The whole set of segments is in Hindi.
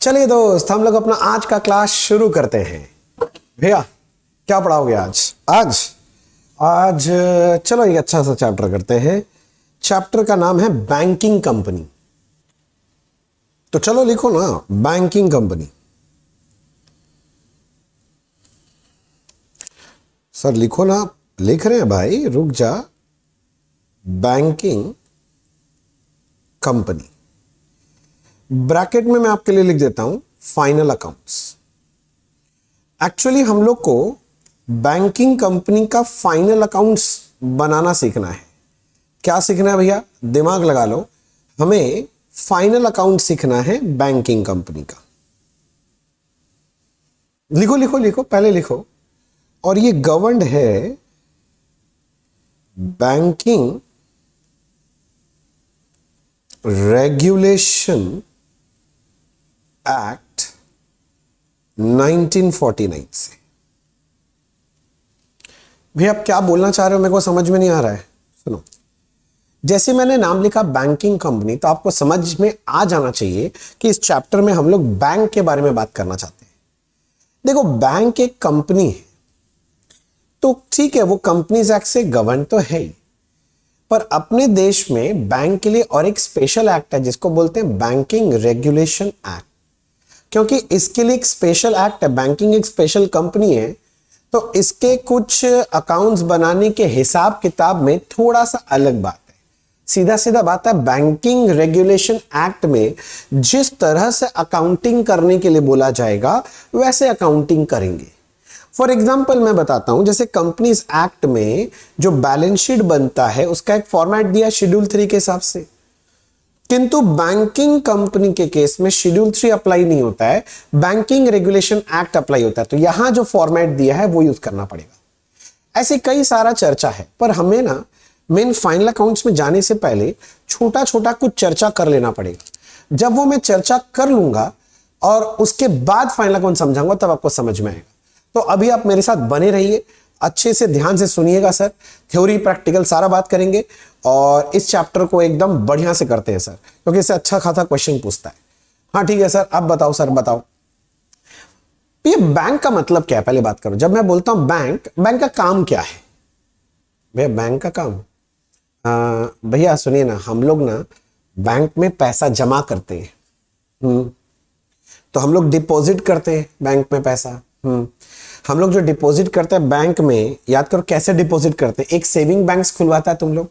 चलिए दोस्त, हम लोग अपना आज का क्लास शुरू करते हैं। भैया क्या पढ़ाओगे आज? आज चलो एक अच्छा सा चैप्टर करते हैं। चैप्टर का नाम है बैंकिंग कंपनी। तो चलो लिखो ना, बैंकिंग कंपनी। सर लिखो ना। लिख रहे हैं भाई, रुक जा। बैंकिंग कंपनी, ब्रैकेट में मैं आपके लिए लिख देता हूं फाइनल अकाउंट्स। एक्चुअली हम लोग को बैंकिंग कंपनी का फाइनल अकाउंट्स बनाना सीखना है। क्या सीखना है भैया? दिमाग लगा लो। हमें फाइनल अकाउंट सीखना है बैंकिंग कंपनी का। लिखो लिखो लिखो, पहले लिखो। और ये गवर्नड है बैंकिंग रेगुलेशन एक्ट 1949 से। भैया आप क्या बोलना चाह रहे हो? मेरे को समझ में नहीं आ रहा है। सुनो, जैसे मैंने नाम लिखा बैंकिंग कंपनी, तो आपको समझ में आ जाना चाहिए कि इस चैप्टर में हम लोग बैंक के बारे में बात करना चाहते हैं। देखो, बैंक एक कंपनी है तो ठीक है, वो कंपनीज एक्ट से गवर्न तो है ही, पर अपने देश में बैंक के लिए और एक स्पेशल एक्ट है जिसको बोलते हैं बैंकिंग रेगुलेशन एक्ट। क्योंकि इसके लिए एक स्पेशल एक्ट है, बैंकिंग एक स्पेशल कंपनी है, तो इसके कुछ अकाउंट्स बनाने के हिसाब किताब में थोड़ा सा अलग बात है। सीधा सीधा बात है, बैंकिंग रेगुलेशन एक्ट में जिस तरह से अकाउंटिंग करने के लिए बोला जाएगा वैसे अकाउंटिंग करेंगे। फॉर एग्जाम्पल मैं बताता हूं, जैसे कंपनीज एक्ट में जो बैलेंस शीट बनता है उसका एक फॉर्मेट दिया शेड्यूल 3 के हिसाब से, किंतु बैंकिंग कंपनी के केस में शेड्यूल 3 अप्लाई नहीं होता है, बैंकिंग रेगुलेशन एक्ट अप्लाई होता है। तो यहां जो फॉर्मेट दिया है वो यूज करना पड़ेगा। ऐसे कई सारा चर्चा है, पर हमें ना मेन फाइनल अकाउंट्स में जाने से पहले छोटा छोटा कुछ चर्चा कर लेना पड़ेगा। जब वो मैं चर्चा कर लूंगा और उसके बाद फाइनल अकाउंट समझाऊंगा, तब आपको समझ में आएगा। तो अभी आप मेरे साथ बने रहिए, अच्छे से ध्यान से सुनिएगा सर। थ्योरी प्रैक्टिकल सारा बात करेंगे और इस चैप्टर को एकदम बढ़िया से करते हैं सर, क्योंकि इससे अच्छा खासा क्वेश्चन पूछता है। हाँ ठीक है सर, अब बताओ सर, बताओ ये बैंक का मतलब क्या है? पहले बात करो। जब मैं बोलता हूं बैंक, बैंक का काम क्या है? भैया बैंक का काम, भैया सुनिए ना, हम लोग ना बैंक में पैसा जमा करते हैं। तो हम लोग डिपॉजिट करते हैं बैंक में पैसा। हम लोग जो डिपॉजिट करते हैं बैंक में, याद करो कैसे डिपॉजिट करते हैं। एक सेविंग बैंक खुलवाता है तुम लोग,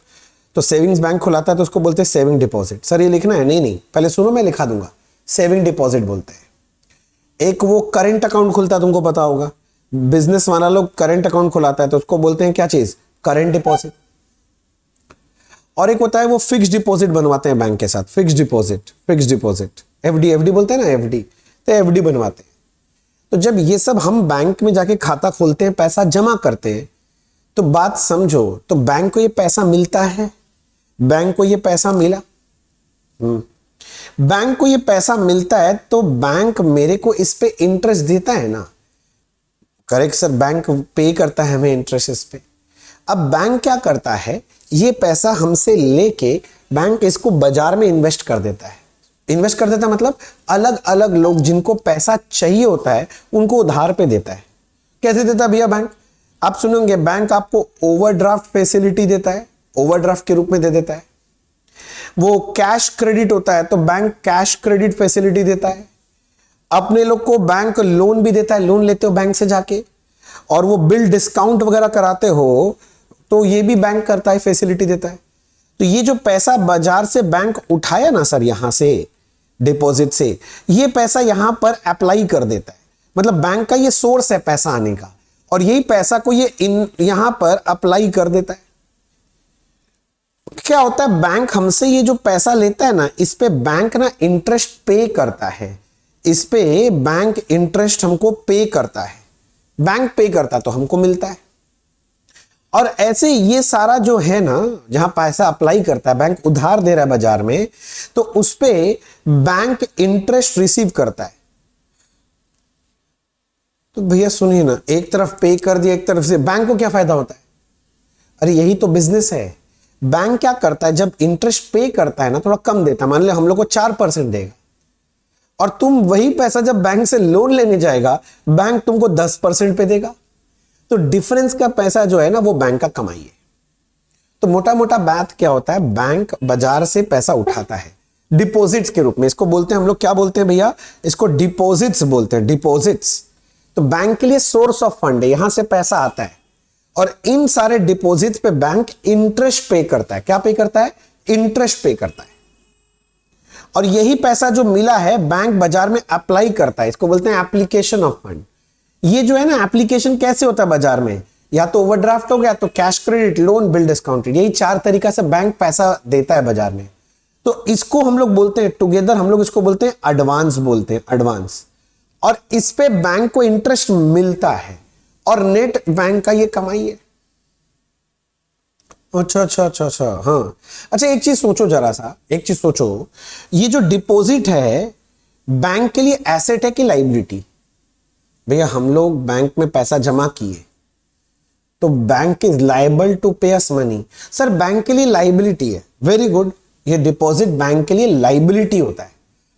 तो सेविंग्स बैंक खुलाता है तो उसको बोलते हैं सेविंग डिपॉजिट। सर ये लिखना है? नहीं, पहले सुनो, मैं लिखा दूंगा। सेविंग डिपॉजिट बोलते हैं। एक वो करेंट अकाउंट खुलता है, तुमको पता होगा, बिजनेस वाला लोग करेंट अकाउंट खुलाता है तो उसको बोलते हैं क्या चीज? Current deposit. और एक होता है वो फिक्स डिपॉजिट बनवाते हैं बैंक के साथ, फिक्स डिपॉजिट एफडी बोलते हैं ना, एफडी, तो एफडी बनवाते हैं। तो जब ये सब हम बैंक में जाके खाता खोलते हैं, पैसा जमा करते हैं, तो बात समझो, तो बैंक को ये पैसा मिलता है, बैंक को ये पैसा मिला, बैंक को ये पैसा मिलता है, तो बैंक मेरे को इस पे इंटरेस्ट देता है ना। करेक्ट सर, बैंक पे करता है हमें इंटरेस्ट इस पे। अब बैंक क्या करता है, ये पैसा हमसे लेके बैंक इसको बाजार में इन्वेस्ट कर देता है। इन्वेस्ट कर देता है मतलब अलग अलग लोग जिनको पैसा चाहिए होता है उनको उधार पे देता है। कैसे देता है भैया बैंक? आप सुनेंगे, बैंक आपको ओवरड्राफ्ट फैसिलिटी देता है, ओवरड्राफ्ट के रूप में दे देता है। वो कैश क्रेडिट होता है तो बैंक कैश क्रेडिट फैसिलिटी देता है। अपने लोग को बैंक लोन भी देता है, लोन लेते हो बैंक से जाके, और वो बिल डिस्काउंट वगैरह कराते हो तो ये भी बैंक करता है, फैसिलिटी देता है। तो ये जो पैसा बाजार से बैंक उठाया ना सर, यहां से डिपॉजिट से, ये पैसा यहां पर अप्लाई कर देता है। मतलब बैंक का ये सोर्स है पैसा आने का, और यही पैसा को ये यहां पर अप्लाई कर देता है। क्या होता है, बैंक हमसे ये जो पैसा लेता है ना, इस पे बैंक ना इंटरेस्ट पे करता है। इस पे बैंक इंटरेस्ट हमको पे करता है, बैंक पे करता तो हमको मिलता है। और ऐसे ये सारा जो है ना, जहां पैसा अप्लाई करता है, बैंक उधार दे रहा है बाजार में, तो उस पे बैंक इंटरेस्ट रिसीव करता है। तो भैया सुनिए ना, एक तरफ पे कर दिया, एक तरफ से बैंक को क्या फायदा होता है? अरे यही तो बिजनेस है। बैंक क्या करता है, जब इंटरेस्ट पे करता है ना, थोड़ा कम देता है। मान लो हम लोग को 4% देगा, और तुम वही पैसा जब बैंक से लोन लेने जाएगा, बैंक तुमको 10% पे देगा। तो डिफरेंस का पैसा जो है ना, वो बैंक का कमाई है। तो मोटा मोटा बात क्या होता है, बैंक बाजार से पैसा उठाता है डिपॉजिट्स के रूप में। इसको बोलते हैं हम लोग, क्या बोलते हैं भैया, इसको डिपॉजिट्स बोलते हैं, डिपॉजिट्स। तो बैंक के लिए सोर्स ऑफ फंड है, यहां से पैसा आता है और इन सारे डिपॉजिट्स पे बैंक इंटरेस्ट पे करता है। क्या पे करता है, इंटरेस्ट पे करता है। और यही पैसा जो मिला है बैंक बाजार में अप्लाई करता है, इसको बोलते हैं एप्लीकेशन ऑफ फंड। ये जो है ना एप्लीकेशन कैसे होता है बाजार में, या तो ओवरड्राफ्ट हो गया, तो cash credit, loan, bill discounted, यही 4 तरीका से बैंक पैसा देता है बाजार में। तो इसको हम लोग बोलते हैं टुगेदर, हम लोग इसको बोलते हैं एडवांस, बोलते हैं एडवांस। और इस पे बैंक को इंटरेस्ट मिलता है और नेट बैंक का ये कमाई है। अच्छा अच्छा अच्छा अच्छा, हाँ। अच्छा एक चीज सोचो, जरा सा एक चीज सोचो, ये जो डिपॉजिट है बैंक के लिए एसेट है कि लाइबिलिटी? भैया हम लोग बैंक में पैसा जमा किए तो बैंक इज लाइबल टू पे अस मनी। सर बैंक के लिए लाइबिलिटी है, वेरी गुड। ये डिपॉजिट बैंक के लिए लाइबिलिटी होता है।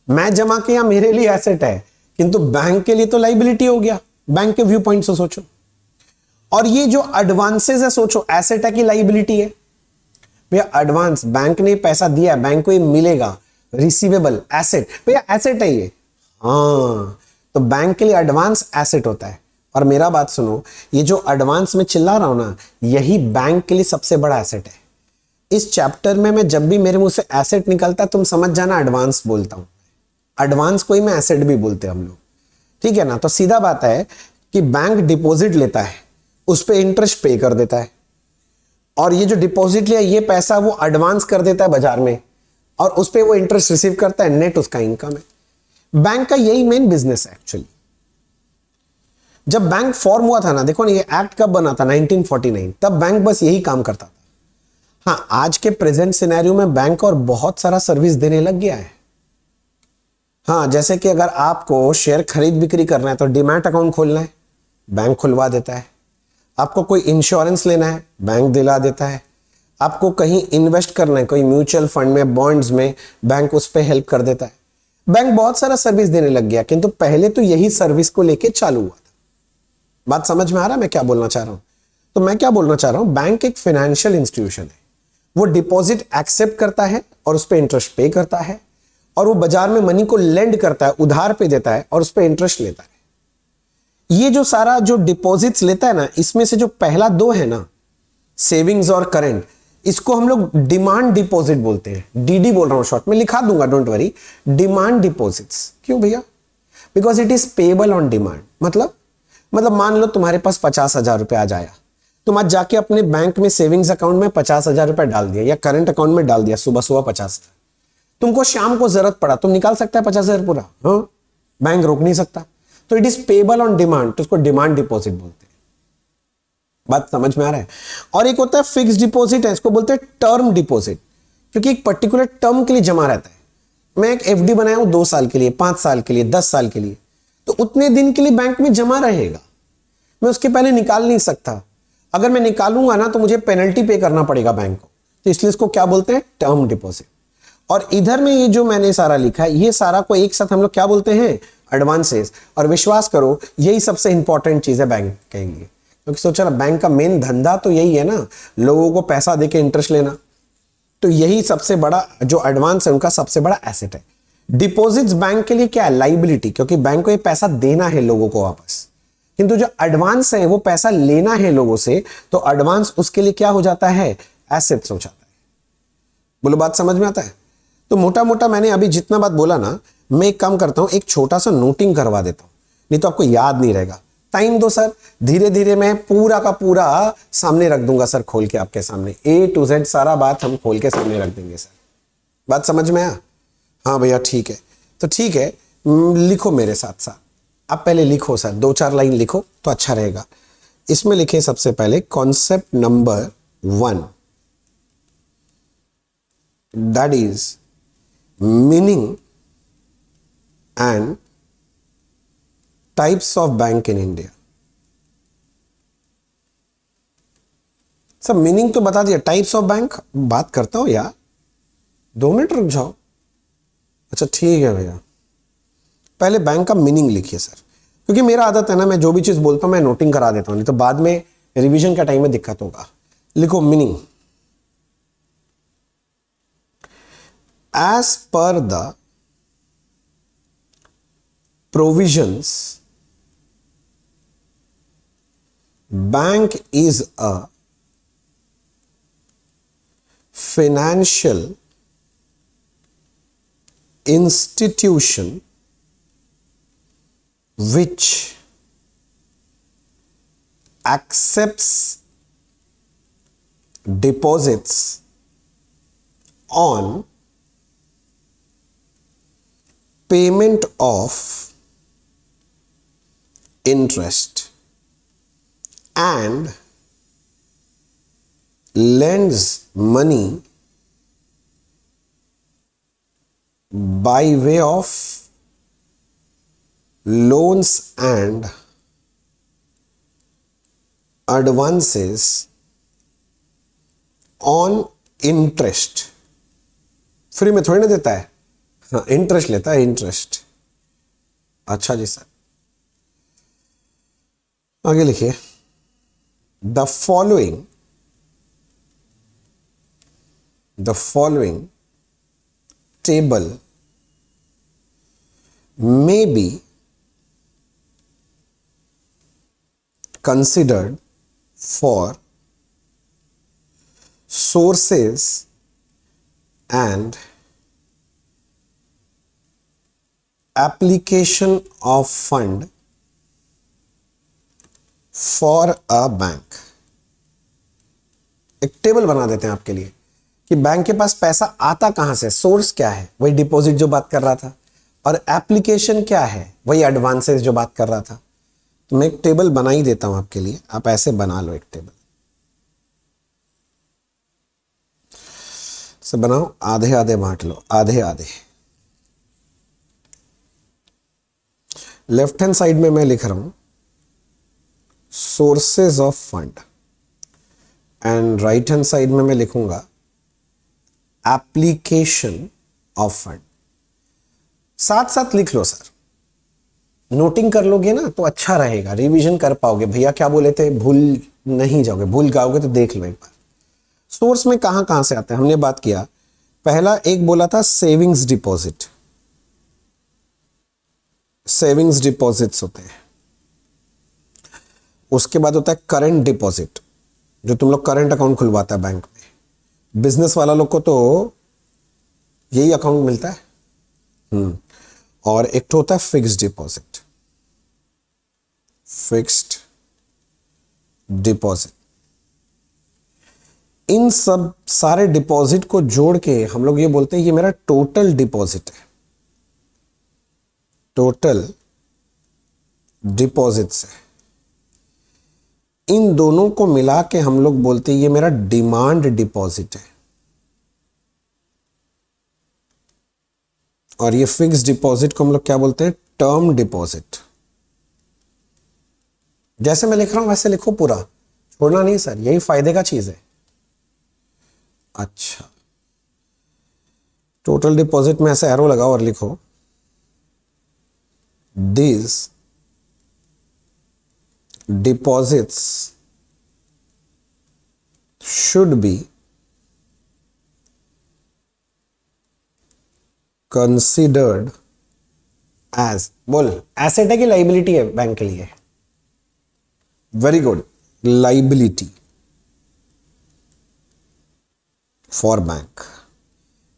मैं जमा किया मेरे लिए एसेट है, किंतु बैंक के लिए तो लाइबिलिटी हो गया, बैंक के व्यू पॉइंट से सोचो। और ये जो एडवांसेस है, सोचो एसेट है कि लाइबिलिटी है? भैया एडवांस, बैंक ने पैसा दिया, बैंक को ये मिलेगा, रिसीवेबल, एसेट। भैया एसेट है ये, हाँ। तो बैंक के लिए एडवांस एसेट होता है। और मेरा बात सुनो, ये जो एडवांस में चिल्ला रहा हूं ना, यही बैंक के लिए सबसे बड़ा एसेट है। इस चैप्टर में मैं जब भी मेरे मुंह से एसेट निकलता है, तुम समझ जाना एडवांस बोलता हूं। एडवांस को ही मैं एसेट भी बोलते हैं हम लोग, ठीक है ना। तो सीधा बात है कि बैंक डिपॉजिट लेता है, उस पर इंटरेस्ट पे कर देता है, और ये जो डिपॉजिट लिया ये पैसा वो एडवांस कर देता है बाजार में, और उस पर वो इंटरेस्ट रिसीव करता है, नेट उसका इनकम है। बैंक का यही मेन बिजनेस है एक्चुअली। जब बैंक फॉर्म हुआ था ना, देखो ना, ये एक्ट कब बना था, 1949, तब बैंक बस यही काम करता था। हाँ, आज के प्रेजेंट सिनेरियो में बैंक और बहुत सारा सर्विस देने लग गया है। हाँ, जैसे कि अगर आपको शेयर खरीद बिक्री करना है तो डीमैट अकाउंट खोलना है, बैंक खुलवा देता है। आपको कोई इंश्योरेंस लेना है, बैंक दिला देता है। आपको कहीं इन्वेस्ट करना है, कोई म्यूचुअल फंड में, बॉन्ड्स में, बैंक उस पर हेल्प कर देता है। बैंक बहुत सारा सर्विस देने लग गया, किंतु पहले तो यही सर्विस को लेके चालू हुआ था। बात समझ में आ रहा है मैं क्या बोलना चाह रहा हूं? तो मैं क्या बोलना चाह रहा हूं, बैंक एक फाइनेंशियल इंस्टीट्यूशन है। वो डिपॉजिट एक्सेप्ट करता है और उस पर इंटरेस्ट पे करता है, और वो बाजार में मनी को लेंड करता है, उधार पे देता है और उस पर इंटरेस्ट लेता है। ये जो सारा जो डिपॉजिट्स लेता है ना, इसमें से जो पहला दो है ना, सेविंग्स और करंट, इसको हम लोग डिमांड डिपॉजिट बोलते हैं। डीडी बोल रहा हूं शॉर्ट में, लिखा दूंगा, डोंट वरी। डिमांड डिपॉजिट्स क्यों भैया? Because it is payable on demand. मतलब मान लो तुम्हारे पास 50,000 रुपए आज आया, तुम आज जाके अपने बैंक में सेविंग्स अकाउंट में 50,000 रुपए डाल दिया, या करंट अकाउंट में डाल दिया, सुबह सुबह 50,000। तुमको शाम को जरूरत पड़ा, तुम निकाल सकता है 50,000 पूरा, हाँ, बैंक रोक नहीं सकता। तो it is payable on demand, तो उसको डिमांड डिपॉजिट बोलते हैं। बात समझ में आ रहा है? और एक होता है फिक्स डिपॉजिट है, इसको बोलते हैं टर्म डिपॉजिट, क्योंकि एक पर्टिकुलर टर्म के लिए जमा रहता है। मैं एक एफडी बनाया हूं 2 साल के लिए, 5 साल के लिए, 10 साल के लिए, तो उतने दिन के लिए बैंक में जमा रहेगा, मैं उसके पहले निकाल नहीं सकता। अगर मैं निकालूंगा ना तो मुझे पेनल्टी पे करना पड़ेगा बैंक को, तो इसलिए इसको क्या बोलते हैं, टर्म डिपॉजिट। और इधर में ये जो मैंने सारा लिखा है, ये सारा को एक साथ हम लोग क्या बोलते हैं, एडवांसेस। और विश्वास करो यही सबसे इंपॉर्टेंट चीज है बैंक के लिए, क्योंकि सोचा ना, बैंक का मेन धंधा तो यही है ना, लोगों को पैसा देके इंटरेस्ट लेना। तो यही सबसे बड़ा जो एडवांस है उनका सबसे बड़ा एसेट है। डिपॉजिट्स बैंक के लिए क्या है, लाइबिलिटी, क्योंकि बैंक को ये पैसा देना है लोगों को वापस। किंतु जो एडवांस है वो पैसा लेना है लोगों से, तो एडवांस उसके लिए क्या हो जाता है, एसेट्स हो जाता है। बोलो बात समझ में आता है? तो मोटा मोटा मैंने अभी जितना बात बोला ना, मैं एक काम करता हूं, एक छोटा सा नोटिंग करवा देता हूं, नहीं तो आपको याद नहीं रहेगा। टाइम दो सर, धीरे धीरे मैं पूरा का पूरा सामने रख दूंगा सर, खोल के आपके सामने, A to Z सारा बात हम खोल के सामने रख देंगे सर। बात समझ में आया? हाँ भैया ठीक है। तो ठीक है, लिखो मेरे साथ साथ। आप पहले लिखो सर, 2-4 लाइन लिखो तो अच्छा रहेगा। इसमें लिखे सबसे पहले concept number 1, that is meaning and types of bank in India. सब मीनिंग तो बता दिया, टाइप्स ऑफ बैंक बात करता हूं यार, 2 मिनट रुक जाओ। अच्छा ठीक है भैया, पहले बैंक का मीनिंग लिखिए सर, क्योंकि मेरा आदत है ना, मैं जो भी चीज बोलता हूं मैं नोटिंग करा देता हूं, नहीं तो बाद में रिवीजन का टाइम में दिक्कत होगा। लिखो meaning. As per the provisions bank is a financial institution which accepts deposits on payment of interest and lends money by way of loans and advances on interest। Free में थोड़ी ना देता है, हाँ इंटरेस्ट लेता है, इंटरेस्ट। अच्छा जी सर, आगे लिखिए। The following table may be considered for sources and application of fund for a bank। एक टेबल बना देते हैं आपके लिए कि बैंक के पास पैसा आता कहां से, सोर्स क्या है, वही डिपॉजिट जो बात कर रहा था, और एप्लीकेशन क्या है, वही एडवांसेस जो बात कर रहा था। तो मैं एक टेबल बना ही देता हूं आपके लिए, आप ऐसे बना लो एक टेबल से, बनाओ, आधे आधे बांट लो, आधे आधे। लेफ्ट हैंड साइड में मैं लिख रहा हूं sources of fund, and right hand side में मैं लिखूंगा एप्लीकेशन ऑफ फंड। साथ साथ लिख लो सर, नोटिंग कर लोगे ना तो अच्छा रहेगा, रिवीजन कर पाओगे। भैया क्या बोले थे, भूल नहीं जाओगे, भूल जाओगे तो देख लो एक बार। सोर्स में कहां कहां से आते हैं हमने बात किया। पहला एक बोला था सेविंग्स डिपॉजिट, सेविंग्स डिपॉजिट्स होते हैं। उसके बाद होता है करंट डिपॉजिट, जो तुम लोग करंट अकाउंट खुलवाता है बैंक में। बिजनेस वाला लोग को तो यही अकाउंट मिलता है। और एक तो होता है फिक्स्ड डिपॉजिट, फिक्स्ड डिपॉजिट। इन सब सारे डिपॉजिट को जोड़ के हम लोग ये बोलते हैं ये मेरा टोटल डिपॉजिट है, टोटल डिपॉजिट्स है। इन दोनों को मिला के हम लोग बोलते हैं ये मेरा डिमांड डिपॉजिट है, और ये फिक्स्ड डिपॉजिट को हम लोग क्या बोलते हैं, टर्म डिपॉजिट। जैसे मैं लिख रहा हूं वैसे लिखो पूरा, छोड़ना नहीं सर, यही फायदे का चीज है। अच्छा, टोटल डिपॉजिट में ऐसे एरो लगाओ और लिखो this deposits should be considered as, बोल एसेट है कि लाइबिलिटी है बैंक के लिए? Very good, liability for bank.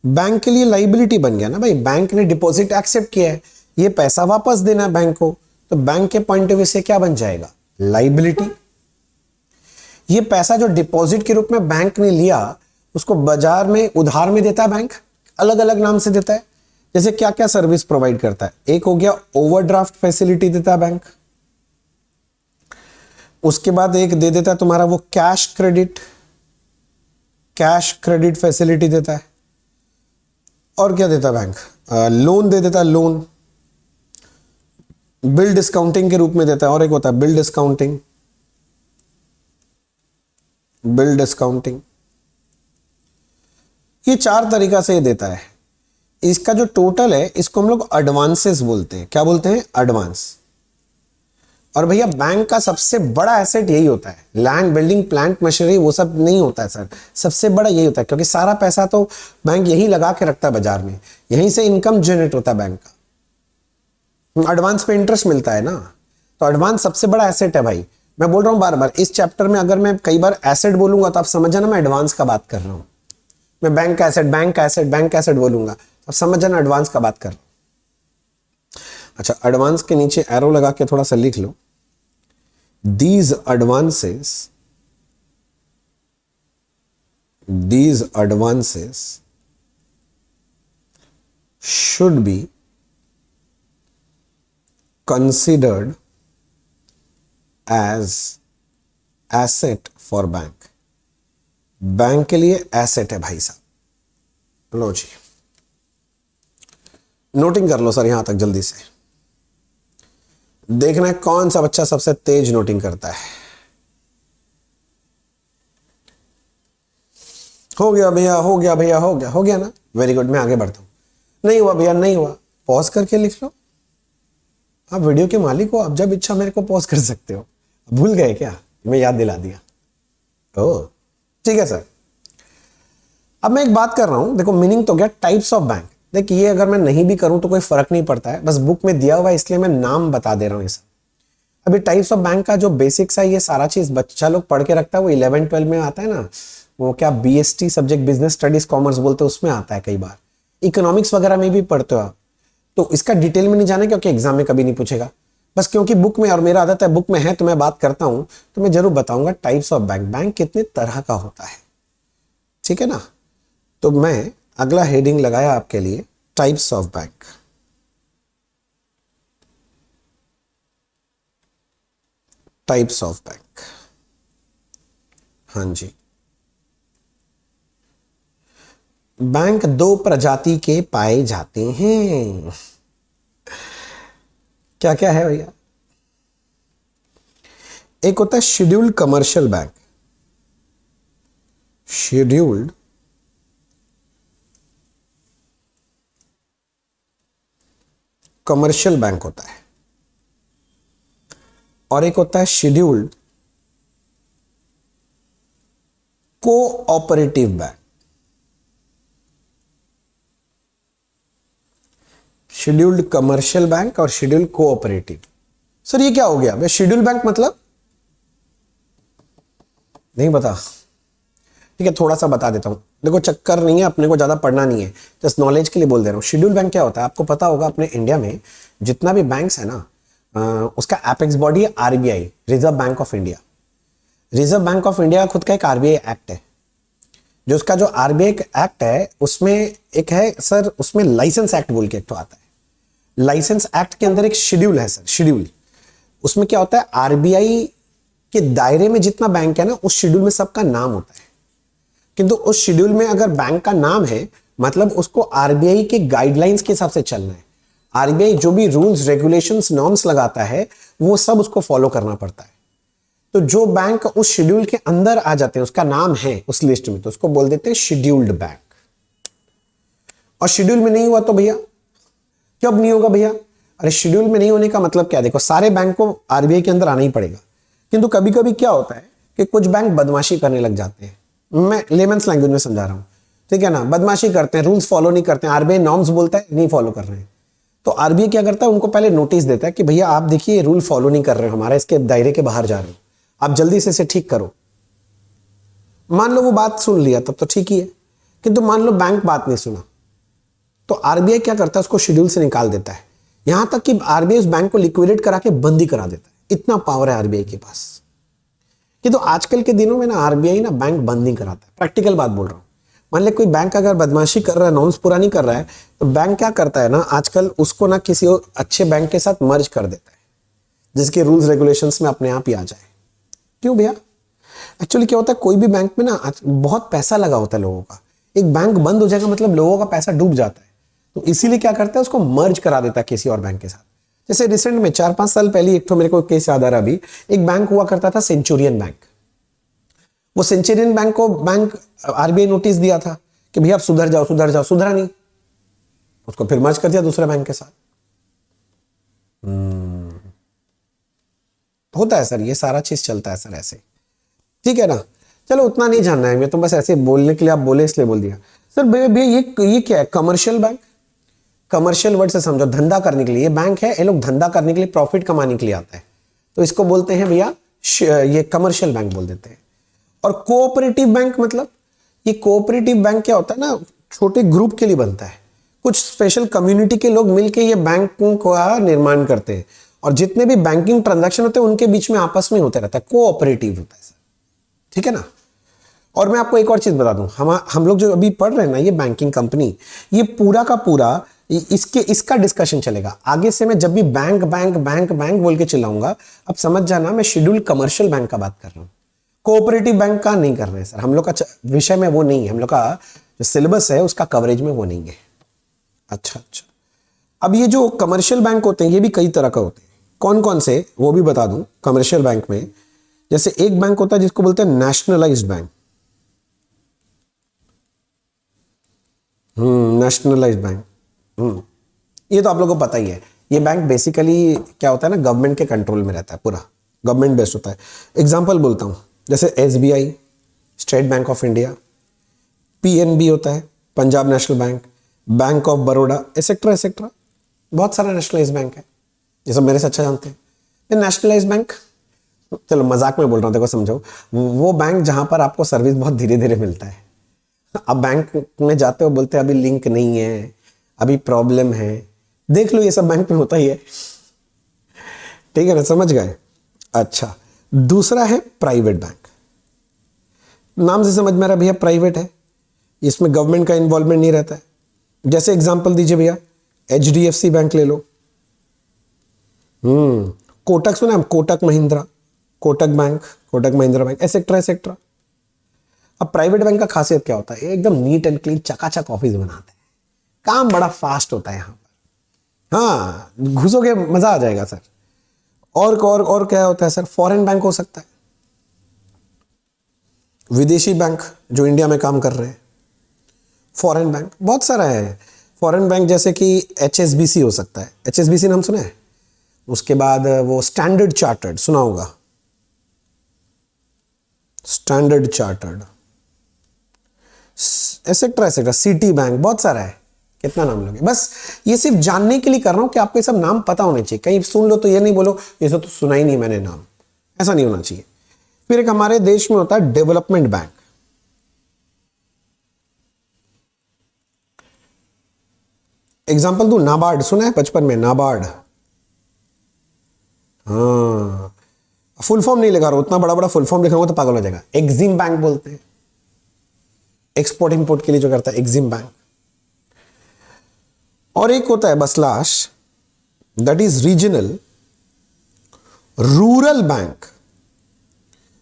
Bank के लिए लाइबिलिटी बन गया ना भाई, बैंक ने डिपॉजिट एक्सेप्ट किया है, ये पैसा वापस देना है बैंक को, तो बैंक के पॉइंट ऑफ व्यू से क्या बन जाएगा, लाइबिलिटी। ये पैसा जो डिपॉजिट के रूप में बैंक ने लिया, उसको बाजार में उधार में देता है बैंक, अलग अलग नाम से देता है। जैसे क्या क्या सर्विस प्रोवाइड करता है, एक हो गया ओवरड्राफ्ट फैसिलिटी देता है बैंक, उसके बाद एक दे देता है तुम्हारा वो कैश क्रेडिट फैसिलिटी देता है। और क्या देता है बैंक, लोन दे देता है, लोन बिल डिस्काउंटिंग के रूप में देता है, और एक होता है बिल डिस्काउंटिंग। ये चार तरीका से ये देता है। इसका जो टोटल है इसको हम लोग एडवांसेस बोलते हैं। क्या बोलते हैं? एडवांस। और भैया बैंक का सबसे बड़ा एसेट यही होता है, लैंड, बिल्डिंग, प्लांट, मशीनरी वो सब नहीं होता है सर, सबसे बड़ा यही होता है, क्योंकि सारा पैसा तो बैंक यही लगा के रखता है बाजार में, यहीं से इनकम जनरेट होता है बैंक का, एडवांस पे इंटरेस्ट मिलता है ना। तो एडवांस सबसे बड़ा एसेट है भाई। मैं बोल रहा हूं बार बार, इस चैप्टर में अगर मैं कई बार एसेट बोलूंगा तो आप समझ जाना मैं एडवांस का बात कर रहा हूं। मैं बैंक का एसेट, बैंक का एसेट, बैंक का एसेट बोलूंगा अब समझ जाना एडवांस का बात कर रहा हूं। अच्छा, एडवांस के नीचे एरो लगा के थोड़ा सा लिख लो, these advances should be considered as asset for bank। Bank के लिए एसेट है भाई साहब। लो जी, नोटिंग कर लो सर यहां तक जल्दी से। देखना है कौन सा बच्चा सबसे तेज नोटिंग करता है। हो गया भैया, हो गया भैया, हो गया, हो गया ना, वेरी गुड। मैं आगे बढ़ता हूं। नहीं हुआ भैया, नहीं हुआ, पॉज करके लिख लो। आप वीडियो के मालिक हो, आप जब इच्छा मेरे को पॉज कर सकते हो। भूल गए क्या? मैं याद दिला दिया। ओह ठीक है सर। अब मैं एक बात कर रहा हूं, देखो मीनिंग तो गया, टाइप्स ऑफ बैंक। देखिए ये अगर मैं नहीं भी करूं तो कोई फर्क नहीं पड़ता है, बस बुक में दिया हुआ है इसलिए मैं नाम बता दे रहा हूं। इसे अभी टाइप्स ऑफ बैंक का जो बेसिक्स है, ये सारा चीज बच्चा लोग पढ़ के रखता है, वो 11-12 में आता है ना, वो क्या BST subject, business studies commerce बोलते हैं, उसमें आता है। कई बार इकोनॉमिक्स वगैरह में भी पढ़ते हो आप, तो इसका डिटेल में नहीं जाना क्योंकि एग्जाम में कभी नहीं पूछेगा। बस क्योंकि बुक में, और मेरा आदत है बुक में है तो मैं बात करता हूं, तो मैं जरूर बताऊंगा टाइप्स ऑफ बैंक, बैंक कितने तरह का होता है, ठीक है ना। तो मैं अगला हेडिंग लगाया आपके लिए, types of bank. Types of bank, हाँ जी। बैंक दो प्रजाति के पाए जाते हैं। क्या क्या है भैया? एक होता है scheduled commercial bank, scheduled commercial bank होता है, और एक होता है scheduled cooperative bank. Scheduled commercial bank और शेड्यूल्ड कोऑपरेटिव। सर ये क्या हो गया? शेड्यूल्ड बैंक मतलब नहीं बता, ठीक है थोड़ा सा बता देता हूं। देखो चक्कर नहीं है, अपने को ज्यादा पढ़ना नहीं है, जस्ट नॉलेज के लिए बोल दे रहा हूं। शेड्यूल बैंक क्या होता है आपको पता होगा, अपने इंडिया में जितना भी बैंक्स है ना, उसका एपेक्स बॉडी है RBI, reserve bank of India. Reserve bank of India खुद का एक RBI एक्ट है, जो उसका जो RBI एक्ट है उसमें एक है सर, उसमें लाइसेंस एक्ट बोल के एक तो आता है। लाइसेंस एक्ट के अंदर एक शेड्यूल है सर, शेड्यूल। उसमें क्या होता है, RBI के दायरे में जितना बैंक है ना, उस शेड्यूल में सबका नाम होता है, किंतु उस शेड्यूल में अगर बैंक का नाम है मतलब उसको RBI के गाइडलाइंस के हिसाब से चलना है। RBI जो भी रूल्स, रेगुलेशंस, नॉर्म्स लगाता है वो सब उसको फॉलो करना पड़ता है। तो जो बैंक उस शेड्यूल के अंदर आ जाते हैं, उसका नाम है उस लिस्ट में, तो उसको बोल देते हैं शेड्यूल्ड बैंक। और शेड्यूल में नहीं हुआ तो भैया कब नहीं होगा भैया? अरे शेड्यूल में नहीं होने का मतलब क्या, देखो सारे बैंक को RBI के अंदर आना ही पड़ेगा, किंतु कभी कभी क्या होता है कि कुछ बैंक बदमाशी करने लग जाते हैं। मैं लेमन्स लैंग्वेज में समझा रहा हूं, ठीक है ना। बदमाशी करते हैं, रूल्स फॉलो नहीं करते हैं, RBI नॉर्म्स बोलता है नहीं फॉलो कर रहे हैं, तो RBI क्या करता है, उनको पहले नोटिस देता है कि भैया आप देखिए रूल फॉलो नहीं कर रहे हो, हमारे इसके दायरे के बाहर जा रहे हो, आप जल्दी से इसे ठीक करो। मान लो वो बात सुन लिया तब तो ठीक ही है, किंतु मान लो बैंक बात नहीं सुना, तो RBI क्या करता है, उसको शेड्यूल से निकाल देता है। यहां तक कि RBI उस बैंक को लिक्विडेट करा के बंद ही करा देता है, इतना पावर है RBI के पास। कि तो आजकल के दिनों में ना RBI ना बैंक बंद नहीं कराता है, प्रैक्टिकल बात बोल रहा हूं। मान ले कोई बैंक अगर बदमाशी कर रहा है, नॉर्म्स पूरा नहीं कर रहा है, तो बैंक क्या करता है ना, आजकल उसको ना किसी और अच्छे बैंक के साथ मर्ज कर देता है, जिसके रूल्स रेगुलेशंस में अपने आप ही आ जाए। क्यों भैया? एक्चुअली क्या होता है, कोई भी बैंक में ना बहुत पैसा लगा होता है लोगों का, एक बैंक बंद हो जाएगा मतलब लोगों का पैसा डूब जाता है, तो इसीलिए क्या करता है, उसको मर्ज करा देता है किसी और बैंक के साथ। जैसे रिसेंट में 4-5 साल पहले एक तो मेरे को केस याद आ रहा, अभी एक बैंक हुआ करता था सेंचुरियन बैंक। वो सेंचुरियन बैंक को बैंक RBI नोटिस दिया था कि भैया आप सुधर जाओ, सुधर जाओ, सुधरा नहीं। उसको फिर मर्ज कर दिया दूसरे बैंक के साथ। होता है सर, ये सारा चीज चलता है सर ऐसे, ठीक है ना। चलो उतना नहीं जानना है, मैं तो बस ऐसे बोलने के लिए आप बोले इसलिए बोल दिया। सर भैया ये क्या है? Commercial bank. कमर्शियल वर्ड से समझो, धंधा करने के लिए। ये बैंक है, ये लोग धंधा करने के लिए, प्रॉफिट कमाने के लिए आता है, तो इसको बोलते हैं भैया ये कमर्शियल बैंक बोल देते हैं। और कोऑपरेटिव बैंक मतलब, ये कोऑपरेटिव बैंक क्या होता है ना, छोटे ग्रुप के लिए बनता है, कुछ स्पेशल कम्युनिटी के लोग मिलके ये बैंक का निर्माण करते हैं, और जितने भी बैंकिंग ट्रांजैक्शन होते हैं उनके बीच में आपस में होते रहता है, कोऑपरेटिव होता है सर, ठीक है ना। और मैं आपको एक और चीज बता दूं, हम लोग जो अभी पढ़ रहे हैं ना, ये बैंकिंग कंपनी, ये पूरा का पूरा इसका डिस्कशन चलेगा आगे से। मैं जब भी बैंक बैंक बैंक बैंक बोल के चिल्लाऊंगा, अब समझ जाना मैं शेड्यूल कमर्शियल बैंक का बात कर रहा हूं, कोऑपरेटिव बैंक का नहीं कर रहे हैं सर। हम लोग का विषय में वो नहीं है, हम लोग का जो सिलेबस है उसका कवरेज में वो नहीं है। अच्छा। अब ये जो कमर्शियल बैंक होते हैं ये भी कई तरह का होते हैं। कौन कौन से वो भी बता दूं कमर्शियल बैंक में। जैसे एक बैंक होता है जिसको बोलते हैं नेशनलाइज्ड बैंक। नेशनलाइज्ड बैंक, ये तो आप लोगों को पता ही है। ये बैंक बेसिकली क्या होता है ना, गवर्नमेंट के कंट्रोल में रहता है, पूरा गवर्नमेंट बेस्ड होता है। एग्जांपल बोलता हूं, जैसे SBI, state bank of India, PNB होता है, Punjab national bank, bank of Baroda, etcetera etcetera, बहुत सारा नेशनलाइज्ड बैंक है, ये सब मेरे से अच्छा जानते हैं। नेशनलाइज्ड बैंक, चलो मजाक में बोल रहा हूँ, देखो समझो, वो बैंक जहां पर आपको सर्विस बहुत धीरे धीरे मिलता है। अब बैंक में जाते हो, बोलते हैं अभी लिंक नहीं है, अभी प्रॉब्लम है, देख लो ये सब बैंक में होता ही है, ठीक है ना, समझ गए। अच्छा, दूसरा है प्राइवेट बैंक। नाम से समझ में आ रहा भैया प्राइवेट है, इसमें गवर्नमेंट का इन्वॉल्वमेंट नहीं रहता है। जैसे एग्जांपल दीजिए भैया, एचडीएफसी बैंक ले लो, कोटक सुना है, Kotak Mahindra, Kotak bank, Kotak Mahindra bank, etcetera etcetera. अब प्राइवेट बैंक का खासियत क्या होता है, एकदम नीट एंड क्लीन चकाचक ऑफिस बनाते हैं, काम बड़ा फास्ट होता है यहां पर। हाँ, घुसोगे मजा आ जाएगा सर। और क्या होता है सर, फॉरेन बैंक हो सकता है, विदेशी बैंक जो इंडिया में काम कर रहे हैं, फॉरेन बैंक बहुत सारा है। फॉरेन बैंक जैसे कि एचएसबीसी हो सकता है, एचएसबीसी नाम सुना है। उसके बाद वो स्टैंडर्ड चार्टर्ड सुना होगा, standard chartered, etcetera etcetera, city bank, बहुत सारा है, कितना नाम लोगे। बस ये सिर्फ जानने के लिए कर रहा हूं कि आपको ये सब नाम पता होने चाहिए, कहीं सुन लो तो ये नहीं बोलो ये सब तो सुना ही नहीं मैंने नाम, ऐसा नहीं होना चाहिए। फिर एक हमारे देश में होता है डेवलपमेंट बैंक। एग्जाम्पल दू, नाबार्ड सुना है बचपन में, नाबार्ड। हाँ, फुल फॉर्म नहीं लगा रहा, उतना बड़ा बड़ा फुल फॉर्म लिखाऊंगा तो पागल हो जाएगा। एक्जिम बैंक बोलते हैं, एक्सपोर्ट इंपोर्ट के लिए जो करता है, एक्जिम बैंक। और एक होता है बसलाश, that is regional rural bank.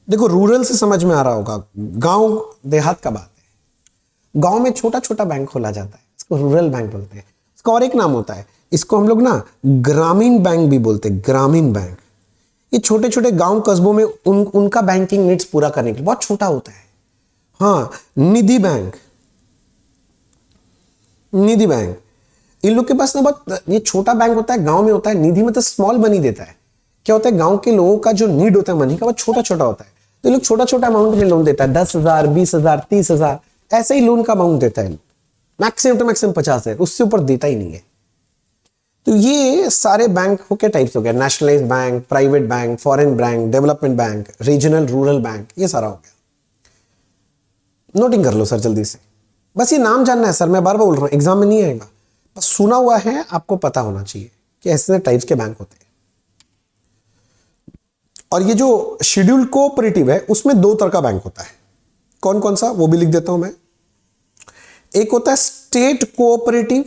देखो रूरल से समझ में आ रहा होगा, गांव देहात का बात है, गांव में छोटा छोटा बैंक खोला जाता है, इसको रूरल बैंक बोलते हैं। इसका और एक नाम होता है, इसको हम लोग ना ग्रामीण बैंक भी बोलते हैं, ग्रामीण बैंक। ये छोटे छोटे गांव कस्बों में उनका बैंकिंग नीड्स पूरा करने के लिए बहुत छोटा होता है। हाँ, निधि बैंक, निधि बैंक, इन लोग के पास ना बहुत ये छोटा बैंक होता है, गांव में होता है। निधि मतलब स्मॉल मनी देता है। क्या होता है, गांव के लोगों का जो नीड होता है मनी का, वो छोटा छोटा होता है, तो ये लोग छोटा छोटा अमाउंट में लोन देता है, 10,000, 20,000, 30,000, ऐसे ही लोन का अमाउंट देता है। मैक्सिमम तो मैक्सिमम 50,000, उससे ऊपर देता ही नहीं है। तो ये सारे बैंक हो के टाइप्स हो गया, nationalised bank, private bank, foreign bank, development bank, regional rural bank, ये सारा हो गया। नोटिंग कर लो सर जल्दी से, बस ये नाम जानना है सर, मैं बार बार बोल रहा हूं, एग्जाम में नहीं आएगा, बस सुना हुआ है, आपको पता होना चाहिए कि ऐसे टाइप्स के बैंक होते हैं। और ये जो शेड्यूल कोऑपरेटिव है उसमें दो तरह का बैंक होता है। कौन कौन सा वो भी लिख देता हूं मैं। एक होता है state cooperative,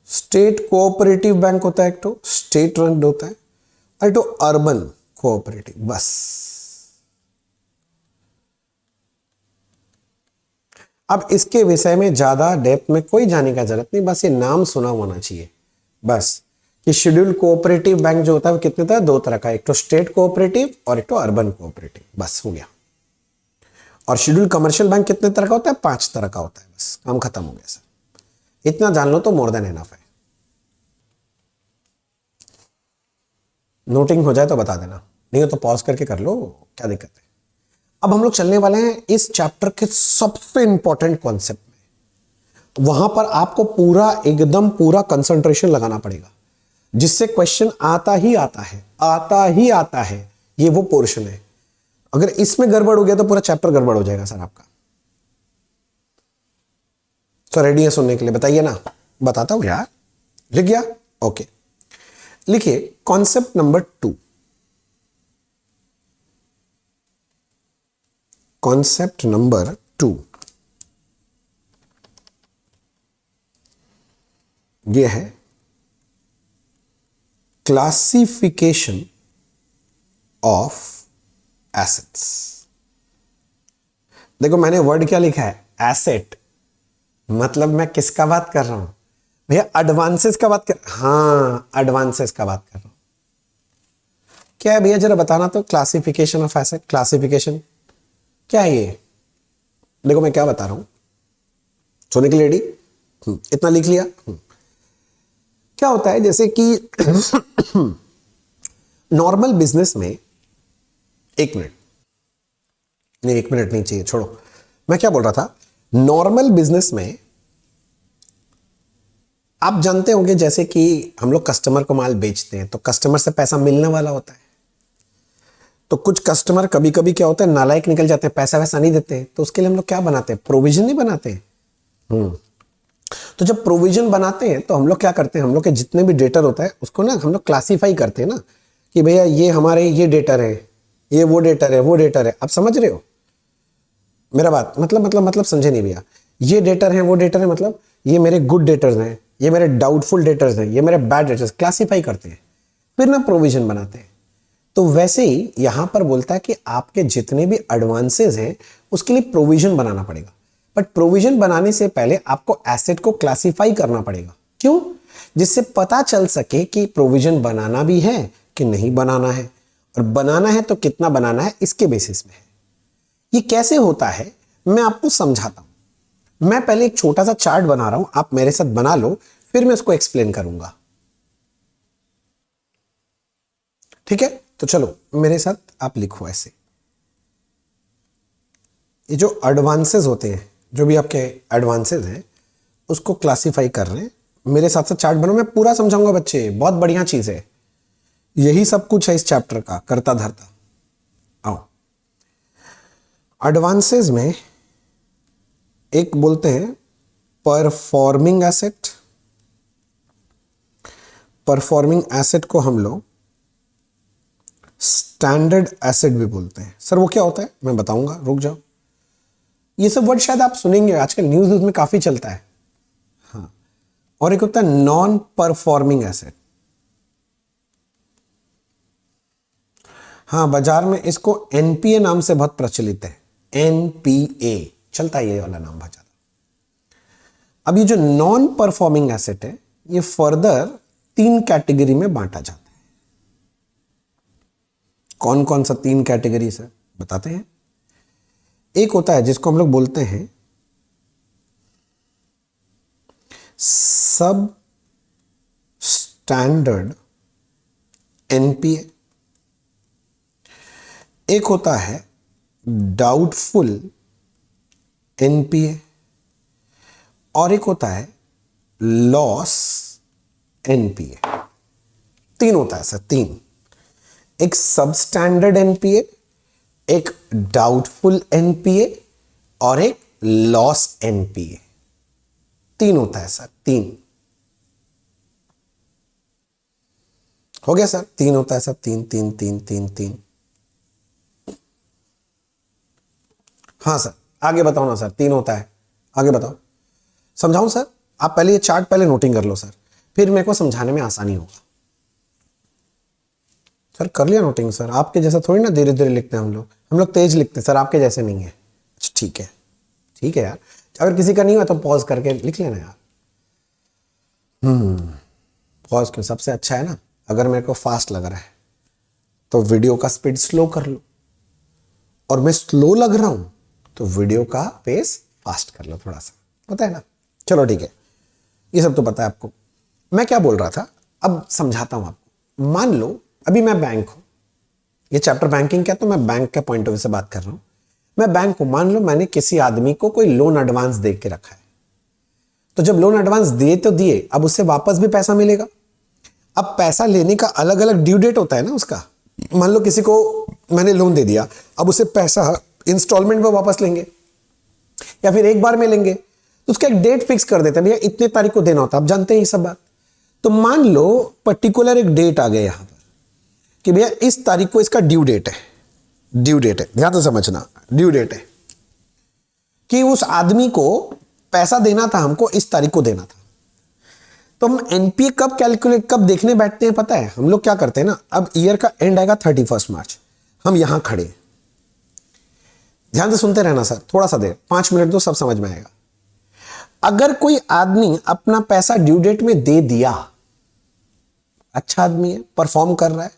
state cooperative bank होता है, एक तो स्टेट रन होता है, और एक तो अर्बन कोऑपरेटिव। बस अब इसके विषय में ज्यादा डेप्थ में कोई जाने का जरूरत नहीं, बस ये नाम सुना होना चाहिए बस, कि शेड्यूल कोऑपरेटिव बैंक जो होता है वो कितने तरह, दो तरह का, एक तो स्टेट कोऑपरेटिव और एक तो अर्बन कोऑपरेटिव, बस हो गया। और शेड्यूल कमर्शियल बैंक कितने तरह का होता है? 5 तरह का होता है। बस काम खत्म हो गया सर, इतना जान लो तो मोर देन एनफ है। नोटिंग हो जाए तो बता देना, नहीं हो तो पॉज करके कर लो, क्या दिक्कत है। अब हम लोग चलने वाले हैं इस चैप्टर के सबसे इंपॉर्टेंट कॉन्सेप्ट में। वहां पर आपको पूरा एकदम पूरा कंसंट्रेशन लगाना पड़ेगा, जिससे क्वेश्चन आता ही आता है, आता ही आता है। ये वो पोर्शन है, अगर इसमें गड़बड़ हो गया तो पूरा चैप्टर गड़बड़ हो जाएगा सर आपका। तो रेडी है सुनने के लिए? बताइए ना। बताता हूं यार, लिख गया? ओके, लिखिए कॉन्सेप्ट नंबर 2। कॉन्सेप्ट नंबर 2 ये है क्लासिफिकेशन ऑफ एसेट्स। देखो मैंने वर्ड क्या लिखा है? एसेट। मतलब मैं किसका बात कर रहा हूं भैया? एडवांसेस का बात कर, हाँ एडवांसेस का बात कर रहा हूं। क्या है भैया जरा बताना तो? क्लासिफिकेशन ऑफ एसेट, क्लासिफिकेशन क्या है ये? देखो मैं क्या बता रहा हूं, सोने के लिए रेडी? इतना लिख लिया। क्या होता है जैसे कि नॉर्मल बिजनेस में, एक मिनट नहीं, 1 मिनट नहीं चाहिए, छोड़ो। मैं क्या बोल रहा था, नॉर्मल बिजनेस में आप जानते होंगे जैसे कि हम लोग कस्टमर को माल बेचते हैं तो कस्टमर से पैसा मिलने वाला होता है। तो कुछ कस्टमर कभी कभी क्या होता है, नालायक निकल जाते हैं, पैसा वैसा नहीं देते, तो उसके लिए हम लोग क्या बनाते हैं? प्रोविजन नहीं बनाते। तो जब प्रोविजन बनाते हैं तो हम लोग क्या करते हैं, हम लोग के जितने भी डेटर होता है उसको ना हम लोग क्लासीफाई करते हैं ना, कि भैया ये हमारे ये डेटर है, ये वो डेटर है, वो डेटर है। आप समझ रहे हो मेरा बात? मतलब समझे नहीं भैया? ये डेटर है, वो डेटर है, मतलब ये मेरे गुड डेटर्स हैं, ये मेरे डाउटफुल डेटर्स हैं, ये मेरे बैड डेटर्स। क्लासीफाई करते हैं, फिर ना प्रोविजन बनाते हैं। तो वैसे ही यहां पर बोलता है कि आपके जितने भी एडवांसेस हैं उसके लिए प्रोविजन बनाना पड़ेगा। बट प्रोविजन बनाने से पहले आपको एसेट को क्लासिफाई करना पड़ेगा। क्यों? जिससे पता चल सके कि प्रोविजन बनाना भी है कि नहीं बनाना है, और बनाना है तो कितना बनाना है, इसके बेसिस में है। ये कैसे होता है मैं आपको समझाता हूं। मैं पहले एक छोटा सा चार्ट बना रहा हूं, आप मेरे साथ बना लो, फिर मैं इसको एक्सप्लेन करूंगा। ठीक है? तो चलो मेरे साथ आप लिखो ऐसे। ये जो एडवांसेस होते हैं, जो भी आपके एडवांसेस हैं उसको क्लासिफाई कर रहे हैं। मेरे साथ साथ चार्ट बनाओ, मैं पूरा समझाऊंगा बच्चे, बहुत बढ़िया चीज है। यही सब कुछ है इस चैप्टर का, करता धरता। आओ, एडवांसेस में एक बोलते हैं परफॉर्मिंग एसेट। परफॉर्मिंग एसेट को हम लोग स्टैंडर्ड एसेट भी बोलते हैं। सर वो क्या होता है? मैं बताऊंगा, रुक जाओ। ये सब वर्ड शायद आप सुनेंगे, आजकल न्यूज़ में काफी चलता है। हाँ, और एक होता है नॉन परफॉर्मिंग एसेट। हाँ, बाजार में इसको एनपीए नाम से बहुत प्रचलित है। एनपीए चलता है ये वाला नाम बहुत ज्यादा। अब ये जो नॉन परफॉर्मिंग एसेट है ये फर्दर 3 कैटेगरी में बांटा जाता है। कौन कौन सा 3 कैटेगरी सर? बताते हैं। एक होता है जिसको हम लोग बोलते हैं सब स्टैंडर्ड एनपीए, एक होता है डाउटफुल एनपीए, और एक होता है लॉस एनपीए। 3 होता है सर, 3। एक सब स्टैंडर्ड एनपीए, एक डाउटफुल एनपीए और एक लॉस एनपीए। 3 होता है सर, 3। हो गया सर? 3 होता है सर, 3 3 3 3 3। हाँ सर, आगे बताओ ना सर। 3 होता है, आगे बताओ। समझाऊं सर? आप पहले ये चार्ट पहले नोटिंग कर लो सर, फिर मेरे को समझाने में आसानी होगा। सर कर लिया नोटिंग सर? आपके जैसा थोड़ी ना धीरे धीरे लिखते हैं हम लोग तेज लिखते हैं सर, आपके जैसे नहीं है। अच्छा ठीक है, ठीक है यार, अगर किसी का नहीं हुआ तो पॉज करके लिख लेना यार। पॉज क्यों? सबसे अच्छा है ना, अगर मेरे को फास्ट लग रहा है तो वीडियो का स्पीड स्लो कर लो, और मैं स्लो लग रहा हूं तो वीडियो का पेस फास्ट कर लो थोड़ा सा, पता है ना। चलो ठीक है, ये सब तो पता है आपको। मैं क्या बोल रहा था, अब समझाता हूं आपको। मान लो अभी मैं बैंक हूं, ये चैप्टर बैंकिंग का, तो मैं बैंक के पॉइंट ऑफ व्यू से बात कर रहा हूं। मैं बैंक हूं, मान लो मैंने किसी आदमी को कोई लोन एडवांस दे के रखा है। तो जब लोन एडवांस दिए तो दिए, अब उससे वापस भी पैसा मिलेगा। अब पैसा लेने का अलग अलग ड्यू डेट होता है ना उसका। मान लो किसी को मैंने लोन दे दिया, अब उसे पैसा इंस्टॉलमेंट में वापस लेंगे या फिर एक बार में लेंगे, तो उसका एक डेट फिक्स कर देते हैं, भैया इतने तारीख को देना होता है। आप जानते हैं ये सब बात। तो मान लो पर्टिकुलर एक डेट आ गया यहां पर कि भैया इस तारीख को इसका ड्यू डेट है, ड्यू डेट है, ध्यान से समझना, ड्यू डेट है कि उस आदमी को पैसा देना था, हमको इस तारीख को देना था। तो हम एनपीए कब कैलकुलेट, कब देखने बैठते हैं पता है? हम लोग क्या करते हैं ना, अब ईयर का एंड आएगा 31 मार्च, हम यहां खड़े, ध्यान से सुनते रहना सर, थोड़ा सा देर, 5 मिनट दो, सब समझ में आएगा। अगर कोई आदमी अपना पैसा ड्यू डेट में दे दिया, अच्छा आदमी है, परफॉर्म कर रहा है,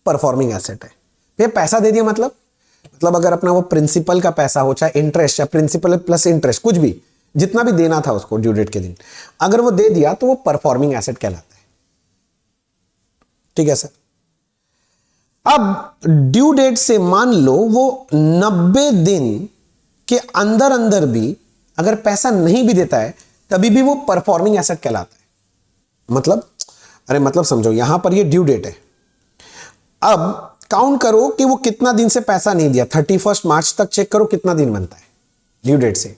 परफॉर्मिंग एसेट है। ये पैसा दे दिया मतलब अगर अपना वो प्रिंसिपल का पैसा हो, चाहे इंटरेस्ट या प्रिंसिपल प्लस इंटरेस्ट, कुछ भी जितना भी देना था उसको ड्यू डेट के दिन, अगर वो दे दिया तो वो परफॉर्मिंग एसेट कहलाता है। ठीक है सर। अब ड्यू डेट से मान लो वो 90 दिन के अंदर अंदर भी अगर पैसा नहीं भी देता है, तभी भी वो परफॉर्मिंग एसेट कहलाता है। मतलब समझो, यहां पर ये ड्यू डेट है। अब काउंट करो कि वो कितना दिन से पैसा नहीं दिया, 31 मार्च तक चेक करो कितना दिन बनता है ड्यू डेट से।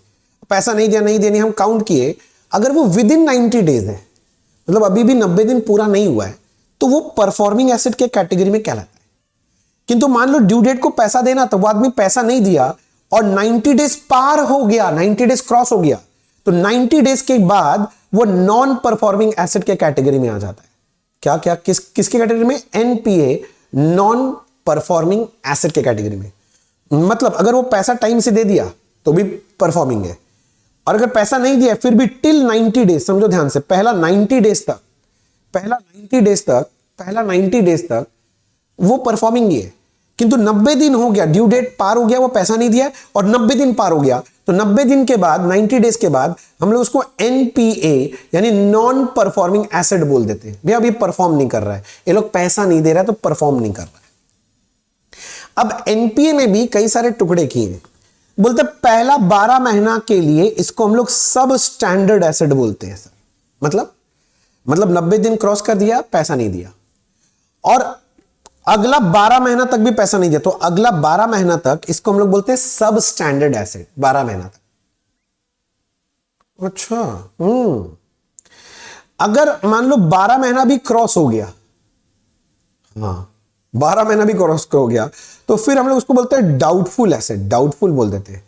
पैसा नहीं दिया, नहीं देनी, हम काउंट किए, अगर वो विद इन 90 डेज है, मतलब अभी भी 90 दिन पूरा नहीं हुआ है, तो वो परफॉर्मिंग एसेट के कैटेगरी में कहलाता है। किंतु मान लो ड्यू डेट को पैसा देना, तो वो आदमी पैसा नहीं दिया और 90 डेज पार हो गया, 90 डेज क्रॉस हो गया, तो 90 डेज के बाद वो नॉन परफॉर्मिंग एसेट के कैटेगरी में आ जाता है। क्या क्या किसके कैटेगरी में? एनपीए, नॉन परफॉर्मिंग एसेट के कैटेगरी में। मतलब अगर वो पैसा टाइम से दे दिया तो भी परफॉर्मिंग है, और अगर पैसा नहीं दिया फिर भी टिल 90 डेज, समझो ध्यान से, पहला 90 डेज तक वो परफॉर्मिंग ही है। किंतु 90 दिन हो गया, ड्यू डेट पार हो गया, वो पैसा नहीं दिया और 90 दिन पार हो गया, तो 90 दिन के बाद, 90 डेज के बाद हम लोग उसको एनपीए यानी नॉन परफॉर्मिंग एसेट बोल देते हैं। भैया अभी परफॉर्म नहीं कर रहा है, ये लोग पैसा नहीं दे रहा है तो परफॉर्म नहीं कर रहा है। अब एनपीए में भी कई सारे टुकड़े किए हैं। बोलते पहला 12 महीना के लिए इसको हम लोग सब स्टैंडर्ड एसेट बोलते हैं सर। मतलब 90 दिन क्रॉस कर दिया, पैसा नहीं दिया, और अगला 12 महीना तक भी पैसा नहीं दिया, तो अगला 12 महीना तक इसको हम लोग बोलते हैं सब स्टैंडर्ड एसेट। 12 महीना तक। अच्छा, अगर मान लो 12 महीना भी क्रॉस हो गया, हाँ 12 महीना भी क्रॉस हो गया, तो फिर हम लोग उसको बोलते हैं डाउटफुल एसेट। डाउटफुल बोल देते हैं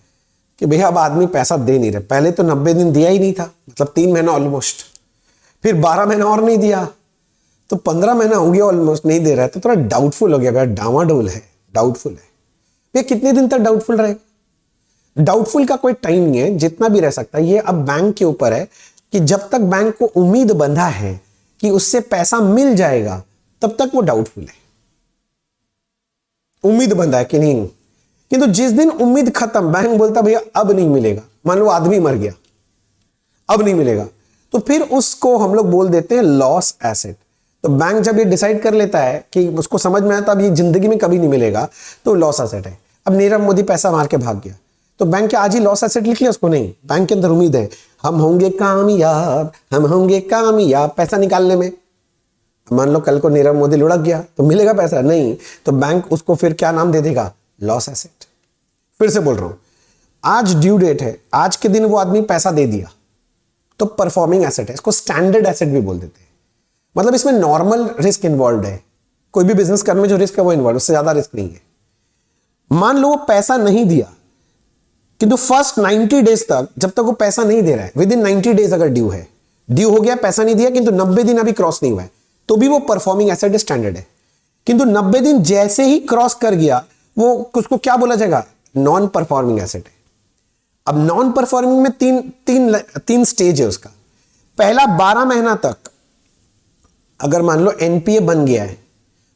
कि भैया अब आदमी पैसा दे नहीं रहे, पहले तो 90 दिन दिया ही नहीं था, मतलब 3 महीना ऑलमोस्ट, फिर 12 महीना और नहीं दिया, तो 15 महीना हो गया ऑलमोस्ट नहीं दे रहा है, तो थोड़ा डाउटफुल हो गया, भैया डावाडोल है, डाउटफुल है। भैया कितने दिन तक डाउटफुल रहेगा? डाउटफुल का कोई टाइम नहीं है, जितना भी रह सकता है। ये अब बैंक के ऊपर है कि जब तक बैंक को उम्मीद बंधा है कि उससे पैसा मिल जाएगा, तब तक वो डाउटफुल है। उम्मीद बंधा है कि नहीं, किंतु जिस दिन उम्मीद खत्म, बैंक बोलता भैया अब नहीं मिलेगा, मान लो आदमी मर गया, अब नहीं मिलेगा, तो फिर उसको हम लोग बोल देते हैं लॉस एसेट। तो बैंक जब ये डिसाइड कर लेता है कि उसको समझ में आता अब ये जिंदगी में कभी नहीं मिलेगा, तो लॉस एसेट है। अब नीरव मोदी पैसा मार के भाग गया, तो बैंक के आज ही लॉस एसेट लिख लिया उसको? नहीं, बैंक के अंदर उम्मीद है हम होंगे कामयाब, हम होंगे कामयाब पैसा निकालने में। मान लो कल को नीरव मोदी लुढ़क गया तो मिलेगा पैसा? नहीं, तो बैंक उसको फिर क्या नाम दे देगा? Loss asset. फिर से बोल रहा हूं, आज ड्यू डेट है, आज के दिन वो आदमी पैसा दे दिया तो परफॉर्मिंग एसेट है, इसको स्टैंडर्ड एसेट भी बोल देते हैं। मतलब इसमें नॉर्मल रिस्क इन्वॉल्व है, कोई भी बिजनेस करने में जो रिस्क है वो इन्वॉल्व, उससे ज्यादा रिस्क नहीं है। मान लो वो पैसा नहीं दिया, किंतु फर्स्ट 90 डेज तक, जब तक वो पैसा नहीं दे रहा है, विद इन 90 डेज अगर ड्यू है, ड्यू हो गया, पैसा नहीं दिया, किंतु 90 दिन अभी क्रॉस नहीं हुआ है, तो भी वो परफॉर्मिंग एसेट स्टैंडर्ड है। किंतु 90 दिन जैसे ही क्रॉस कर गया, वो उसको क्या बोला जाएगा? नॉन परफॉर्मिंग एसेट है। अब नॉन परफॉर्मिंग में तीन स्टेज है उसका। पहला 12 महीना तक अगर मान लो एनपीए बन गया है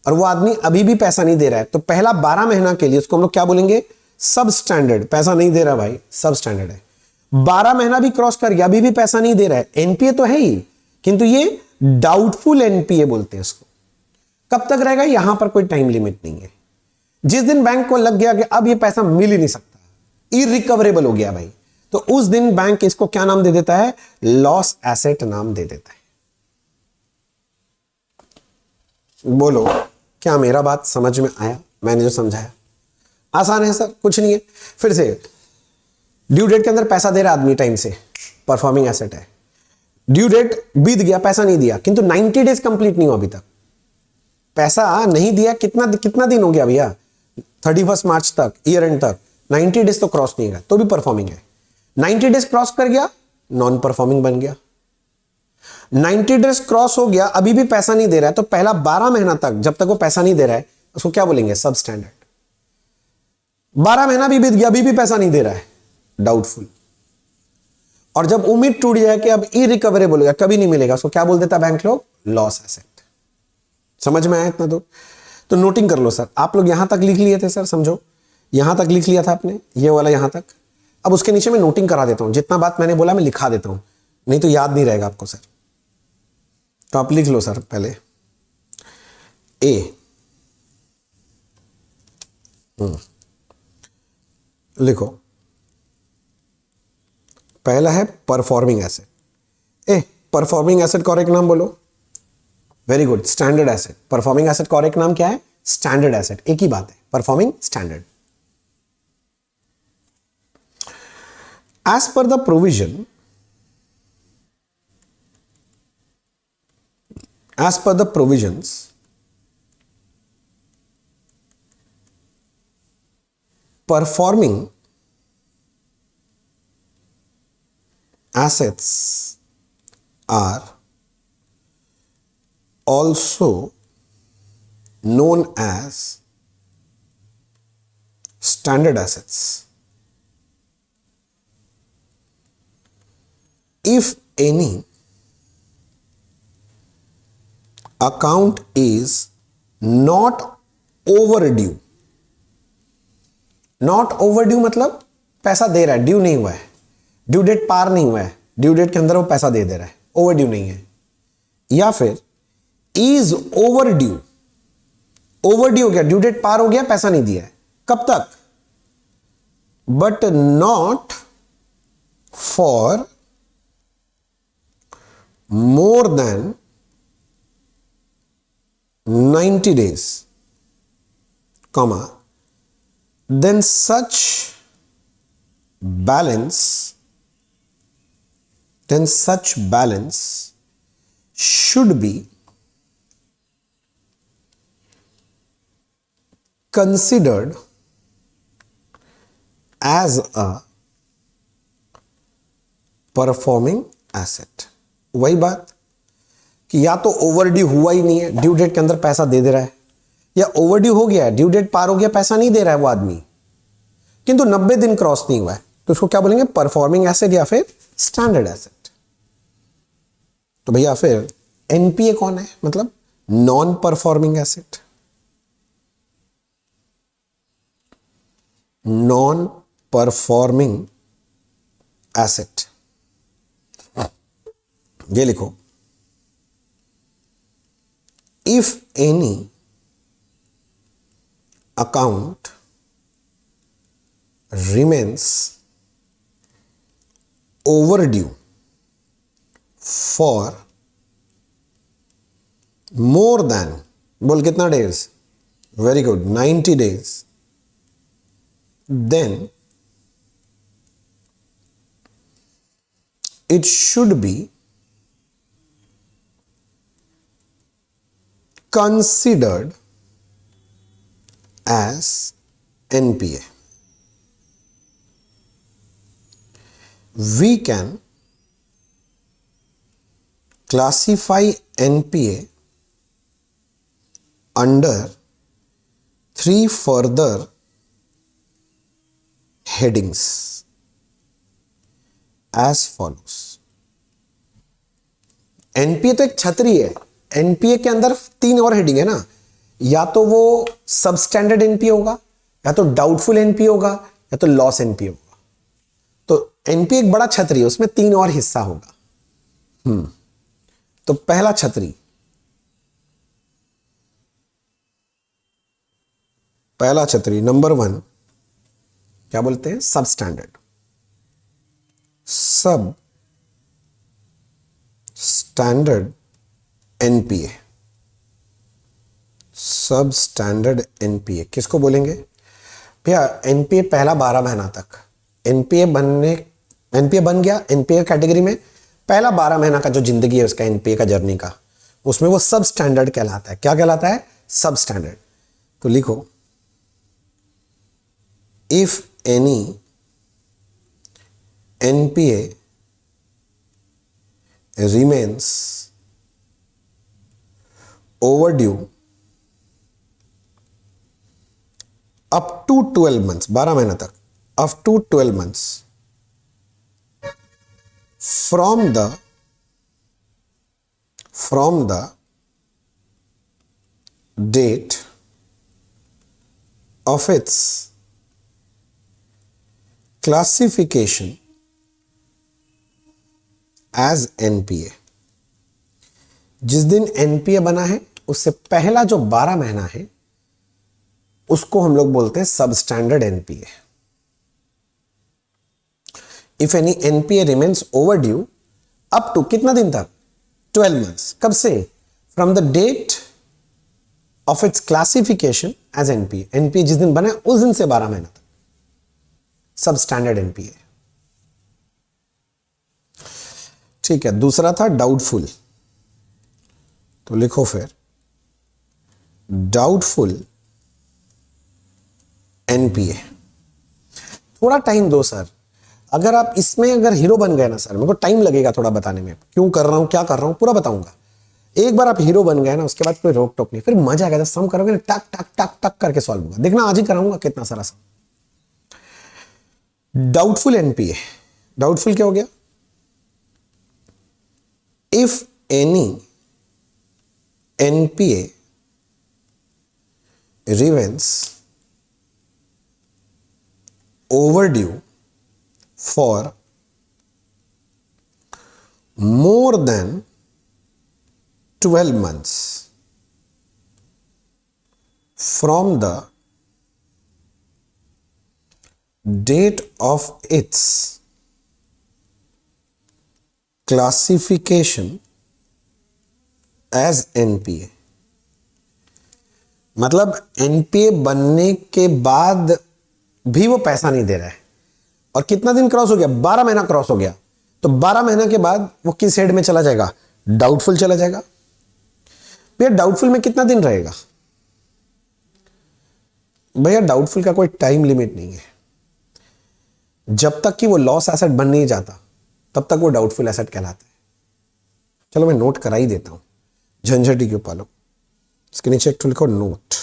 और वो आदमी अभी भी पैसा नहीं दे रहा है, तो पहला 12 महीना के लिए उसको हम लोग क्या बोलेंगे? सब स्टैंडर्ड, पैसा नहीं दे रहा भाई, सब स्टैंडर्ड है। 12 महीना भी क्रॉस कर गया, अभी भी पैसा नहीं दे रहा है, एनपीए तो है ही, किंतु ये डाउटफुल एनपीए बोलते हैं इसको। कब तक रहेगा, यहां पर कोई टाइम लिमिट नहीं है। जिस दिन बैंक को लग गया कि अब ये पैसा मिल ही नहीं सकता, इरिकवरेबल हो गया भाई, तो उस दिन बैंक इसको क्या नाम दे देता है, लॉस एसेट नाम दे देता है। बोलो क्या मेरा बात समझ में आया, मैंने जो समझाया? आसान है सर, कुछ नहीं है। फिर से, ड्यू डेट के अंदर पैसा दे रहा आदमी टाइम से, परफॉर्मिंग एसेट है। ड्यू डेट बीत गया, पैसा नहीं दिया, किंतु 90 डेज कंप्लीट नहीं हुआ अभी तक, पैसा नहीं दिया, कितना दिन हो गया भैया, 31 मार्च तक, ईयर एंड तक, 90 डेज तो क्रॉस नहीं है, तो भी परफॉर्मिंग है। 90 डेज क्रॉस कर गया, नॉन परफॉर्मिंग बन गया। 90 डेज क्रॉस हो गया, अभी भी पैसा नहीं दे रहा है, तो पहला 12 महीना तक जब तक वो पैसा नहीं दे रहा है उसको क्या बोलेंगे, सब स्टैंडर्ड। 12 महीना भी बीत गया, अभी भी पैसा नहीं दे रहा है, डाउटफुल। और जब उम्मीद टूट जाए कि अब इरिकवरेबल होगा, कभी नहीं मिलेगा, उसको क्या बोल देता बैंक लोग, लॉस एसेट। समझ में आया इतना दूर? तो नोटिंग कर लो सर, आप लोग यहां तक लिख लिए थे सर, समझो यहां तक लिख लिया था आपने, ये वाला यहां तक। अब उसके नीचे मैं नोटिंग करा देता हूं, जितना बात मैंने बोला मैं लिखा देता हूं, नहीं तो याद नहीं रहेगा आपको सर। तो आप लिख लो सर, पहले ए लिखो, पहला है परफॉर्मिंग एसेट। ए परफॉर्मिंग एसेट का और एक नाम बोलो, very good, standard asset. Performing asset का और एक नाम क्या है, स्टैंडर्ड एसेट, एक ही बात है, performing standard. As per the provision, as per the provisions, performing assets are also known as standard assets. If any account is not overdue, not overdue मतलब पैसा दे रहा है, ड्यू नहीं हुआ है, ड्यू डेट पार नहीं हुआ है, ड्यू डेट के अंदर वो पैसा दे रहा है, ओवरड्यू नहीं है। या फिर इज ओवरड्यू, ओवरड्यू हो गया, ड्यू डेट पार हो गया, पैसा नहीं दिया है, कब तक, but not for more then 90 days, comma, then such balance should be considered as a performing asset। वही बात कि या तो ओवरड्यू हुआ ही नहीं है, ड्यू डेट के अंदर पैसा दे रहा है, या ओवरड्यू हो गया है, ड्यू डेट पार हो गया, पैसा नहीं दे रहा है वो आदमी, किंतु 90 दिन क्रॉस नहीं हुआ है, तो उसको क्या बोलेंगे, परफॉर्मिंग एसेट या फिर स्टैंडर्ड एसेट। तो भैया फिर एनपीए कौन है, मतलब non performing asset. Non performing asset, ये लिखो, if any account remains overdue for more than, बोल कितना days, very good, 90 days, then it should be considered as NPA. We can classify NPA under 3 further headings as follows। NPA तो एक छतरी है, एनपीए के अंदर 3 और हेडिंग है ना, या तो वो सब स्टैंडर्ड एनपीए होगा, या तो डाउटफुल एनपीए होगा, या तो लॉस एनपीए होगा। तो एनपीए एक बड़ा छतरी है, उसमें 3 और हिस्सा होगा। तो पहला छतरी, नंबर 1 क्या बोलते हैं? सब स्टैंडर्ड। सब स्टैंडर्ड एनपीए। सब स्टैंडर्ड एनपीए किसको बोलेंगे भैया? एनपीए पहला 12 महीना तक, एनपीए बन गया एनपीए कैटेगरी में, पहला 12 महीना का जो जिंदगी है उसका एनपीए का जर्नी का, उसमें वो सब स्टैंडर्ड कहलाता है। क्या कहलाता है? सब स्टैंडर्ड। तो लिखो, if any NPA remains overdue up to 12 months, 12 महीना तक, up to 12 months from the date of its classification as NPA। जिस दिन एनपीए बना है उससे पहला जो 12 महीना है उसको हम लोग बोलते हैं substandard NPA. If any NPA remains overdue up to कितना दिन तक? 12 मंथ्स। कब से? From the date of its classification as NPA. NPA जिस दिन बना है उस दिन से 12 महीना तक सब स्टैंडर्ड एनपीए। ठीक है, दूसरा था डाउटफुल। तो लिखो फिर, डाउटफुल एनपीए। थोड़ा टाइम दो सर, अगर आप इसमें अगर हीरो बन गए ना सर, मेरे को टाइम लगेगा थोड़ा बताने में, क्यों कर रहा हूं क्या कर रहा हूं पूरा बताऊंगा। एक बार आप हीरो बन गए ना उसके बाद कोई रोक टोक नहीं, फिर मजा आएगा। जब सम करोगे ना टक टक टक टक करके सॉल्व होगा। देखना आज ही कराऊंगा कितना सारा सम। डाउटफुल एनपीए, डाउटफुल क्या हो गया? If any NPA remains overdue for more than 12 months from the date of its classification as NPA. मतलब एनपीए बनने के बाद भी वो पैसा नहीं दे रहा है, और कितना दिन क्रॉस हो गया? 12 महीना क्रॉस हो गया। तो 12 महीना के बाद वो किस हेड में चला जाएगा? डाउटफुल चला जाएगा। भैया डाउटफुल में कितना दिन रहेगा? भैया डाउटफुल का कोई टाइम लिमिट नहीं है। जब तक कि वो लॉस एसेट बन नहीं जाता तब तक वो डाउटफुल एसेट कहलाता है। चलो मैं नोट करा ही देता हूं, झंझट ही क्यों पालो। इसके नीचे एक तो लिखो note.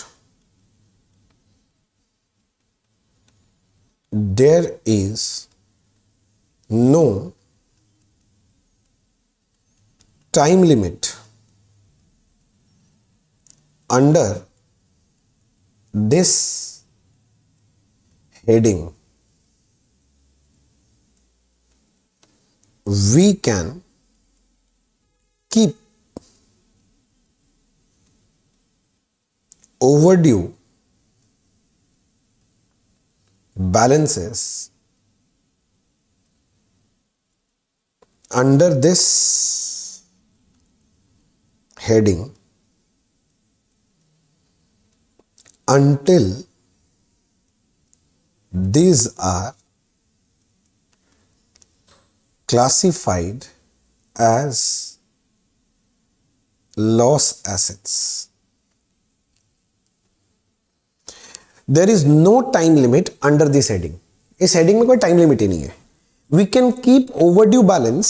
There is no time limit under this heading. We can keep overdue balances under this heading until these are classified as loss assets। There is no time limit under this heading। इस हेडिंग में कोई टाइम लिमिट ही नहीं है। We can keep overdue balance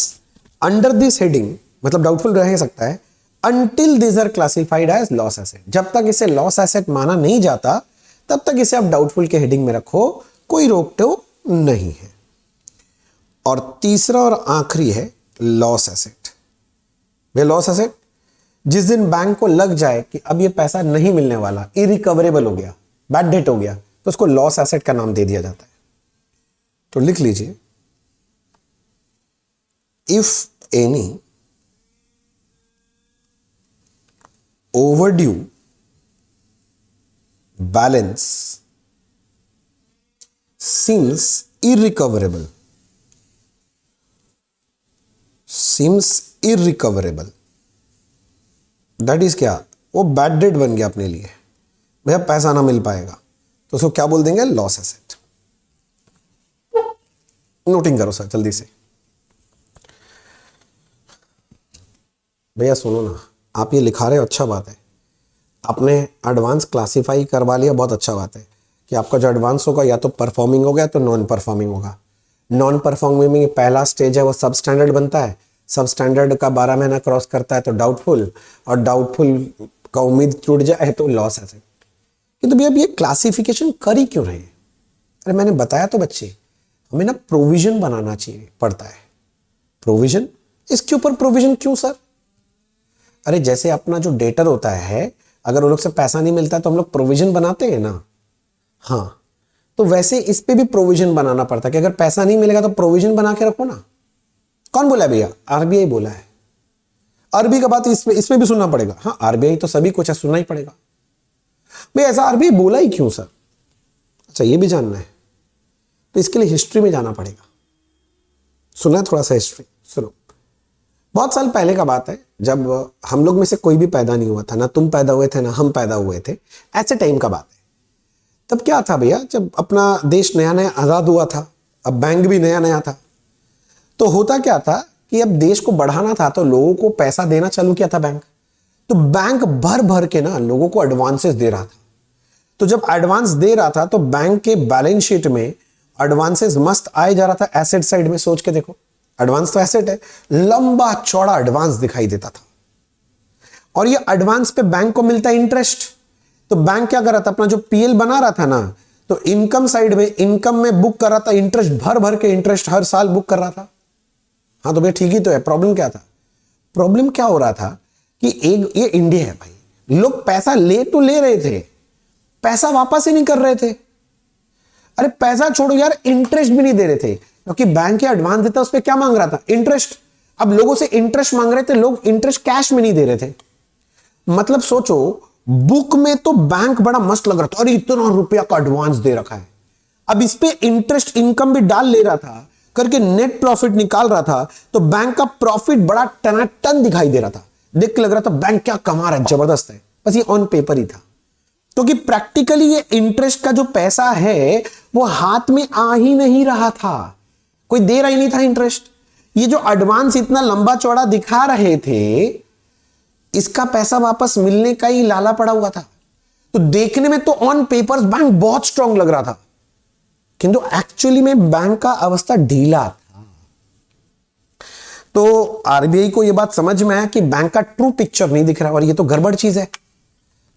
under this heading, मतलब डाउटफुल रह सकता है, until these are classified as loss asset। जब तक इसे लॉस एसेट माना नहीं जाता तब तक इसे आप डाउटफुल के हेडिंग में रखो, कोई रोक टोक नहीं है। और तीसरा और आखिरी है लॉस एसेट। वे लॉस एसेट जिस दिन बैंक को लग जाए कि अब ये पैसा नहीं मिलने वाला, इरिकवरेबल हो गया, बैड डेट हो गया, तो उसको लॉस एसेट का नाम दे दिया जाता है। तो लिख लीजिए, if any overdue balance seems irrecoverable, that is क्या, वो बैड डेट बन गया अपने लिए, भैया पैसा ना मिल पाएगा, तो उसको क्या बोल देंगे, लॉस एसेट। नोटिंग करो सर जल्दी से। भैया सुनो ना, आप ये लिखा रहे हो, अच्छा बात है, आपने एडवांस क्लासीफाई करवा लिया, बहुत अच्छा बात है कि आपका जो एडवांस होगा या तो परफॉर्मिंग होगा या तो नॉन परफॉर्मिंग होगा। नॉन परफॉर्मिंग में पहला स्टेज है वो सब स्टैंडर्ड बनता है, सब स्टैंडर्ड का 12 महीना क्रॉस करता है तो डाउटफुल, और डाउटफुल का उम्मीद टूट जाए तो लॉस एसेट। कि तो भैया ये क्लासिफिकेशन कर ही क्यों रहे हैं? अरे मैंने बताया तो बच्चे, हमें ना प्रोविजन बनाना चाहिए पड़ता है। प्रोविजन, इसके ऊपर प्रोविजन क्यों सर? अरे जैसे अपना जो डेटर होता है, अगर उन लोग से पैसा नहीं मिलता तो हम लोग प्रोविजन बनाते हैं ना, हाँ, तो वैसे इस पे भी प्रोविजन बनाना पड़ता है कि अगर पैसा नहीं मिलेगा तो प्रोविजन बना के रखो ना। कौन बोला है भैया? आरबीआई बोला है। आरबीआई का बात इसमें भी सुनना पड़ेगा। हाँ, आरबीआई तो सभी कुछ है, सुनना ही पड़ेगा। भैया ऐसा आरबीआई बोला ही क्यों सर? अच्छा ये भी जानना है, तो इसके लिए हिस्ट्री में जाना पड़ेगा। सुना है थोड़ा सा हिस्ट्री, सुनो। बहुत साल पहले का बात है, जब हम लोग में से कोई भी पैदा नहीं हुआ था, ना तुम पैदा हुए थे ना हम पैदा हुए थे, ऐसे टाइम का बात है। तब क्या था भैया, जब अपना देश नया नया आजाद हुआ था, अब बैंक भी नया नया था, तो होता क्या था कि अब देश को बढ़ाना था तो लोगों को पैसा देना चालू किया था बैंक। तो बैंक भर भर के ना लोगों को एडवांसेस दे रहा था। तो जब एडवांस दे रहा था तो बैंक के बैलेंस शीट में एडवांसेस मस्त आए जा रहा था। एसेट साइड में सोच के देखो, एडवांस तो एसेट है, लंबा चौड़ा एडवांस दिखाई देता था। और ये एडवांस पे बैंक को मिलता है इंटरेस्ट। तो बैंक क्या कर रहा था, अपना जो पीएल बना रहा था ना, तो इनकम साइड में, इनकम में बुक कर रहा था इंटरेस्ट, भर भर के इंटरेस्ट हर साल बुक कर रहा था। हाँ तो भैया ठीक ही तो है। प्रॉब्लम क्या था? प्रॉब्लम क्या हो रहा था कि ये इंडिया है भाई, लोग पैसा ले तो ले रहे थे, पैसा वापस ही नहीं कर रहे थे। अरे पैसा छोड़ो यार, इंटरेस्ट भी नहीं दे रहे थे, क्योंकि बैंक के एडवांस देता उस पर क्या मांग रहा था, इंटरेस्ट। अब लोगों से इंटरेस्ट मांग रहे थे, लोग इंटरेस्ट कैश में नहीं दे रहे थे। मतलब सोचो, बुक में तो बैंक बड़ा मस्त लग रहा था, और इतना रुपया का एडवांस दे रखा है। अब इस पे इंटरेस्ट इनकम भी डाल ले रहा था करके नेट प्रॉफिट निकाल रहा था, तो बैंक का प्रॉफिट बड़ा टनाटन दिखाई दे रहा था। देख के लग रहा था बैंक क्या कमा रहा है, जबरदस्त है। बस ये ऑन पेपर ही था, क्योंकि प्रैक्टिकली ये इंटरेस्ट का जो पैसा है वो हाथ में आ ही नहीं रहा था, कोई दे रहा ही नहीं था इंटरेस्ट। ये जो एडवांस इतना लंबा चौड़ा दिखा रहे थे, इसका पैसा वापस मिलने का ही लाला पड़ा हुआ था। तो देखने में तो ऑन पेपर्स बैंक बहुत स्ट्रांग लग रहा था, किंतु एक्चुअली में बैंक का अवस्था ढीला था। तो आरबीआई को यह बात समझ में आया कि बैंक का ट्रू पिक्चर नहीं दिख रहा, और ये तो गड़बड़ चीज है,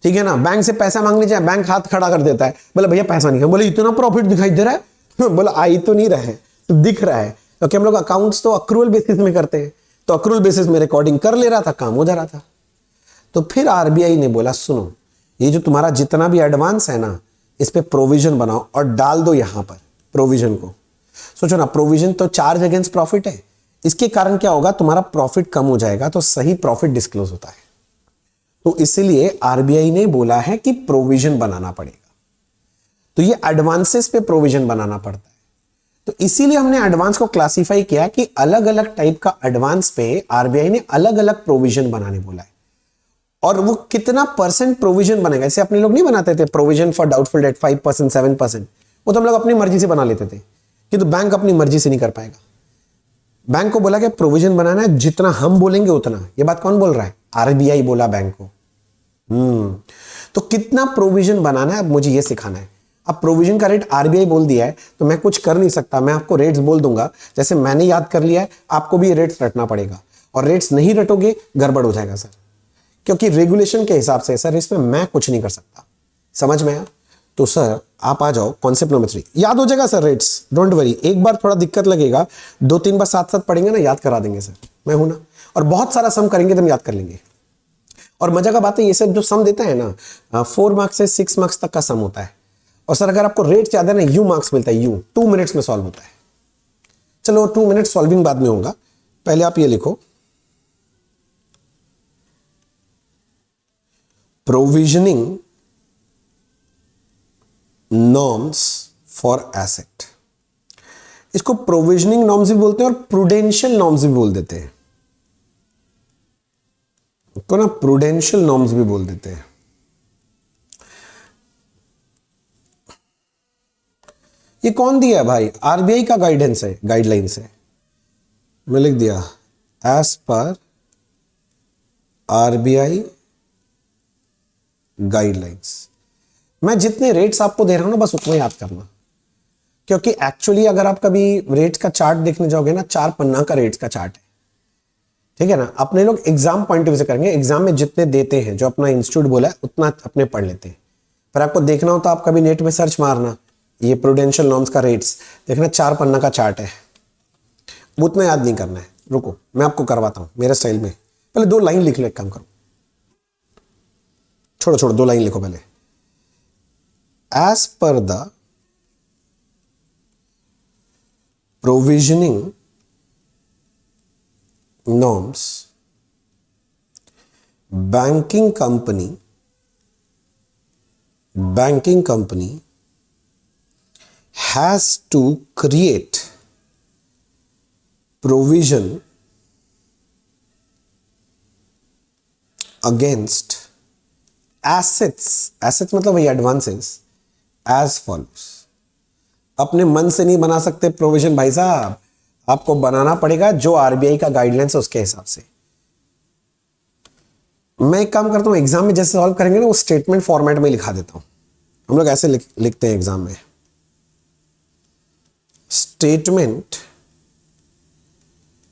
ठीक है ना। बैंक से पैसा मांगने जाए, बैंक हाथ खड़ा कर देता है, बोले भैया पैसा नहीं है। बोले इतना प्रॉफिट दिखाई दे रहा है, बोला आई तो नहीं रहा है, तो दिख रहा है, क्योंकि हम लोग अकाउंट्स तो अक्रूवल बेसिस में करते हैं, तो अक्रूवल बेसिस में रिकॉर्डिंग कर ले रहा था, काम हो जा रहा था। तो फिर आरबीआई ने बोला सुनो, ये जो तुम्हारा जितना भी एडवांस है ना, इस पे प्रोविजन बनाओ और डाल दो यहां पर प्रोविजन को। सोचो ना, प्रोविजन तो चार्ज अगेंस्ट प्रॉफिट है, इसके कारण क्या होगा, तुम्हारा प्रॉफिट कम हो जाएगा, तो सही प्रॉफिट डिस्क्लोज होता है। तो इसीलिए आरबीआई ने बोला है कि प्रोविजन बनाना पड़ेगा। तो ये एडवांसेस पे प्रोविजन बनाना पड़ता है। तो इसीलिए हमने एडवांस को क्लासिफाई किया कि अलग अलग टाइप का एडवांस पे आरबीआई ने अलग अलग प्रोविजन बनाने बोला है। और वो कितना परसेंट प्रोविजन बनेगा, जैसे अपने लोग नहीं बनाते थे प्रोविजन फॉर डाउटफुल डेट 5%, 7%, वो तो हम लोग अपनी मर्जी से बना लेते थे, किंतु बैंक अपनी मर्जी से नहीं कर पाएगा। बैंक को बोला कि प्रोविजन बनाना है, जितना हम बोलेंगे उतना। ये बात कौन बोल रहा है? आरबीआई बोला बैंक को। तो कितना प्रोविजन बनाना है, अब मुझे ये सिखाना है। अब प्रोविजन का रेट आरबीआई बोल दिया है, तो मैं कुछ कर नहीं सकता, मैं आपको रेट्स बोल दूंगा। जैसे मैंने याद कर लिया है, आपको भी रेट्स रटना पड़ेगा, और रेट्स नहीं रटोगे गड़बड़ हो जाएगा सर, क्योंकि रेगुलेशन के हिसाब से सर इसमें मैं कुछ नहीं कर सकता। समझ में आया? तो सर आप आ जाओ, कॉन्सेप्ट नंबर 3 याद हो जाएगा सर। रेट्स डोंट वरी, एक बार थोड़ा दिक्कत लगेगा, 2-3 बार साथ साथ पढ़ेंगे ना, याद करा देंगे सर, मैं हूं ना। और बहुत सारा सम करेंगे तो हम याद कर लेंगे। और मजा का बात है, ये सब जो सम देता है ना, 4 मार्क्स से 6 मार्क्स तक का सम होता है। और सर अगर आपको रेट याद है ना, यू मार्क्स मिलता है, यू 2 मिनट्स में सॉल्व होता है। चलो 2 मिनट सॉल्विंग बाद में होगा, पहले आप ये लिखो, प्रोविजनिंग नॉर्म्स फॉर एसेट। इसको प्रोविजनिंग नॉर्म्स भी बोलते हैं और प्रूडेंशियल नॉर्म्स भी बोल देते हैं, तो ना प्रूडेंशियल नॉर्म्स भी बोल देते हैं। ये कौन दिया है भाई? आरबीआई का गाइडेंस है, गाइडलाइंस है। मैं लिख दिया एज पर आरबीआई गाइडलाइंस। मैं जितने रेट्स आपको दे रहा हूं ना बस उतना याद करना, क्योंकि एक्चुअली अगर आप कभी रेट्स का चार्ट देखने जाओगे ना, 4 पन्ना का रेट्स का चार्ट है, ठीक है ना। अपने लोग एग्जाम पॉइंट ऑफ व्यू से करेंगे, एग्जाम में जितने देते हैं जो अपना इंस्टीट्यूट बोला है उतना अपने पढ़ लेते हैं। पर आपको देखना हो तो आप कभी नेट में सर्च मारना, ये प्रूडेंशियल नॉर्म्स का रेट्स देखना, 4 पन्ना का चार्ट है, वो उतना याद नहीं करना है। रुको मैं आपको करवाता हूं मेरे स्टाइल में। पहले 2 लाइन लिख लो, एक काम करो, छोड़ो 2 लाइन लिखो पहले। As per the provisioning norms, banking company has to create provision against assets मतलब वही एडवांसेस as follows। अपने मन से नहीं बना सकते प्रोविजन भाई साहब, आपको बनाना पड़ेगा जो आरबीआई का गाइडलाइंस है उसके हिसाब से। मैं एक काम करता हूं, एग्जाम में जैसे सॉल्व करेंगे ना वो स्टेटमेंट फॉर्मेट में लिखा देता हूं। हम लोग ऐसे लिखते हैं एग्जाम में, statement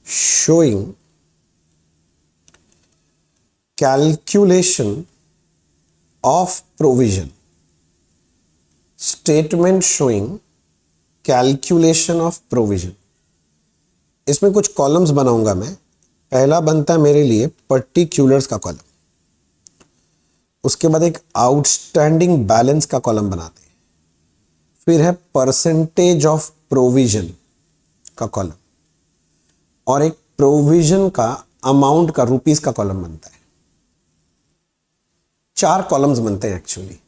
showing calculation of provision, statement showing calculation of provision. इसमें कुछ कॉलम्स बनाऊंगा मैं। पहला बनता है मेरे लिए पर्टिकुलर्स का कॉलम, उसके बाद एक आउटस्टैंडिंग बैलेंस का कॉलम बनाते हैं, फिर है परसेंटेज ऑफ प्रोविजन का कॉलम, और एक प्रोविजन का अमाउंट का रुपीस का कॉलम बनता है। 4 कॉलम्स बनते हैं एक्चुअली।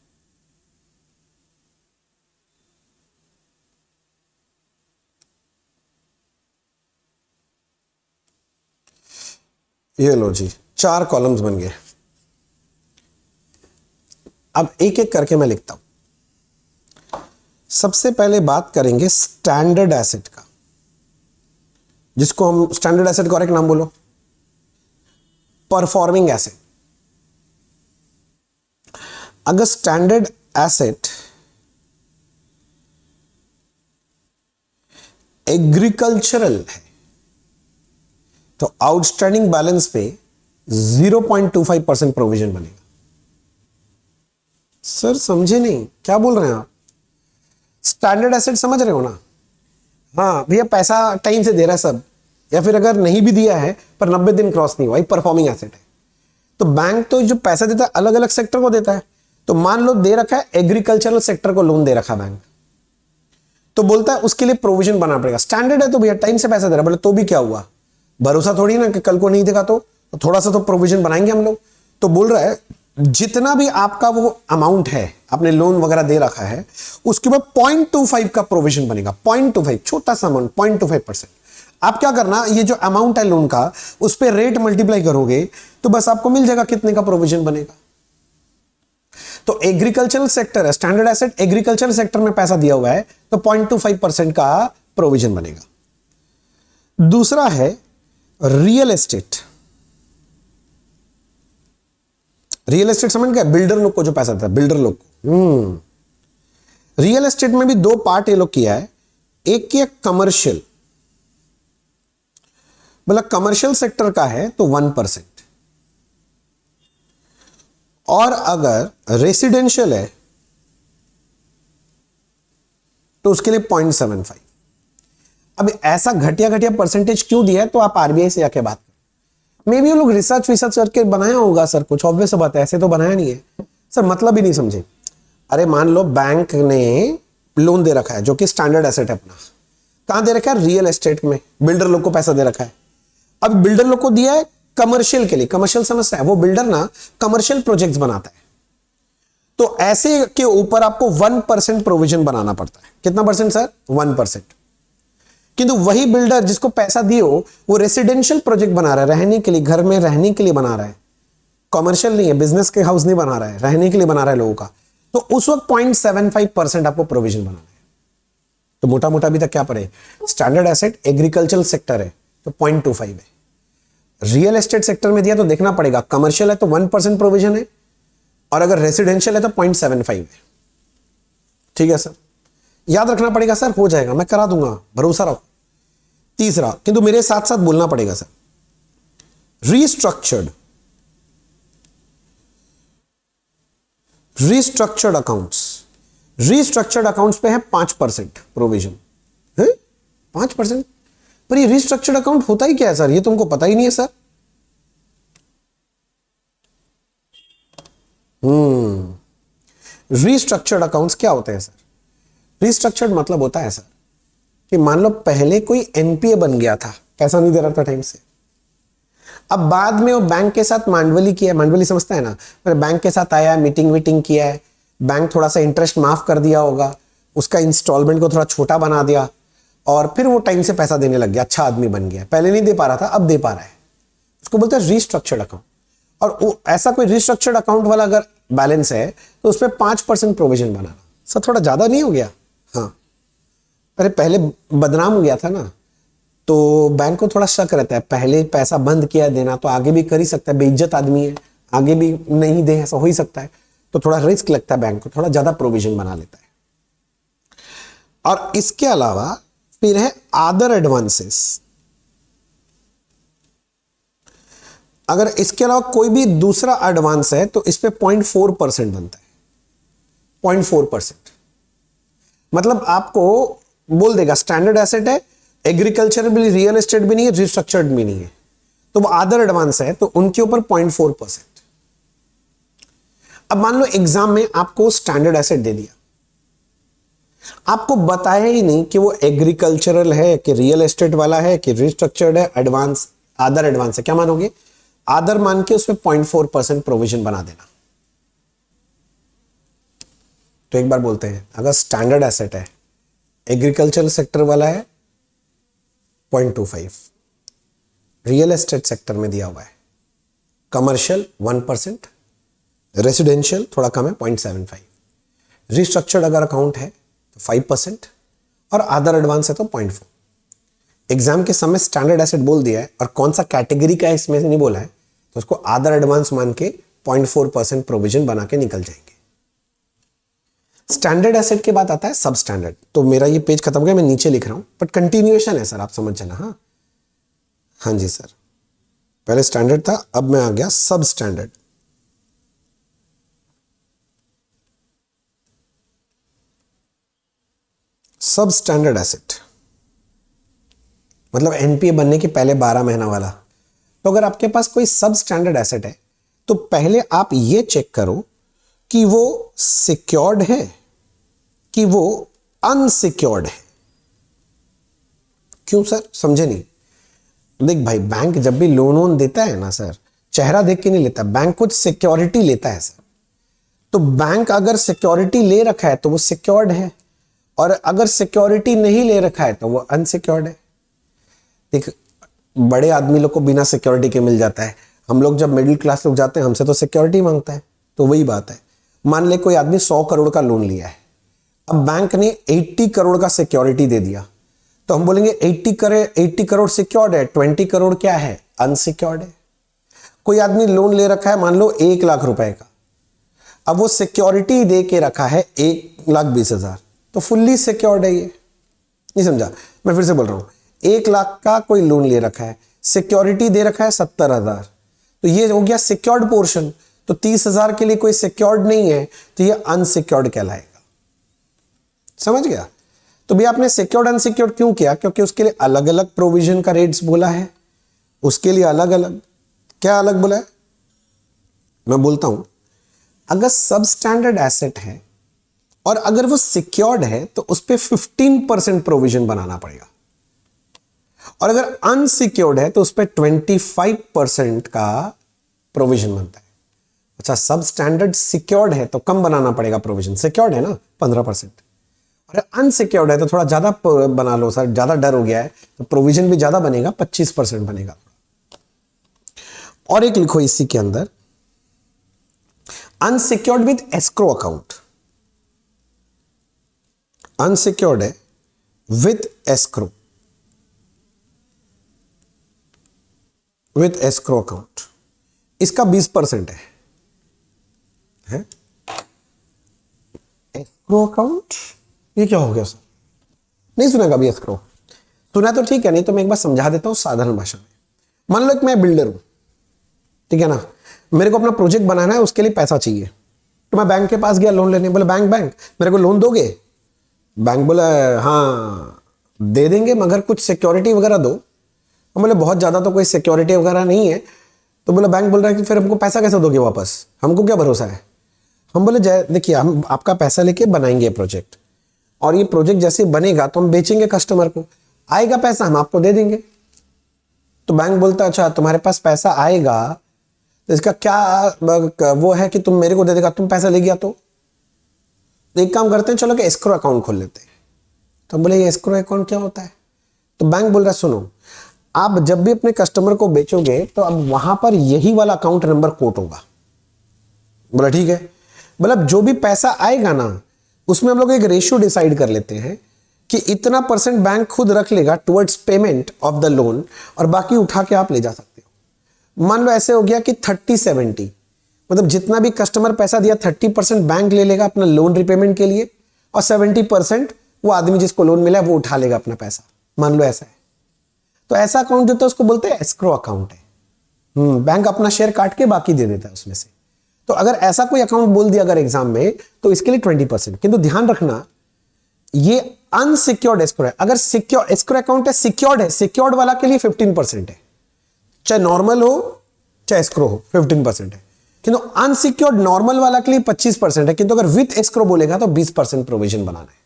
ये लो जी, 4 कॉलम्स बन गए। अब एक एक करके मैं लिखता हूं। सबसे पहले बात करेंगे स्टैंडर्ड एसेट का, जिसको हम स्टैंडर्ड एसेट का और एक नाम बोलो, परफॉर्मिंग एसेट। अगर स्टैंडर्ड एसेट एग्रीकल्चरल है तो आउटस्टैंडिंग बैलेंस पे 0.25% प्रोविजन बनेगा। सर समझे नहीं, क्या बोल रहे हैं आप? स्टैंडर्ड एसेट समझ रहे हो ना? हाँ भैया, पैसा टाइम से दे रहा है सब, या फिर अगर नहीं भी दिया है पर 90 दिन क्रॉस नहीं हुआ, परफॉर्मिंग एसेट है। तो बैंक तो जो पैसा देता है अलग अलग सेक्टर को देता है। तो मान लो दे रखा है एग्रीकल्चरल सेक्टर को लोन दे रखा बैंक, तो बोलता है उसके लिए प्रोविजन बनाना पड़ेगा। स्टैंडर्ड है तो भैया टाइम से पैसा दे रहा है, बोले तो भी क्या हुआ, भरोसा थोड़ी ना कि कल को नहीं देगा, तो थोड़ा सा तो प्रोविजन बनाएंगे हम लोग। तो बोल रहा है जितना भी आपका वो अमाउंट है, आपने लोन वगैरह दे रखा है, उसके बाद 0.25 का प्रोविजन बनेगा। 0.25 छोटा सा अमाउंट, 0.25%। आप क्या करना, ये जो अमाउंट है लोन का उस पर रेट मल्टीप्लाई करोगे तो बस आपको मिल जाएगा कितने का प्रोविजन बनेगा। तो एग्रीकल्चरल सेक्टर है, स्टैंडर्ड एसेट एग्रीकल्चरल सेक्टर में पैसा दिया हुआ है तो 0.25% का प्रोविजन बनेगा। दूसरा है रियल एस्टेट। रियल एस्टेट समझ गए, बिल्डर लोग को जो पैसा देता है, बिल्डर लोग को। रियल एस्टेट में भी 2 पार्ट ये लोग किया है। एक किया कमर्शियल, मतलब कमर्शियल सेक्टर का है तो 1%, और अगर रेसिडेंशियल है तो उसके लिए 0.75। अब ऐसा घटिया घटिया परसेंटेज क्यों दिया है, तो आप आरबीआई से जाके बात करें। मे बी वो लोग रिसर्च विसर्च करके बनाया होगा सर, कुछ ऑब्वियस बात है, ऐसे तो बनाया नहीं है सर, मतलब ही नहीं समझे। अरे मान लो बैंक ने लोन दे रखा है जो कि स्टैंडर्ड एसेट है अपना, कहां दे रखा है? रियल एस्टेट में बिल्डर लोग को पैसा दे रखा है। अब बिल्डर लोग को दिया है कमर्शियल के लिए, कमर्शियल समझता है वो बिल्डर ना, कमर्शियल प्रोजेक्ट्स बनाता है, तो ऐसे के ऊपर आपको 1% प्रोविजन बनाना पड़ता है। कितना परसेंट सर? 1%। किंतु वही बिल्डर जिसको पैसा दिए हो वो रेसिडेंशियल प्रोजेक्ट बना रहा है, रहने के लिए, घर में रहने के लिए बना रहा है, कमर्शियल नहीं है, बिजनेस के हाउस नहीं बना रहा है, रहने के लिए बना रहा है लोगों का, तो उस वक्त 0.75% आपको प्रोविजन बनाना है। तो मोटा मोटा अभी तक क्या पड़े? स्टैंडर्ड एसेट एग्रीकल्चरल सेक्टर है तो 0.25 है, रियल एस्टेट सेक्टर में दिया तो देखना पड़ेगा, कमर्शियल है तो 1% प्रोविजन है, और अगर रेसिडेंशियल है तो 0.75 है। ठीक है सर, याद रखना पड़ेगा सर, हो जाएगा, मैं करा दूंगा, भरोसा रखो। तीसरा, किंतु मेरे साथ साथ बोलना पड़ेगा सर, रीस्ट्रक्चर्ड अकाउंट्स पे है 5% प्रोविजन है, 5%। पर ये रीस्ट्रक्चर्ड अकाउंट होता ही क्या है सर? ये तुमको पता ही नहीं है सर। रीस्ट्रक्चर्ड अकाउंट्स क्या होते हैं सर? रीस्ट्रक्चर्ड मतलब होता है सर कि मान लो पहले कोई एनपीए बन गया था, पैसा नहीं दे रहा था टाइम से, अब बाद में वो बैंक के साथ मांडवली किया, मांडवली समझता है ना, पर बैंक के साथ आया, मीटिंग किया है, बैंक थोड़ा सा इंटरेस्ट माफ कर दिया होगा, उसका इंस्टॉलमेंट को थोड़ा छोटा बना दिया, और फिर वो टाइम से पैसा देने लग गया, अच्छा आदमी बन गया, पहले नहीं दे पा रहा था अब दे पा रहा है, उसको बोलते हैं रीस्ट्रक्चर्ड अकाउंट। और ऐसा कोई रीस्ट्रक्चर्ड अकाउंट वाला अगर बैलेंस है तो उसमें 5% प्रोविजन बनाना। सर थोड़ा ज्यादा नहीं हो गया? हाँ, अरे पहले बदनाम हो गया था ना, तो बैंक को थोड़ा शक रहता है, पहले पैसा बंद किया देना तो आगे भी कर ही सकता है, बेइज्जत आदमी है, आगे भी नहीं दे, ऐसा हो ही सकता है, तो थोड़ा रिस्क लगता है बैंक को, थोड़ा ज्यादा प्रोविजन बना लेता है। और इसके अलावा फिर है अदर एडवांसेस। अगर इसके अलावा कोई भी दूसरा एडवांस है तो इस पे 0.4% बनता है, 0.4%। मतलब आपको बोल देगा स्टैंडर्ड एसेट है, एग्रीकल्चर भी, रियल एस्टेट भी नहीं है, रिस्ट्रक्चर्ड भी नहीं है, तो वो अदर एडवांस है तो उनके ऊपर 0.4%। अब मान लो एग्जाम में आपको स्टैंडर्ड एसेट दे दिया, आपको बताया ही नहीं कि वो एग्रीकल्चरल है कि रियल एस्टेट वाला है कि रिस्ट्रक्चर्ड है, एडवांस, अदर एडवांस है, क्या मानोगे? अदर मान के उसमें 0.4% प्रोविजन बना देना। तो एक बार बोलते हैं, अगर स्टैंडर्ड एसेट है, एग्रीकल्चरल सेक्टर वाला है 0.25, रियल एस्टेट सेक्टर में दिया हुआ है, कमर्शियल 1%, रेसिडेंशियल थोड़ा कम है 0.75, रिस्ट्रक्चर्ड अगर अकाउंट है तो 5%, और अदर एडवांस है तो 0.4। एग्जाम के समय स्टैंडर्ड एसेट बोल दिया है और कौन सा कैटेगरी का है इसमें से नहीं बोला है, तो उसको अदर एडवांस मान के 0.4% प्रोविजन बना के निकल जाएंगे। स्टैंडर्ड एसेट के बाद आता है सब स्टैंडर्ड। तो मेरा ये पेज खत्म हो गया, मैं नीचे लिख रहा हूं, बट कंटिन्यूएशन है सर, आप समझ जाना। हाँ जी सर, पहले स्टैंडर्ड था, अब मैं आ गया सब स्टैंडर्ड। सब स्टैंडर्ड एसेट मतलब एनपीए बनने के पहले 12 महीना वाला। तो अगर आपके पास कोई सब स्टैंडर्ड एसेट है तो पहले आप ये चेक करो कि वो सिक्योर्ड है कि वो अनसिक्योर्ड है। क्यों सर? समझे नहीं। देख भाई, बैंक जब भी लोन वोन देता है ना सर, चेहरा देख के नहीं लेता, बैंक कुछ सिक्योरिटी लेता है सर। तो बैंक अगर सिक्योरिटी ले रखा है तो वो सिक्योर्ड है, और अगर सिक्योरिटी नहीं ले रखा है तो वो अनसिक्योर्ड है। देख, बड़े आदमी लोग को बिना सिक्योरिटी के मिल जाता है, हम लोग जब मिडिल क्लास लोग जाते हैं हमसे तो सिक्योरिटी मांगता है। तो वही बात है, मान ले कोई आदमी 100 करोड़ का लोन लिया है, अब बैंक ने 80 करोड़ का सिक्योरिटी दे दिया, तो हम बोलेंगे 80 करोड़ सिक्योर्ड है, 20 करोड़ क्या है? अनसिक्योर्ड है। कोई आदमी लोन ले रखा है मान लो 1 लाख रुपए का, अब वो सिक्योरिटी दे के रखा है 1,20,000, तो फुल्ली सिक्योर्ड है। ये नहीं समझा? मैं फिर से बोल रहा हूं, 1 लाख का कोई लोन ले रखा है, सिक्योरिटी दे रखा है 70,000, तो ये हो गया सिक्योर्ड पोर्शन। तो 30,000 के लिए कोई सिक्योर्ड नहीं है तो ये अनसिक्योर्ड कहलाएगा। समझ गया? तो भी आपने सिक्योर्ड अनसिक्योर्ड क्यों किया? क्योंकि उसके लिए अलग अलग प्रोविजन का रेट्स बोला है, उसके लिए अलग अलग। क्या अलग बोला है? मैं बोलता हूं, अगर सब स्टैंडर्ड एसेट है और अगर वो सिक्योर्ड है तो उस पर 15% प्रोविजन बनाना पड़ेगा। और अगर अनसिक्योर्ड है तो उस पर 25% का प्रोविजन बनता है। अच्छा, सब स्टैंडर्ड सिक्योर्ड है तो कम बनाना पड़ेगा प्रोविजन, सिक्योर्ड है ना 15%, और अनसिक्योर्ड है तो थोड़ा ज्यादा बना लो सर, ज्यादा डर हो गया है तो प्रोविजन भी ज्यादा बनेगा, 25% बनेगा। और एक लिखो इसी के अंदर, unsecured with escrow account, unsecured है with escrow, with escrow account, इसका 20% है एस्क्रो अकाउंट। ये क्या हो गया सर, नहीं सुना कभी एस्क्रो? सुना तो ठीक है, नहीं तो मैं एक बार समझा देता हूं साधारण भाषा में। मान लो कि मैं बिल्डर हूं, ठीक है ना, मेरे को अपना प्रोजेक्ट बनाना है, उसके लिए पैसा चाहिए, तो मैं बैंक के पास गया लोन लेने, बोले बैंक मेरे को लोन दोगे? बैंक बोला हाँ दे देंगे मगर कुछ सिक्योरिटी वगैरह दो। हम बोले बहुत ज्यादा तो कोई सिक्योरिटी वगैरह नहीं है। तो बोला बैंक बोल रहा है कि फिर हमको पैसा कैसे दोगे वापस, हमको क्या भरोसा है? हम बोले देखिए हम आपका पैसा लेके बनाएंगे प्रोजेक्ट, और ये प्रोजेक्ट जैसे बनेगा तो हम बेचेंगे कस्टमर को, आएगा पैसा हम आपको दे देंगे। तो बैंक बोलता अच्छा तुम्हारे पास पैसा आएगा तो इसका क्या वो है कि तुम मेरे को दे देगा, तुम पैसा ले गया तो एक काम करते हैं चलो कि एस्क्रो अकाउंट खोल लेते हैं। तो हम बोले ये एस्क्रो अकाउंट क्या होता है? तो बैंक बोल रहा है सुनो, आप जब भी अपने कस्टमर को बेचोगे तो अब वहां पर यही वाला अकाउंट नंबर कोट होगा। बोला ठीक है, मतलब जो भी पैसा आएगा ना उसमें हम लोग एक रेशियो डिसाइड कर लेते हैं कि इतना % बैंक खुद रख लेगा towards payment of the loan, और बाकी उठा के आप ले जा सकते हो। मान लो ऐसे हो गया कि 30-70, मतलब जितना भी कस्टमर पैसा दिया 30% बैंक ले लेगा अपना लोन रिपेमेंट के लिए, और 70% वो आदमी जिसको लोन मिला वो उठा लेगा अपना पैसा। मान लो ऐसा है, तो ऐसा अकाउंट जो होता है उसको बोलते हैं एस्क्रो अकाउंट है। बैंक अपना शेयर काट के बाकी दे देता है उसमें से। तो अगर ऐसा कोई अकाउंट बोल दिया अगर एग्जाम में तो इसके लिए 20%, किंतु ध्यान रखना ये अनसिक्योर्ड एस्क्रो है। अगर सिक्योर एस्क्रो अकाउंट है, सिक्योर्ड है, सिक्योर्ड वाला के लिए 15% है, चाहे नॉर्मल हो चाहे एस्क्रो हो 15% है, किंतु अनसिक्योर्ड नॉर्मल वाला के लिए 25% है, किंतु अगर विथ एस्क्रो बोलेगा तो 20% प्रोविजन बनाना है।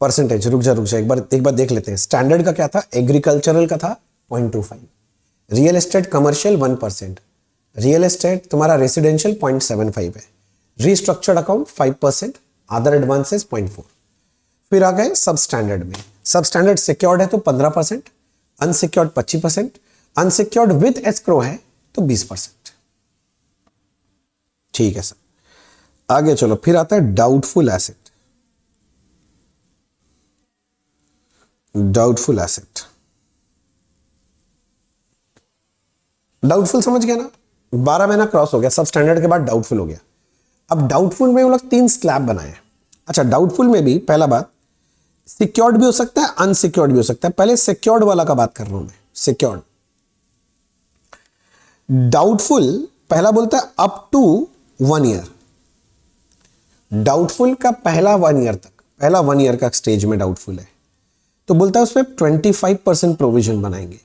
परसेंटेज रुक जा एक बार देख लेते हैं। स्टैंडर्ड का क्या था? एग्रीकल्चरल का था 0.25, real estate commercial 1%, real estate तुम्हारा रेसिडेंशियल 0.75 है, रिस्ट्रक्चर्ड अकाउंट 5%, अदर एडवांसेस 0.4। फिर आ गए सब स्टैंडर्ड में। सब स्टैंडर्ड सिक्योर्ड है तो 15%, अनसिक्योर्ड 25%, अनसिक्योर्ड विद एस्क्रो है तो 20%। ठीक है सर, आगे चलो। फिर आता है doubtful asset. Doubtful asset, doubtful समझ गया ना, 12 महीना क्रॉस हो गया, सब स्टैंडर्ड के बाद डाउटफुल हो गया। अब डाउटफुल में हम लोग 3 स्लैब बनाए हैं। अच्छा, डाउटफुल में भी पहला बात सिक्योर्ड भी हो सकता है, अनसिक्योर्ड भी हो सकता है। पहले सिक्योर्ड वाला का बात कर रहा हूं मैं। सिक्योर्ड डाउटफुल पहला बोलता है अप टू 1 ईयर। डाउटफुल का पहला 1 ईयर तक, पहला 1 ईयर का स्टेज में डाउटफुल है तो बोलता है उसमें 25% प्रोविजन बनाएंगे।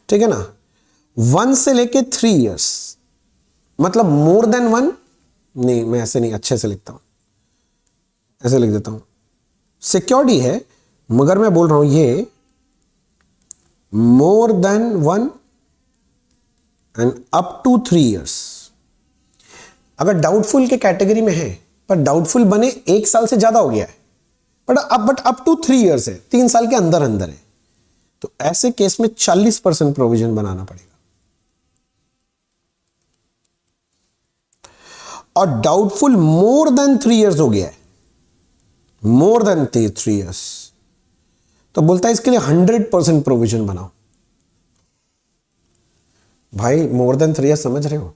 ठीक है ना। 1 से लेके 3 इयर्स, मतलब मोर देन 1 नहीं, मैं ऐसे नहीं, अच्छे से लिखता हूं, ऐसे लिख देता हूं। सिक्योर्ड ही है मगर मैं बोल रहा हूं ये more than 1 and up to 3 years. अगर डाउटफुल के कैटेगरी में है पर डाउटफुल बने 1 साल से ज्यादा हो गया है, बट अप टू 3 इयर्स है, 3 साल के अंदर अंदर है, तो ऐसे केस में 40% प्रोविजन बनाना पड़ेगा। और डाउटफुल मोर देन 3 इयर्स हो गया है, मोर देन 3 इयर्स, तो बोलता है इसके लिए 100% प्रोविजन बनाओ। भाई मोर देन 3 इयर्स समझ रहे हो,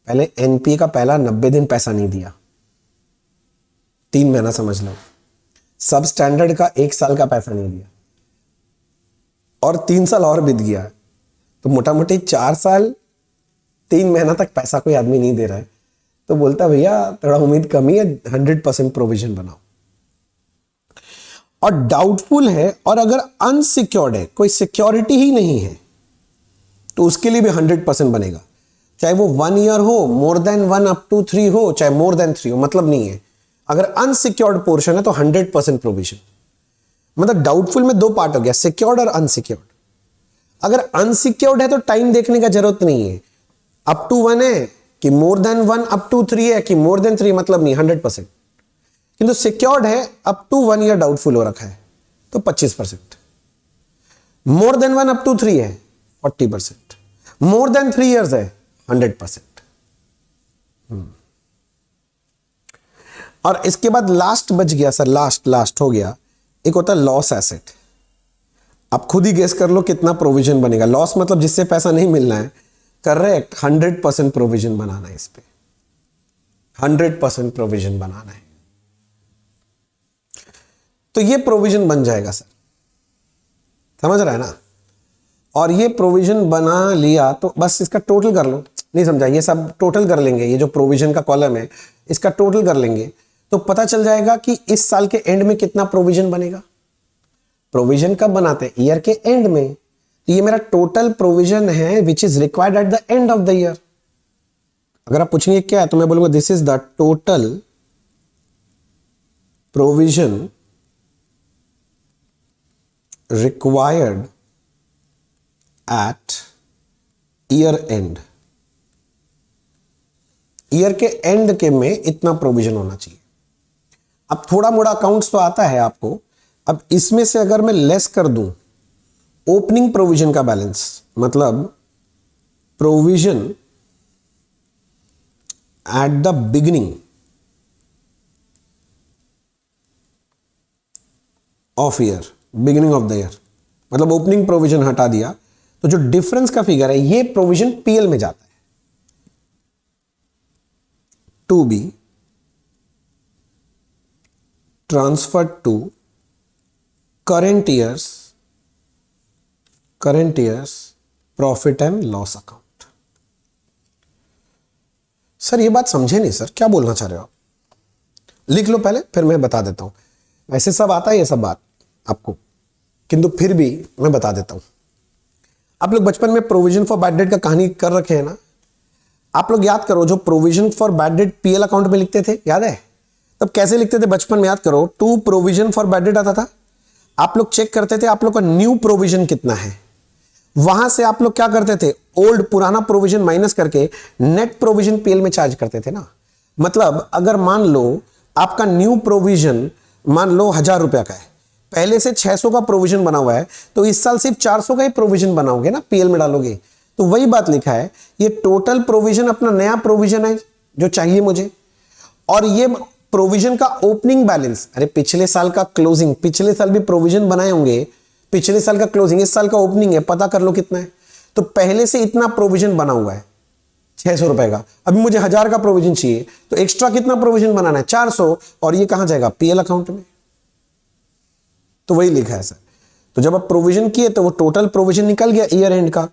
पहले एनपीए का पहला 90 दिन पैसा नहीं दिया, 3 महीना समझ लो। सब स्टैंडर्ड का 1 साल का पैसा नहीं दिया, और 3 साल और बीत गया, तो मोटा मोटी 4 साल 3 महीना तक पैसा कोई आदमी नहीं दे रहा है, तो बोलता भैया थोड़ा उम्मीद कमी है, 100% प्रोविजन बनाओ। और डाउटफुल है और अगर अनसिक्योर्ड है, कोई सिक्योरिटी ही नहीं है, तो उसके लिए भी 100% बनेगा, चाहे वो 1 ईयर हो, मोर देन 1 अप टू 3 हो, चाहे मोर देन 3 हो, मतलब नहीं है। अगर अनसिक्योर्ड पोर्शन है तो 100% प्रोविजन। मतलब डाउटफुल में दो पार्ट हो गया, सिक्योर्ड और अनसिक्योर्ड। अगर अनसिक्योर्ड है तो टाइम देखने का जरूरत नहीं है, अप टू 1 है कि मोर देन 1, अप टू 3 है कि मोर देन 3, मतलब नहीं 100%। किंतु सिक्योर्ड है अप टू 1 ईयर डाउटफुल हो रखा है तो 25%, मोर देन 1 अप टू 3 है 40%, मोर देन 3 इयर्स है 100%। और इसके बाद लास्ट बच गया सर, लास्ट हो गया, एक होता है लॉस एसेट। आप खुद ही गेस कर लो कितना प्रोविजन बनेगा। लॉस मतलब जिससे पैसा नहीं मिलना है, करेक्ट, 100% प्रोविजन बनाना है, इस पे 100% प्रोविजन बनाना है। तो ये प्रोविजन बन जाएगा सर, समझ रहा है ना। और ये प्रोविजन बना लिया तो बस इसका टोटल कर लो, नहीं समझा, ये सब टोटल कर लेंगे, ये जो प्रोविजन का कॉलम है इसका टोटल कर लेंगे तो पता चल जाएगा कि इस साल के एंड में कितना प्रोविजन बनेगा। प्रोविजन कब बनाते हैं? ईयर के एंड में। तो ये मेरा टोटल प्रोविजन है which is required at the end of the year. अगर आप पूछेंगे क्या है तो मैं बोलूंगा this is the total provision required at year and. Year के एंड के में इतना प्रोविजन होना चाहिए। अब थोड़ा मोड़ा अकाउंट्स तो आता है आपको, अब इसमें से अगर मैं लेस कर दूं ओपनिंग प्रोविजन का बैलेंस, मतलब provision at the beginning of year, beginning of the year, मतलब ओपनिंग प्रोविजन हटा दिया तो जो डिफरेंस का फिगर है ये प्रोविजन पीएल में जाता है, to be transferred to current year's profit and loss account. Sir ये बात समझे नहीं सर, क्या बोलना चाह रहे हो आप? लिख लो पहले फिर मैं बता देता हूं। ऐसे सब आता है ये सब बात आपको, किंतु फिर भी मैं बता देता हूं। आप लोग बचपन में प्रोविजन फॉर बैड डेट का कहानी कर रखे हैं ना, आप लोग याद करो जो provision for bad date PL account में लिखते थे, याद है? तब कैसे लिखते थे बचपन में, याद करो, to provision for bad debt आता था, आप लोग चेक करते थे आप लोग का न्यू प्रोविजन कितना है, वहां से आप लोग क्या करते थे, ओल्ड पुराना प्रोविजन माइनस करके नेट प्रोविजन पीएल में चार्ज करते थे ना। मतलब अगर मान लो आपका न्यू प्रोविजन मान लो 1000 रुपया का है, पहले से 600 का प्रोविजन बना हुआ है, तो इस साल सिर्फ 400 का ही प्रोविजन बनाओगे ना, पीएल में डालोगे। तो वही बात लिखा है, ये टोटल प्रोविजन अपना नया प्रोविजन है जो चाहिए मुझे, और ये प्रोविजन का ओपनिंग बैलेंस, अरे पिछले साल का क्लोजिंग, पिछले साल भी प्रोविजन बनाए होंगे, पिछले साल का क्लोजिंग, इस साल का ओपनिंग है, पता कर लो कितना है। तो पहले से इतना प्रोविजन बना हुआ है 600 रुपए का, अभी मुझे 1000 का प्रोविजन चाहिए, तो एक्स्ट्रा कितना प्रोविजन बनाना है, 400, और ये कहां जाएगा, पीएल अकाउंट में। तो वही लिखा है सर। तो जब आप प्रोविजन किए तो वो टोटल प्रोविजन निकल गया ईयर एंड का,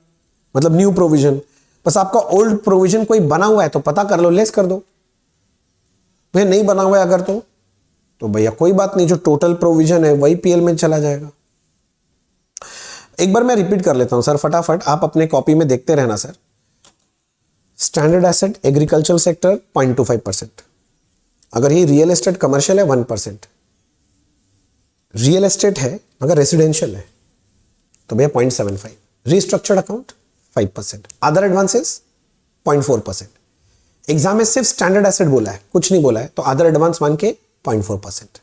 मतलब न्यू प्रोविजन। बस आपका ओल्ड प्रोविजन कोई बना हुआ है तो पता कर लो, लेस कर दो। भैया नहीं बना हुआ है अगर तो भैया कोई बात नहीं, जो टोटल प्रोविजन है वही पीएल में चला जाएगा। एक बार मैं रिपीट कर लेता हूं सर फटाफट, आप अपने कॉपी में देखते रहना sir. Standard asset agriculture sector 0.25%, अगर ये रियल एस्टेट कमर्शियल है 1%, रियल एस्टेट है मगर रेसिडेंशियल है तो भैया 0.75, restructured account 5%, other advances 0.4%। Exam में सिर्फ स्टैंडर्ड एसेट बोला है, कुछ नहीं बोला है, तो अदर एडवांस मान के 0.4%।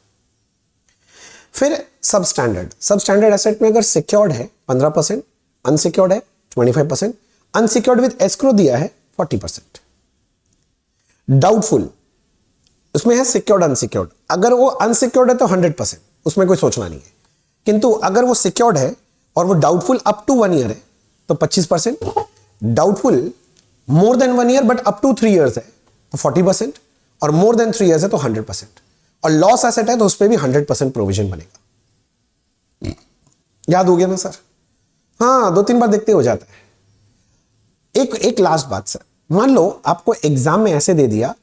फिर सब स्टैंडर्ड एसेट में अगर सिक्योर्ड है 15%, अनसिक्योर्ड है 25%, अनसिक्योर्ड विद एस्क्रो दिया है 40%। डाउटफुल उसमें है सिक्योर्ड अनसिक्योर्ड, अगर वो अनसिक्योर्ड है तो 100%, उसमें कोई सोचना नहीं है। किंतु अगर वो सिक्योर्ड है और वो डाउटफुल अप टू 1 ईयर है तो 25%, doubtful more than 1 year but up to 3 years है तो 40%, और मोर देन 3 इयर्स है तो 100%, और लॉस एसेट है तो उस पर भी 100% प्रोविजन बनेगा। याद हो गया ना सर? हाँ, 2-3 बार देखते हो जाता है। एक लास्ट बात सर, मान लो आपको एग्जाम में ऐसे दे दिया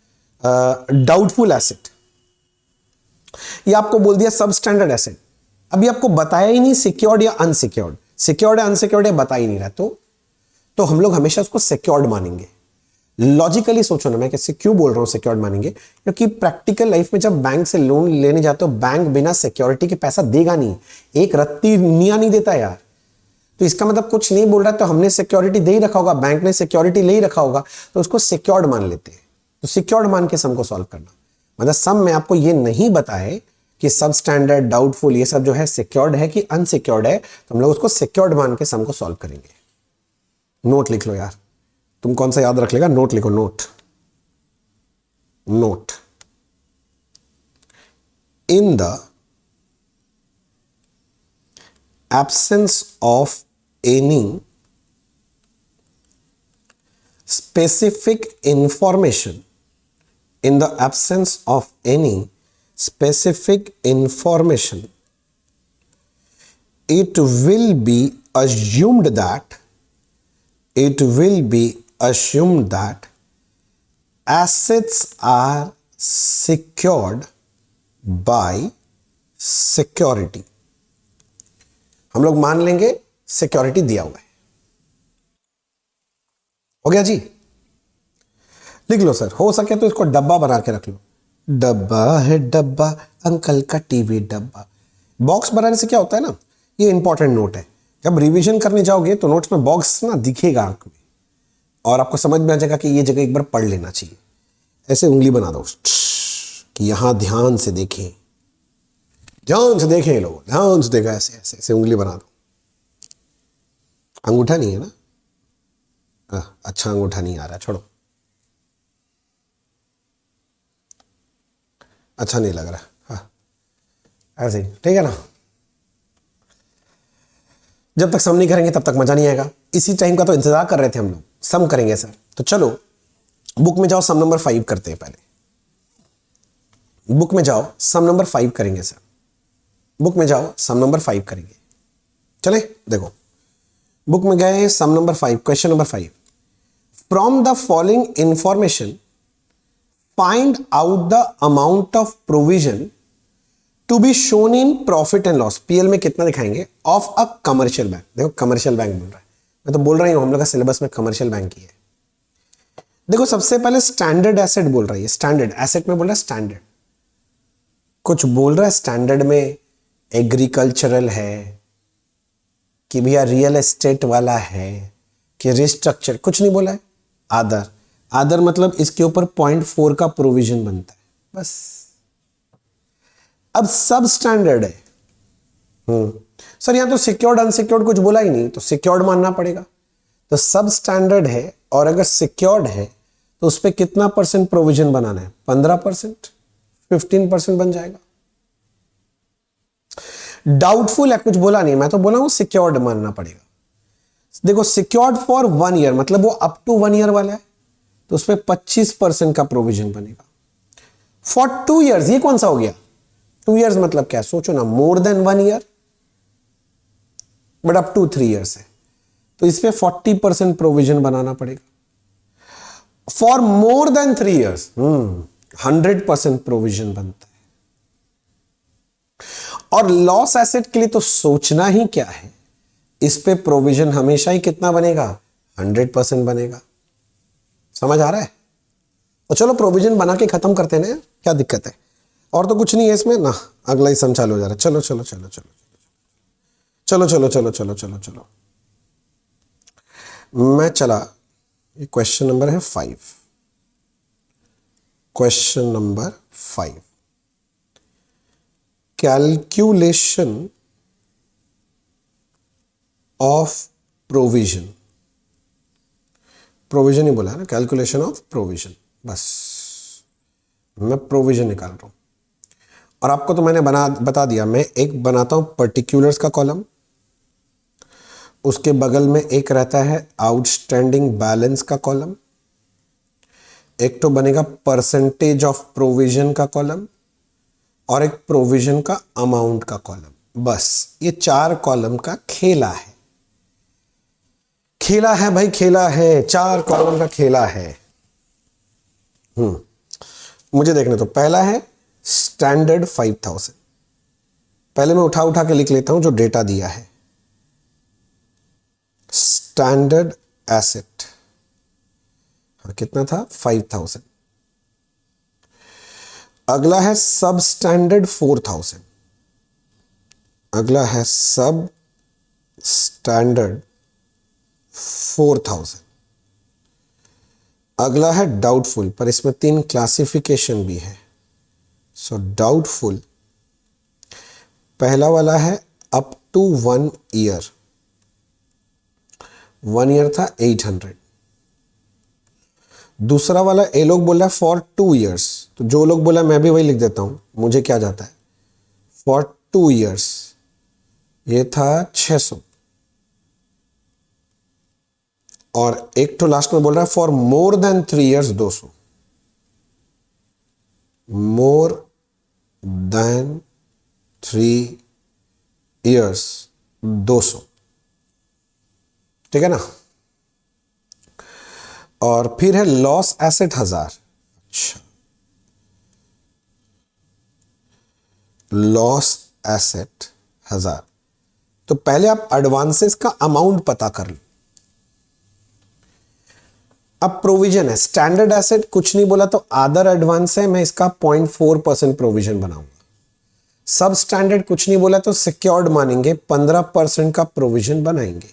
डाउटफुल एसेट, ये आपको बोल दिया सब स्टैंडर्ड एसेट, अभी आपको बताया ही नहीं सिक्योर्ड या अनसिक्योर्ड, सिक्योर्ड या अनसिक्योर्ड या बता ही नहीं रहा, तो हम लोग हमेशा उसको सिक्योर्ड मानेंगे। लॉजिकली सोचो ना, मैं कैसे क्यों बोल रहा हूं सिक्योर्ड मानेंगे, क्योंकि प्रैक्टिकल लाइफ में जब बैंक से लोन लेने जाते हो, बैंक बिना सिक्योरिटी के पैसा देगा नहीं, एक रत्ती निया नहीं देता यार। तो इसका मतलब कुछ नहीं बोल रहा, तो हमने सिक्योरिटी दे ही रखा होगा, बैंक ने सिक्योरिटी ले ही रखा होगा, तो उसको सिक्योर्ड मान लेते हैं। तो सिक्योर्ड मान के सम को सॉल्व करना, मतलब सम में आपको ये नहीं बताए कि सब स्टैंडर्ड, डाउटफुल, ये सब जो है सिक्योर्ड है कि अनसिक्योर्ड है, तो हम लोग उसको सिक्योर्ड मान के सम को सॉल्व करेंगे। नोट लिख लो यार, तुम कौन सा याद रख लेगा, नोट लिखो, note. Note, in the absence of any specific information, in the absence of any specific information, it will be assumed that assets are secured by security। हम लोग मान लेंगे सिक्योरिटी दिया हुआ है। हो गया जी, लिख लो सर, हो सके तो इसको डब्बा बना के रख लो। डब्बा है डब्बा, अंकल का टीवी डब्बा। बॉक्स बनाने से क्या होता है ना, ये इंपॉर्टेंट नोट है, जब रिवीजन करने जाओगे तो नोट्स में बॉक्स ना दिखेगा आंख में, और आपको समझ में आ जाएगा कि ये जगह एक बार पढ़ लेना चाहिए। ऐसे उंगली बना दो कि यहां ध्यान से देखें, ध्यान से देखें लोग, ध्यान से देखा, ऐसे ऐसे ऐसे उंगली बना दो। अंगूठा नहीं है ना, अच्छा अंगूठा नहीं आ रहा, छोड़ो, अच्छा नहीं लग रहा, हाँ ऐसे ही ठीक है ना। जब तक सम नहीं करेंगे तब तक मजा नहीं आएगा, इसी टाइम का तो इंतजार कर रहे थे हम लोग, सम करेंगे सर। तो चलो बुक में जाओ, सम नंबर 5 करते हैं। पहले बुक में जाओ, सम नंबर 5 करेंगे सर, बुक में जाओ, सम नंबर 5 करेंगे। चले देखो, बुक में गए, sum number 5, question number 5, from the following information find out the amount of provision to be shown in profit and loss. PL में कितना दिखाएंगे ऑफ अ कमर्शियल बैंक। देखो कमर्शियल बैंक बोल रहा है, मैं तो बोल रही हूं हम लोग का सिलेबस में कमर्शियल बैंक ही है। देखो सबसे पहले स्टैंडर्ड एसेट बोल रहा है, स्टैंडर्ड एसेट में बोल रहा है स्टैंडर्ड, कुछ बोल रहा है स्टैंडर्ड में एग्रीकल्चरल है कि भैया रियल एस्टेट वाला है कि रिस्ट्रक्चर, कुछ नहीं बोला है। आदर, आदर मतलब इसके ऊपर 0.4 का प्रोविजन बनता है, बस। अब सब स्टैंडर्ड है। सर यहां तो सिक्योर्ड अनसिक्योर्ड कुछ बोला ही नहीं, तो सिक्योर्ड मानना पड़ेगा। तो सब स्टैंडर्ड है, और अगर सिक्योर्ड है तो उस पर कितना परसेंट प्रोविजन बनाना है, 15%, 15% बन जाएगा। डाउटफुल है, कुछ बोला नहीं, मैं तो बोला हूं सिक्योर्ड मानना पड़ेगा। देखो सिक्योर्ड फॉर 1 ईयर मतलब वो अप टू 1 ईयर वाला है, तो उस पर 25% का प्रोविजन बनेगा। फॉर 2 ईयर्स, ये कौन सा हो गया, 2 ईयर्स मतलब क्या, सोचो ना, more than 1 year but up to 3 years है, तो इस पे 40% प्रोविजन बनाना पड़ेगा। For more than 3 years 100% provision बनता है। और लॉस एसेट के लिए तो सोचना ही क्या है, इस पे प्रोविजन हमेशा ही कितना बनेगा, 100% बनेगा। समझ आ रहा है? तो चलो प्रोविजन बना के खत्म करते हैं ना, क्या दिक्कत है, और तो कुछ नहीं है इसमें ना, अगला ही सम चालू हो जा रहा है। चलो चलो चलो चलो चलो चलो चलो चलो चलो चलो, मैं चला, ये क्वेश्चन नंबर है 5, question number 5, calculation of provision, provision ही बोला है ना, कैलकुलेशन ऑफ प्रोविजन, बस मैं प्रोविजन निकाल रहा हूं। और आपको तो मैंने बता दिया, मैं एक बनाता हूं पर्टिकुलर्स का कॉलम, उसके बगल में एक रहता है आउटस्टैंडिंग बैलेंस का कॉलम, एक तो बनेगा परसेंटेज ऑफ प्रोविजन का कॉलम, और एक प्रोविजन का अमाउंट का कॉलम। बस ये 4 कॉलम का खेला है, खेला है भाई, खेला है, 4 कॉलम का खेला है। मुझे देखने तो, पहला है स्टैंडर्ड 5000, पहले मैं उठा उठा के लिख लेता हूं जो डेटा दिया है। स्टैंडर्ड एसेट, और कितना था 5000। अगला है सब स्टैंडर्ड 4000। अगला है सब स्टैंडर्ड 4000। अगला है डाउटफुल, पर इसमें 3 क्लासिफिकेशन भी है। सो डाउटफुल पहला वाला है अप टू 1 ईयर, 1 ईयर था 800। दूसरा वाला ये लोग बोला फॉर 2 ईयर्स, तो जो लोग बोला मैं भी वही लिख देता हूं, मुझे क्या जाता है फॉर 2 ईयर्स, ये था 600। और एक तो लास्ट में बोल रहा है for more than 3 years 200, more than 3 years 200, ठीक है ना। और फिर है लॉस एसेट 1000। अच्छा, लॉस एसेट 1000, तो पहले आप एडवांसेस का अमाउंट पता कर लो। अब प्रोविजन है, स्टैंडर्ड एसेट कुछ नहीं बोला तो अदर एडवांस है, मैं इसका 0.4% प्रोविजन बनाऊंगा। सब स्टैंडर्ड कुछ नहीं बोला तो सिक्योर्ड मानेंगे, 15% का प्रोविजन बनाएंगे।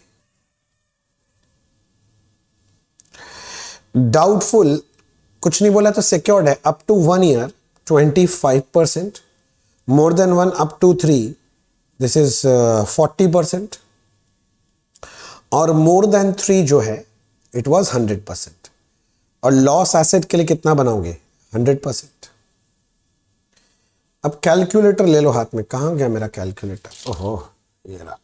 डाउटफुल कुछ नहीं बोला तो सिक्योर्ड है, up to 1 year 25%, more than 1 up to 3 this is 40%, और मोर देन 3 जो है इट वाज 100%। और लॉस एसेट के लिए कितना बनाओगे 100%। अब कैलकुलेटर ले लो हाथ में, कहां गया मेरा कैलकुलेटर, ओहो ये रहा,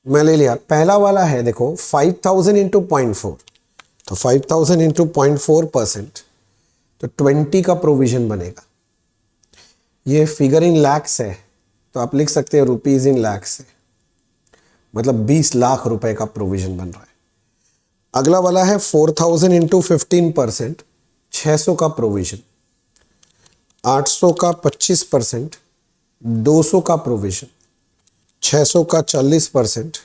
मैं ले लिया। पहला वाला है देखो 5000 इंटू 0.4, तो 5000 इंटू 0.4%, तो 20 का प्रोविजन बनेगा। ये फिगर इन लैक्स है, तो आप लिख सकते हैं रुपीज इन लैक्स है, मतलब 20 लाख रुपए का प्रोविजन बन रहा है। अगला वाला है 4000 इंटू 15%, 600 का प्रोविजन, 800 का 25%, 200 का प्रोविजन, 600 का 40%,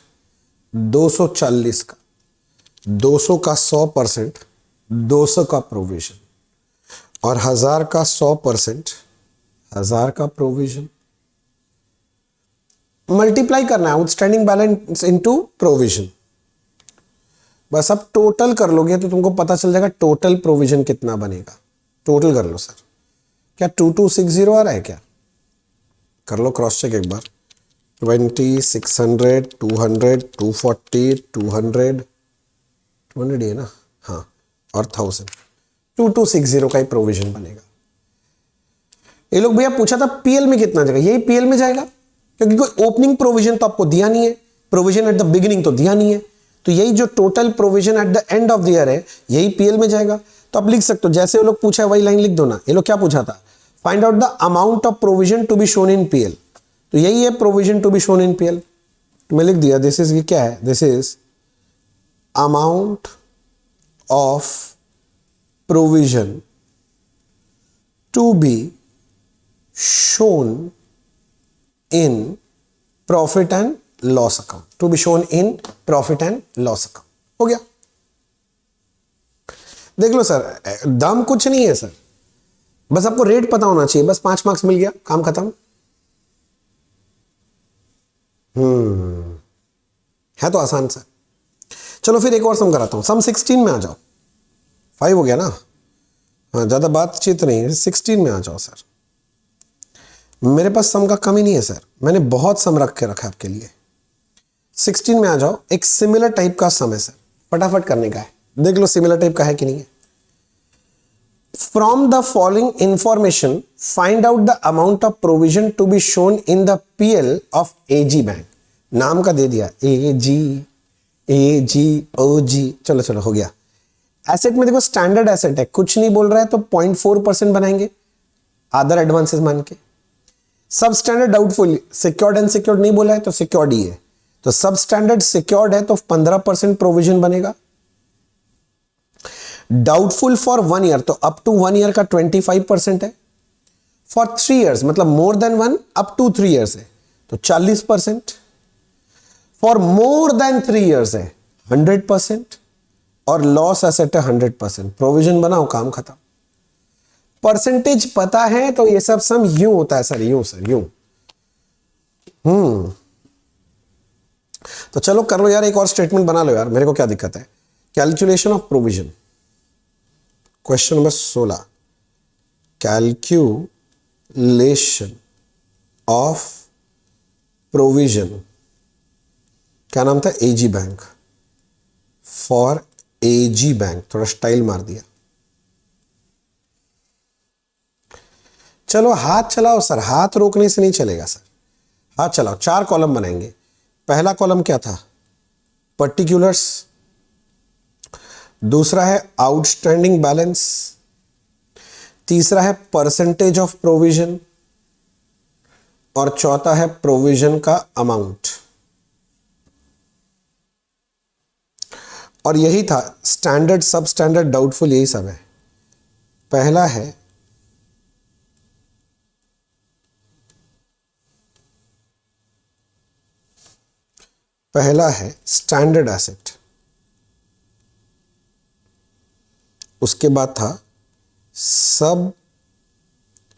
240 का, 200 का 100%, 200 का प्रोविजन, और 1000 का 100%, 1000 का प्रोविजन। मल्टीप्लाई करना है आउटस्टैंडिंग बैलेंस इनटू प्रोविजन। बस अब टोटल कर लोगे तो तुमको पता चल जाएगा टोटल प्रोविजन कितना बनेगा। टोटल कर लो सर, क्या 2260 आ रहा है क्या, कर लो क्रॉस चेक एक बार। 20, 600, 200, 240, 200 ये ना, हाँ, और 1000, 2260 का ही प्रोविजन बनेगा। ये लोग भैया पूछा था पीएल में कितना जाएगा, यही पीएल में जाएगा, क्योंकि कोई ओपनिंग प्रोविजन तो आपको दिया नहीं है, प्रोविजन एट द बिगिनिंग तो दिया नहीं है, तो यही जो total provision at the end of the year है यही पीएल में जाएगा। तो आप लिख सकते हो, जैसे वो लोग पूछा है वही लाइन लिख दो ना। ये लोग क्या पूछा था, find out the amount of provision to be shown in PL, तो यही है provision to be shown in PL. तो मैं लिख दिया, दिस इज, ये क्या है, this is amount of provision to be shown in profit and loss account, to be shown in profit and loss account। हो गया, देख लो सर, दाम कुछ नहीं है सर, बस आपको रेट पता होना चाहिए, बस 5 मार्क्स मिल गया, काम खत्म। है तो आसान सर। चलो फिर एक और सम कराता हूं, सम 16 में आ जाओ। 5 हो गया ना, हाँ ज्यादा बातचीत नहीं है, 16 में आ जाओ सर। मेरे पास सम का कमी नहीं है सर, मैंने बहुत सम रख के रखा है आपके लिए। 16 में आ जाओ, एक सिमिलर टाइप का सम है सर, फटाफट करने का है, देख लो सिमिलर टाइप का है कि नहीं है। From the following information find out the amount of provision to be shown in the PL of AG bank. नाम का दे दिया, एजी, चलो चलो हो गया। एसेट में देखो स्टैंडर्ड एसेट है, कुछ नहीं बोल रहा है तो 0.4% बनाएंगे अदर एडवांसेस मान के। सब standard doubtful, secured and secured नहीं बोला है तो सिक्योर्ड ही है, तो सब स्टैंडर्ड सिक्योर्ड है तो 15% प्रोविजन बनेगा। डाउटफुल फॉर 1 ईयर तो अप टू 1 ईयर का 25% है। फॉर 3 ईयर्स मतलब more than 1 up to 3 years है तो 40%। फॉर मोर देन 3 ईयर्स है 100%। और लॉस एसेट है 100%, प्रोविजन बनाओ, काम खत्म। परसेंटेज पता है तो ये सब सम यूं होता है सर, यूं सर, यूं। तो चलो कर लो यार, एक और स्टेटमेंट बना लो यार, मेरे को क्या दिक्कत है। Calculation of provision, question number 16, calculation of provision, क्या नाम था, एजी बैंक, फॉर एजी बैंक, थोड़ा स्टाइल मार दिया। चलो हाथ चलाओ सर, हाथ रोकने से नहीं चलेगा सर, हाथ चलाओ। 4 कॉलम बनाएंगे। पहला कॉलम क्या था, पर्टिकुलर्स, दूसरा है आउटस्टैंडिंग बैलेंस, तीसरा है परसेंटेज ऑफ प्रोविजन, और चौथा है प्रोविजन का अमाउंट। और यही था स्टैंडर्ड, सब स्टैंडर्ड, डाउटफुल, यही सब है। पहला है स्टैंडर्ड एसेट, उसके बाद था सब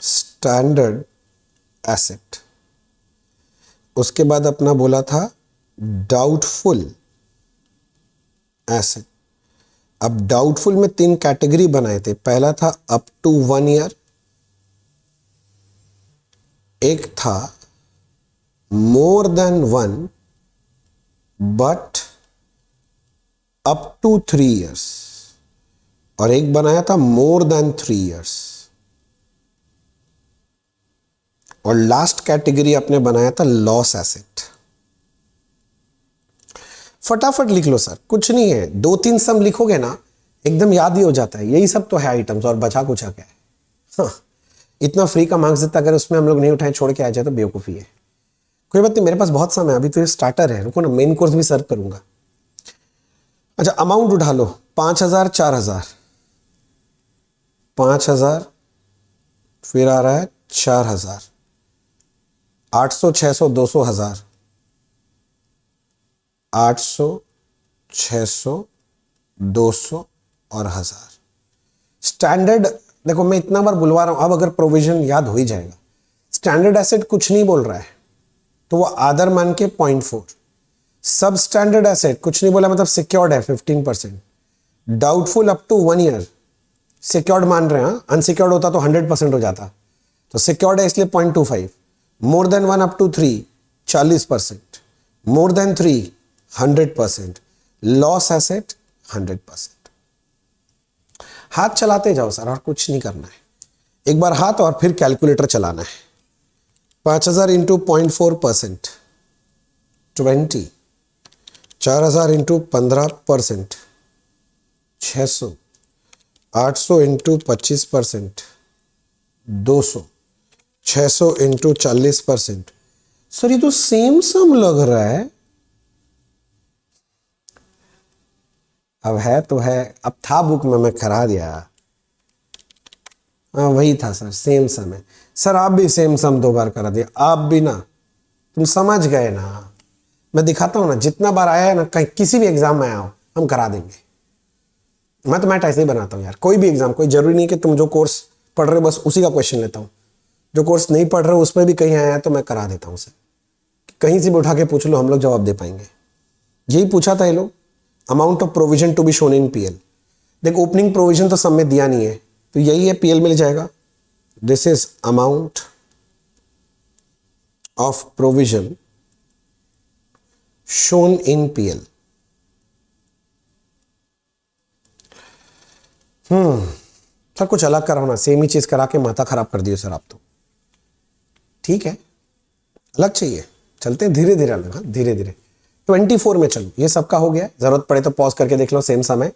स्टैंडर्ड एसेट, उसके बाद अपना बोला था डाउटफुल एसेट। अब डाउटफुल में 3 कैटेगरी बनाए थे। पहला था अप टू 1 ईयर, एक था more than 1 but up to 3 years, और एक बनाया था मोर देन 3 ईयर्स, और लास्ट कैटेगरी अपने बनाया था लॉस एसेट। फटाफट लिख लो सर, कुछ नहीं है, 2-3 सम लिखोगे ना एकदम याद ही हो जाता है। यही सब तो है आइटम्स, और बचा कुछ क्या है। हाँ, इतना फ्री का मार्क्स देता, अगर उसमें हम लोग नहीं उठाए छोड़ के आ जाए तो बेवकूफ़ी है। कोई बात नहीं, मेरे पास बहुत समय है, अभी तो ये स्टार्टर है, रुको ना, मेन कोर्स भी सर्व करूंगा। अच्छा, अमाउंट उठा लो, 5,000, 4,000, 5,000, फिर आ रहा है 4,000, 800, 600, 200, 1,000, 800, 600, 200 और 1,000। स्टैंडर्ड, देखो मैं इतना बार बुलवा रहा हूं, अब अगर प्रोविजन याद हो ही जाएगा। स्टैंडर्ड एसेट कुछ नहीं बोल रहा है तो वो आदर मान के 0.4। सब स्टैंडर्ड एसेट कुछ नहीं बोला, मतलब सिक्योर्ड है 15%। Doubtful up to 1 year, secured मान रहे हैं, अनसिक्योर्ड होता तो 100% हो जाता, तो सिक्योर्ड है इसलिए 0.25। More than 1 up to 3 40%, more than 3 100%, loss asset 100%। हाथ चलाते जाओ सर, और कुछ नहीं करना है। एक बार हाथ और फिर कैलकुलेटर चलाना है। 5,000 into 0.4%, 20, 4,000 into 15%, 600, 800 into 25%, 200, 600 into 40%। Sir ये तो सेम सम लग रहा है। अब है तो है, अब था बुक में, मैं करा दिया। हाँ वही था सर, सेम सम है। सर आप भी सेम सम 2 बार करा दिया, आप भी ना, तुम समझ गए ना। मैं दिखाता हूँ ना, जितना बार आया है ना, कहीं किसी भी एग्जाम में आया हो, हम करा देंगे। मैं तो मैट ऐसे ही बनाता हूँ यार, कोई भी एग्जाम, कोई जरूरी नहीं कि तुम जो कोर्स पढ़ रहे हो बस उसी का क्वेश्चन लेता हूँ। जो कोर्स नहीं पढ़ रहे हो उसमें भी कहीं आया है तो मैं करा देता हूँ सर। कहीं से भी उठा के पूछ लो, हम लोग जवाब दे पाएंगे। यही पूछा था ये लोग, amount of provision to be shown in PL. देखो ओपनिंग प्रोविजन तो सब में दिया नहीं है, तो यही है, पीएल मिल जाएगा। This is amount of provision shown in PL. Sir कुछ अलग कराओ ना, सेम ही चीज करा के माथा खराब कर दियो सर आप तो। ठीक है, अलग चाहिए, चलते हैं धीरे धीरे अलग, हाँ धीरे धीरे। 24 में चलो, ये सबका हो गया, जरूरत पड़े तो पॉज करके देख लो, सेम समय।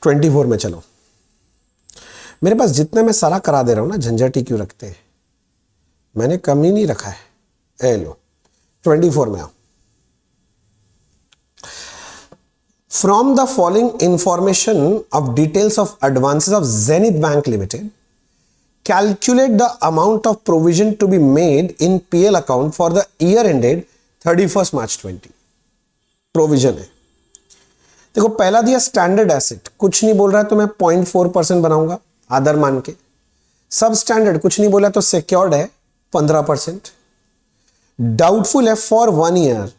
24 में चलो, मेरे पास जितना मैं सारा करा दे रहा हूं ना, झंझट ही क्यों रखते हैं, मैंने कम ही नहीं रखा है। ए लो 24 में आओ। From the following information of details of advances of Zenith bank limited, calculate the amount of provision to be made in PL account for the year ended 31st March 20। Provision है, देखो पहला दिया स्टैंडर्ड एसेट, कुछ नहीं बोल रहा है तो मैं 0.4% बनाऊंगा आदर मान के। सब स्टैंडर्ड कुछ नहीं बोला तो सिक्योर्ड है 15%। डाउटफुल है for 1 year,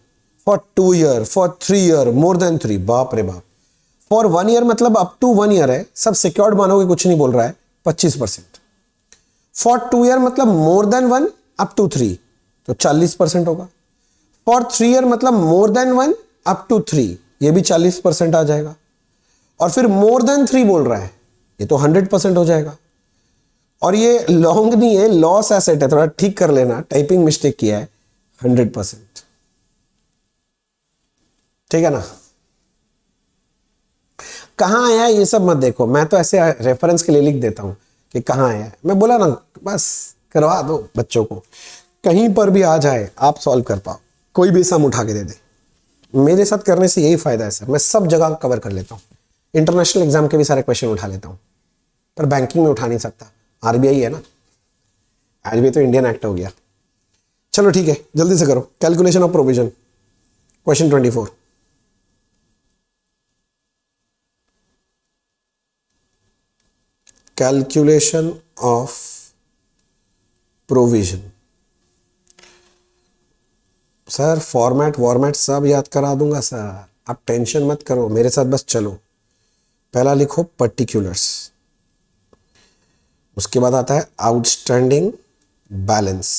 for 2 year, for 3 year, more than 3, बाप रे बाप। फॉर 1 ईयर मतलब अप टू 1 ईयर है, सब सिक्योर्ड मानोगे, कुछ नहीं बोल रहा है, 25%। फॉर 2 ईयर मतलब मोर देन 1 अप टू 3 तो 40% होगा। फॉर 3 ईयर मतलब मोर देन 1 अप टू 3, ये भी 40% आ जाएगा। और फिर मोर देन 3 बोल रहा है, ये तो 100% हो जाएगा। और ये लॉन्ग नहीं है, लॉस एसेट है, थोड़ा ठीक कर लेना, टाइपिंग मिस्टेक किया है, 100%। ठीक है ना। कहां आया ये सब मत देखो, मैं तो ऐसे रेफरेंस के लिए लिख देता हूं कि कहां आया है। मैं बोला ना, बस करवा दो बच्चों को, कहीं पर भी आ जाए आप सॉल्व कर पाओ, कोई भी सम उठा के दे दे। मेरे साथ करने से यही फायदा है सर, मैं सब जगह कवर कर लेता हूं, इंटरनेशनल एग्जाम के भी सारे क्वेश्चन उठा लेता हूं, पर बैंकिंग में उठा नहीं सकता, आरबीआई है ना, आरबीआई तो इंडियन एक्ट हो गया। चलो ठीक है, जल्दी से करो calculation of provision, question 24। Calculation of provision. Sir format वॉर्मेट सब याद करा दूंगा सर, आप टेंशन मत करो, मेरे साथ बस चलो। पहला लिखो पर्टिकुलर्स, उसके बाद आता है आउटस्टैंडिंग बैलेंस,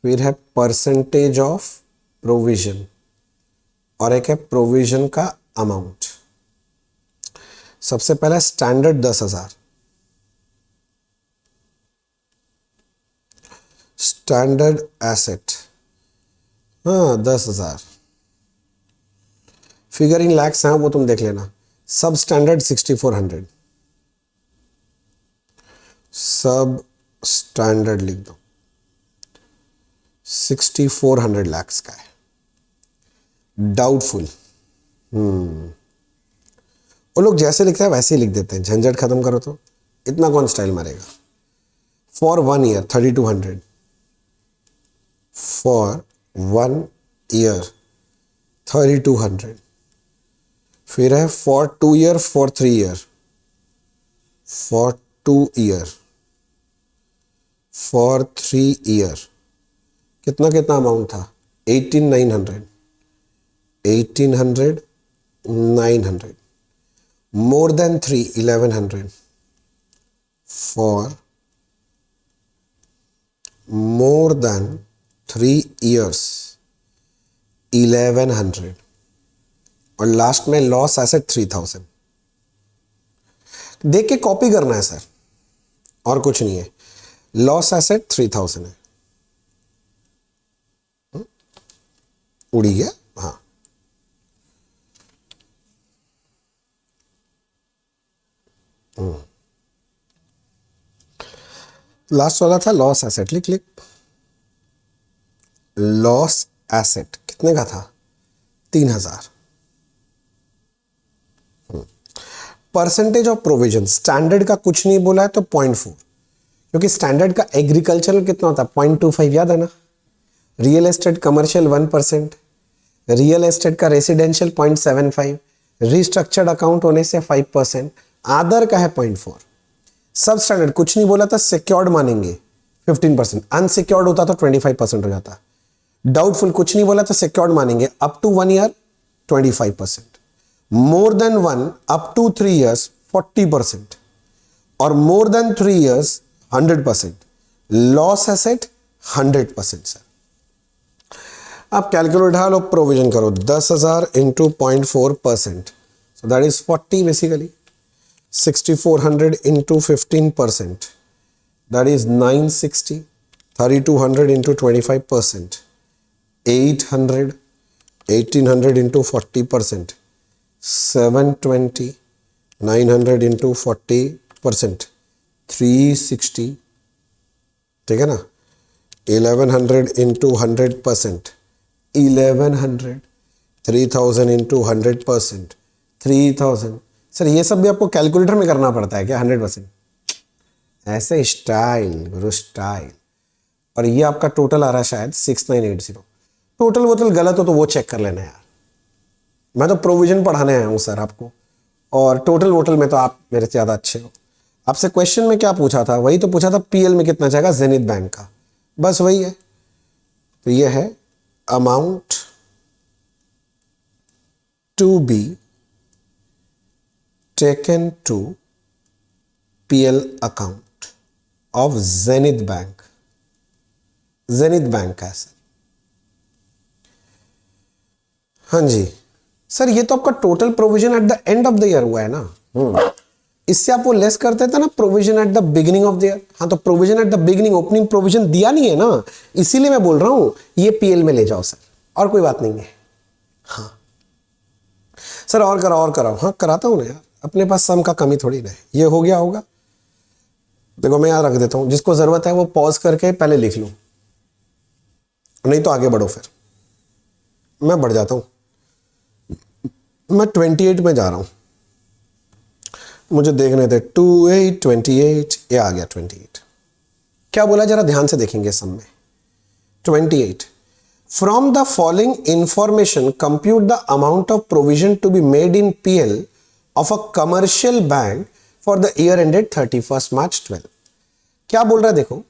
फिर है परसेंटेज ऑफ प्रोविजन, और एक है प्रोविजन का अमाउंट। सबसे पहला स्टैंडर्ड 10,000, स्टैंडर्ड एसेट, हाँ 10,000, फिगर इन लैक्स हैं वो तुम देख लेना। सब स्टैंडर्ड 6400, सब स्टैंडर्ड लिख दो, 6400 लैक्स का है। डाउटफुल, वो लोग जैसे लिखते हैं वैसे ही लिख देते हैं, झंझट खत्म करो तो, इतना कौन स्टाइल मारेगा। फॉर 1 ईयर 3200, फॉर 1 ईयर 3200, फिर है for 2 year, for 3 year, for 2 year, for 3 year, कितना कितना अमाउंट था, 18,900, 1800, 900, more than 3 1100, for more than 3 years 1100, और लास्ट में लॉस एसेट 3000। देख के कॉपी करना है सर, और कुछ नहीं है। लॉस एसेट 3000 है, उड़ी गया, हाँ। लास्ट वाला था लॉस एसेट, लिख लिख। लॉस एसेट कितने का था, 3000। परसेंटेज ऑफ प्रोविजन, स्टैंडर्ड का कुछ नहीं बोला है तो 0.4, क्योंकि स्टैंडर्ड का एग्रीकल्चरल कितना होता है, 0.25, याद है ना। Real estate commercial 1%, real estate का रेसिडेंशियल 0.75, रिस्ट्रक्चर्ड अकाउंट होने से 5%, आदर का है 0.4। सब स्टैंडर्ड कुछ नहीं बोला था, सिक्योर्ड मानेंगे 15%, अनसिक्योर्ड होता तो 25% हो जाता। डाउटफुल कुछ नहीं बोला तो सिक्योर्ड मानेंगे up to 1 year 25%, more than 1 up to 3 years 40%, और more than 3 years 100%। Loss asset 100% sir. आप कैलकुलेट उठा लो, प्रोविजन करो, 10,000 into 0.4%, so that is 40 basically. 6400 into 15%, that is 960. 3200 into 25%, 800. 1800 into 40%, 720. 900 into 40%, 360. ठीक है ना। 1100 into 100%, 1100. 3000 into 100%, 3000। सर ये सब भी आपको कैलकुलेटर में करना पड़ता है क्या, 100%? ऐसे स्टाइल गुरु स्टाइल। और ये आपका टोटल आ रहा है शायद 6980। टोटल वोटल गलत हो तो वो चेक कर लेना यार, मैं तो प्रोविजन पढ़ाने आया हूं सर आपको, और टोटल वोटल में तो आप मेरे से ज़्यादा अच्छे हो। आपसे क्वेश्चन में क्या पूछा था, वही तो पूछा था, पीएल में कितना जाएगा जेनिथ बैंक का, बस वही है। तो ये है amount to be taken to PL account of Zenith bank. Zenith bank का है सर। हाँ जी सर, ये तो आपका total provision at the end of the year हुआ है ना। इससे आप वो लेस करते थे ना provision at the beginning of the year. हाँ, तो provision at the beginning opening provision दिया नहीं है ना, इसीलिए मैं बोल रहा हूं ये पीएल में ले जाओ सर, और कोई बात नहीं है। हाँ सर, और कराओ। हाँ कराता हूं ना यार, अपने पास सम का कमी थोड़ी ना है। ये हो गया होगा, देखो मैं याद रख देता हूं, जिसको जरूरत है वो पॉज करके पहले लिख लूं, नहीं तो आगे बढ़ो। फिर मैं बढ़ जाता हूं, मैं 28 में जा रहा हूं, मुझे देखने थे 28 28, ये आ गया 28। क्या बोला जरा ध्यान से देखेंगे सम में। 28, from the following information compute the amount of provision to be made in PL of a commercial bank for the year ended 31 March 12। क्या बोल रहा है देखो,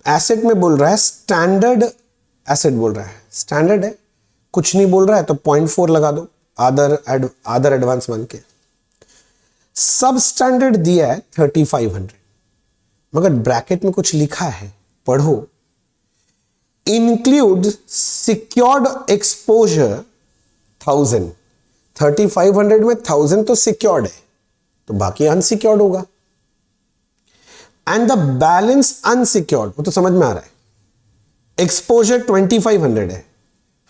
एसेट में बोल रहा है, स्टैंडर्ड एसेट बोल रहा है, स्टैंडर्ड है, कुछ नहीं बोल रहा है तो 0.4 लगा दो, आदर एडवांस मान के। सब स्टैंडर्ड दिया है 3500, मगर ब्रैकेट में कुछ लिखा है, पढ़ो। Include secured exposure 1000। 3500 में 1000 तो सिक्योर्ड है, तो बाकी अनसिक्योर्ड होगा। एंड द बैलेंस अनसिक्योर्ड, वो तो समझ में आ रहा है। एक्सपोजर 2500 है,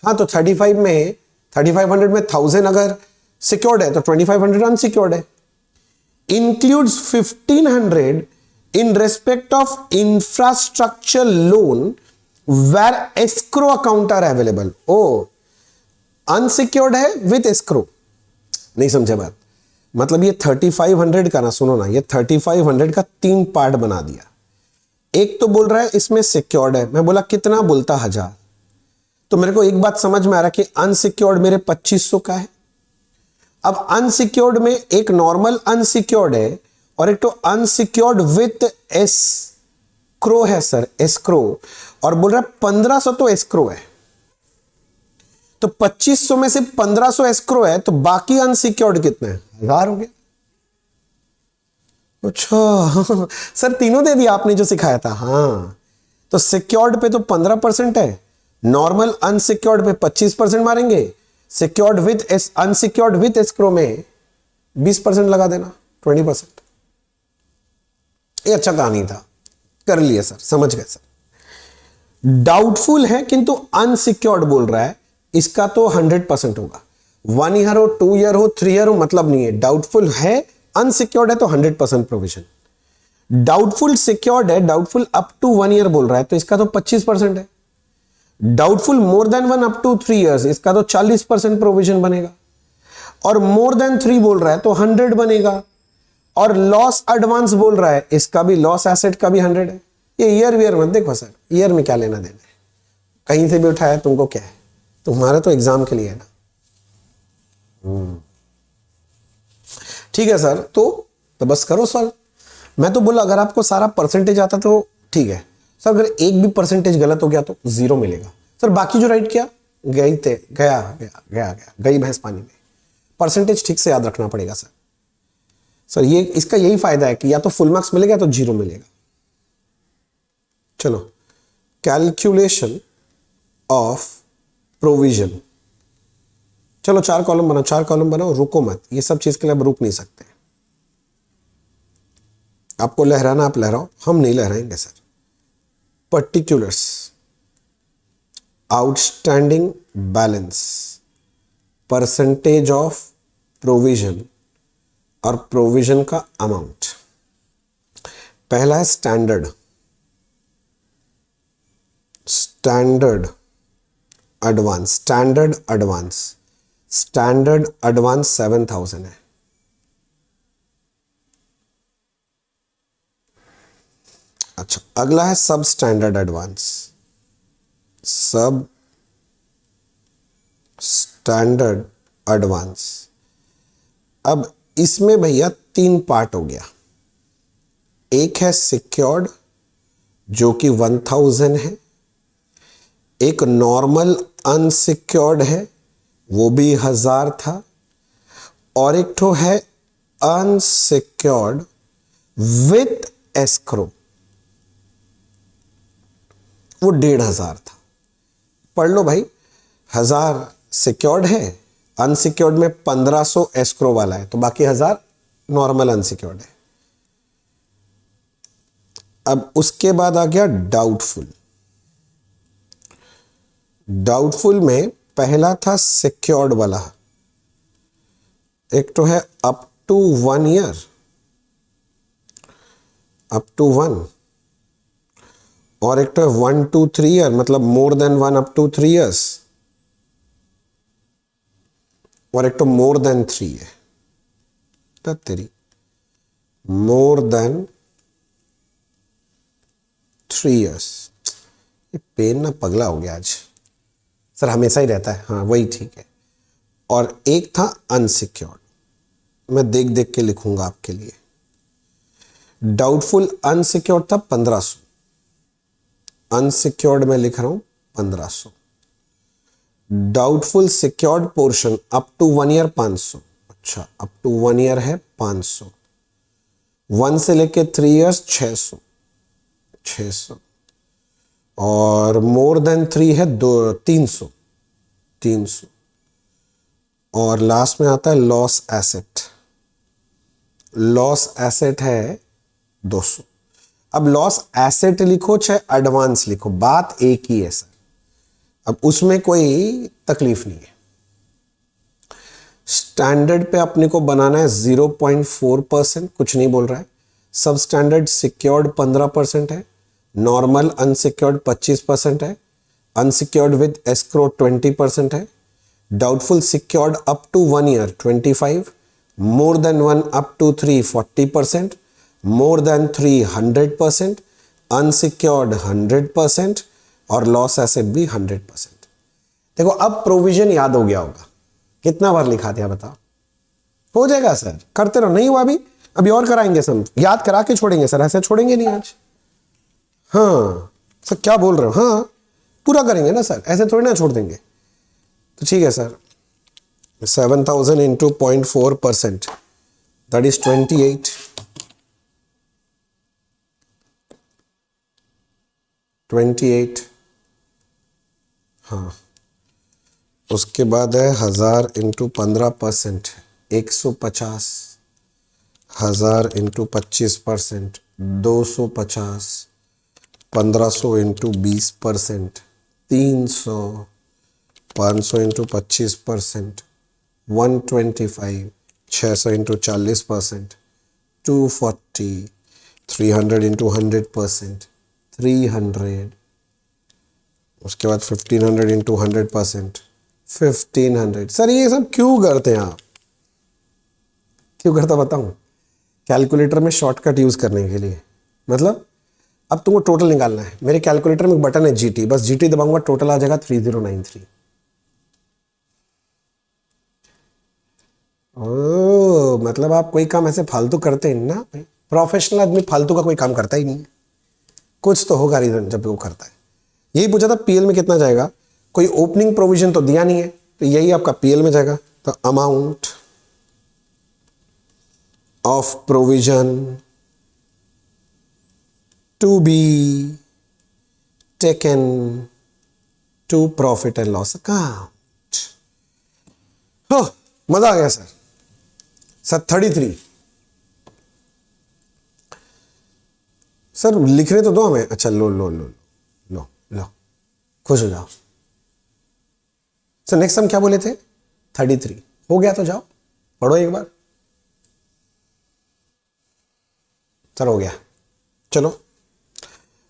हाँ तो 3500 में 1000 अगर सिक्योर्ड है तो 2500 अनसिक्योर्ड है। includes 1500 in respect of infrastructure loan where escrow account are available। ओ अनसिक्योर्ड है विथ एस्क्रो, नहीं समझे बात। मतलब ये 3500 का ना, सुनो ना, ये 3500 का 3 पार्ट बना दिया। एक तो बोल रहा है इसमें सिक्योर्ड है, मैं बोला कितना, बोलता 1000। तो मेरे को एक बात समझ में आ रहा है कि अनसिक्योर्ड मेरे 2500 का है। अब अनसिक्योर्ड में एक नॉर्मल अनसिक्योर्ड है और एक तो अनसिक्योर्ड विथ एस्क्रो है सर, एस्क्रो, और बोल रहा है 1500 तो एस्क्रो है। तो 2500 में से 1500 एस्क्रो है, तो बाकी अनसिक्योर्ड कितने हैं, 1000 हो गया। अच्छा सर, तीनों दे दिया आपने जो सिखाया था। हाँ, तो सिक्योर्ड पे तो 15% है, नॉर्मल अनसिक्योर्ड पे 25% मारेंगे, secured with unsecured with escrow में 20% लगा देना, 20%। ये अच्छा कहानी था, कर लिया सर, समझ गए सर। डाउटफुल है किंतु अनसिक्योर्ड बोल रहा है, इसका तो 100% होगा। 1 ईयर हो, 2 ईयर हो, 3 ईयर हो, मतलब नहीं है। डाउटफुल है, अनसिक्योर्ड है तो 100% प्रोविजन। डाउटफुल सिक्योर्ड है, डाउटफुल अप टू 1 ईयर बोल रहा है, तो इसका तो 25% है। Doubtful more than 1 up to 3 years, इसका तो 40% प्रोविजन बनेगा। और मोर देन 3 बोल रहा है तो 100 बनेगा। और लॉस एडवांस बोल रहा है, इसका भी, लॉस एसेट का भी 100 है। ये ईयर मत देखो सर, ईयर में क्या लेना देना है, कहीं से भी उठाया तुमको क्या है, तुम्हारा तो एग्जाम के लिए है ना। ठीक है सर, तो बस करो सॉल्व। मैं तो बोला अगर आपको सारा परसेंटेज आता तो ठीक है सर, अगर एक भी परसेंटेज गलत हो गया तो 0 मिलेगा सर। बाकी जो राइट किया गई भैंस पानी में। परसेंटेज ठीक से याद रखना पड़ेगा सर। सर ये इसका यही फायदा है कि या तो फुल मार्क्स मिलेगा या तो 0 मिलेगा। चलो, कैलकुलेशन ऑफ प्रोविजन। चलो 4 कॉलम बनाओ, रुको मत, ये सब चीज के लिए अब रुक नहीं सकते। आपको लहराना आप लहराओ, हम नहीं लहराएंगे sir. Particulars, outstanding balance, percentage of provision और प्रोविजन का अमाउंट। पहला है स्टैंडर्ड एडवांस। स्टैंडर्ड एडवांस 7000 है। अच्छा, अगला है सब स्टैंडर्ड एडवांस। सब स्टैंडर्ड एडवांस। अब इसमें भैया 3 पार्ट हो गया। एक है सिक्योर्ड जो कि 1000 है, एक नॉर्मल अनसिक्योर्ड है वो भी 1000 था, और एक तो है अनसिक्योर्ड विथ एस्क्रो वो 1500 था। पढ़ लो भाई, 1000 सिक्योर्ड है, अनसिक्योर्ड में 1500 एस्क्रो वाला है, तो बाकी 1000 नॉर्मल अनसिक्योर्ड है। अब उसके बाद आ गया डाउटफुल। डाउटफुल में पहला था सिक्योर्ड वाला, एक तो है up to 1 year, up to 1, और एक तो है 1 to 3 ईयर, मतलब more than 1 up to 3 years, और एक तो मोर देन 3 है। तो तेरी मोर देन 3 ईयर्स। ये पेन ना पगला हो गया आज सर, हमेशा ही रहता है। हाँ वही ठीक है। और एक था अनसिक्योर्ड, मैं देख देख के लिखूंगा आपके लिए। डाउटफुल अनसिक्योर्ड था 1500, अनसिक्योर्ड में लिख रहा हूं 1500। Doubtful secured portion up to 1 year 500। अच्छा, अप टू 1 ईयर है 500, 1 से लेके 3 ईयर्स 600, 600, और मोर देन 3 है 300, 300, और लास्ट में आता है लॉस एसेट। लॉस एसेट है 200। अब लॉस एसेट लिखो चाहे एडवांस लिखो, बात एक ही है सर। अब उसमें कोई तकलीफ नहीं है। स्टैंडर्ड पे अपने को बनाना है 0.4%, कुछ नहीं बोल रहा है। सब स्टैंडर्ड सिक्योर्ड 15% है, नॉर्मल अनसिक्योर्ड 25% है, अनसिक्योर्ड विद एस्क्रो 20% है, doubtful secured up to 1 year 25, more than 1 up to 3 40%, more than 3 100%, unsecured 100%, और लॉस एसेट भी 100%। देखो अब प्रोविजन याद हो गया होगा, कितना बार लिखा दिया बताओ। हो जाएगा सर, करते रहो। नहीं हुआ अभी और कराएंगे सर, याद करा के छोड़ेंगे सर, ऐसे छोड़ेंगे नहीं आज। हाँ सर क्या बोल रहे हो, हाँ पूरा करेंगे ना सर, ऐसे थोड़ी ना छोड़ देंगे। तो ठीक है सर, 7000 इंटू 0.4%, दैट इज 28, 28। हाँ, उसके बाद है 1000 into 15%, 150, 1000 into 25%, 250, 1500 into 20%, 300, 500 into 25%, 125, 600 into 40%, 240, 300 into 100%, 300, उसके बाद 1500 इंटू 100%, 1500। सर ये सब क्यों करते हैं आप, क्यों करता बताऊं? कैलकुलेटर में शॉर्टकट यूज करने के लिए। मतलब अब तुमको टोटल निकालना है, मेरे कैलकुलेटर में एक बटन है जीटी, बस जीटी दबाऊंगा टोटल आ जाएगा 3093। ओ मतलब आप कोई काम ऐसे फालतू करते हैं ना, प्रोफेशनल आदमी फालतू का कोई काम करता ही नहीं है, कुछ तो होगा रीजन जब वो करता है। यही पूछा था पीएल में कितना जाएगा, कोई ओपनिंग प्रोविजन तो दिया नहीं है, तो यही आपका पीएल में जाएगा। तो amount of provision to be taken to profit and loss account. हो मजा आ गया सर। 33 सर लिखने तो दो हमें। अच्छा लो लो लो लो लो, खुश हो जाओ सर। नेक्स्ट हम क्या बोले थे, 33 हो गया, तो जाओ पढ़ो एक बार। सर हो गया, चलो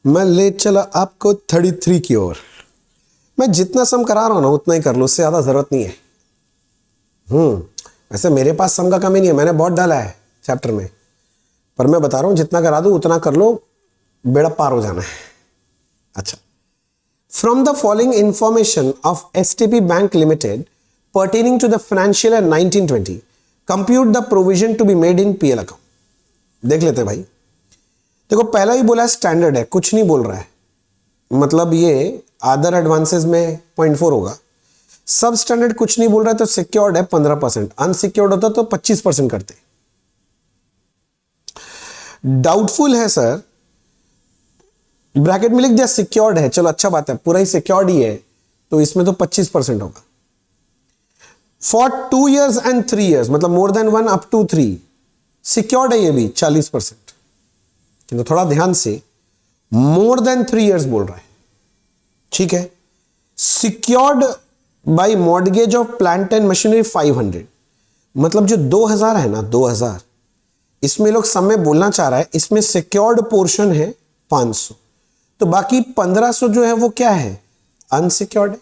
मैं ले चला आपको 33 की ओर। मैं जितना सम करा रहा हूं ना उतना ही कर लो, उससे ज्यादा जरूरत नहीं है। वैसे मेरे पास सम का कमी नहीं है, मैंने बहुत डाला है चैप्टर में, पर मैं बता रहा हूं जितना करा दूं उतना कर लो, बेड़ा पार हो जाना है। अच्छा, from the following information of STP bank limited pertaining to the financial year 1920 compute the provision to be made in PL account। देख लेते हैं भाई। देखो पहला ही बोला है स्टैंडर्ड है, कुछ नहीं बोल रहा है, मतलब ये अदर एडवांसेस में 0.4 होगा। सब स्टैंडर्ड कुछ नहीं बोल रहा है तो सिक्योर्ड है 15%, अनसिक्योर्ड होता तो 25% करते। डाउटफुल है सर, ब्रैकेट में लिख दिया सिक्योर्ड है, चलो अच्छा बात है, पूरा ही सिक्योर्ड ही है तो इसमें तो 25% होगा। फॉर 2 years and 3 years, मतलब more than 1 up to 3 secured है ये भी 40%। किंतु थोड़ा ध्यान से मोर देन 3 years बोल रहा है, ठीक है। Secured by mortgage of plant and machinery 500, मतलब जो 2000 है ना 2000, इसमें लोग सब में बोलना चाह रहा है इसमें सिक्योर्ड पोर्शन है 500, तो बाकी 1500 जो है वो क्या है, अनसिक्योर्ड है।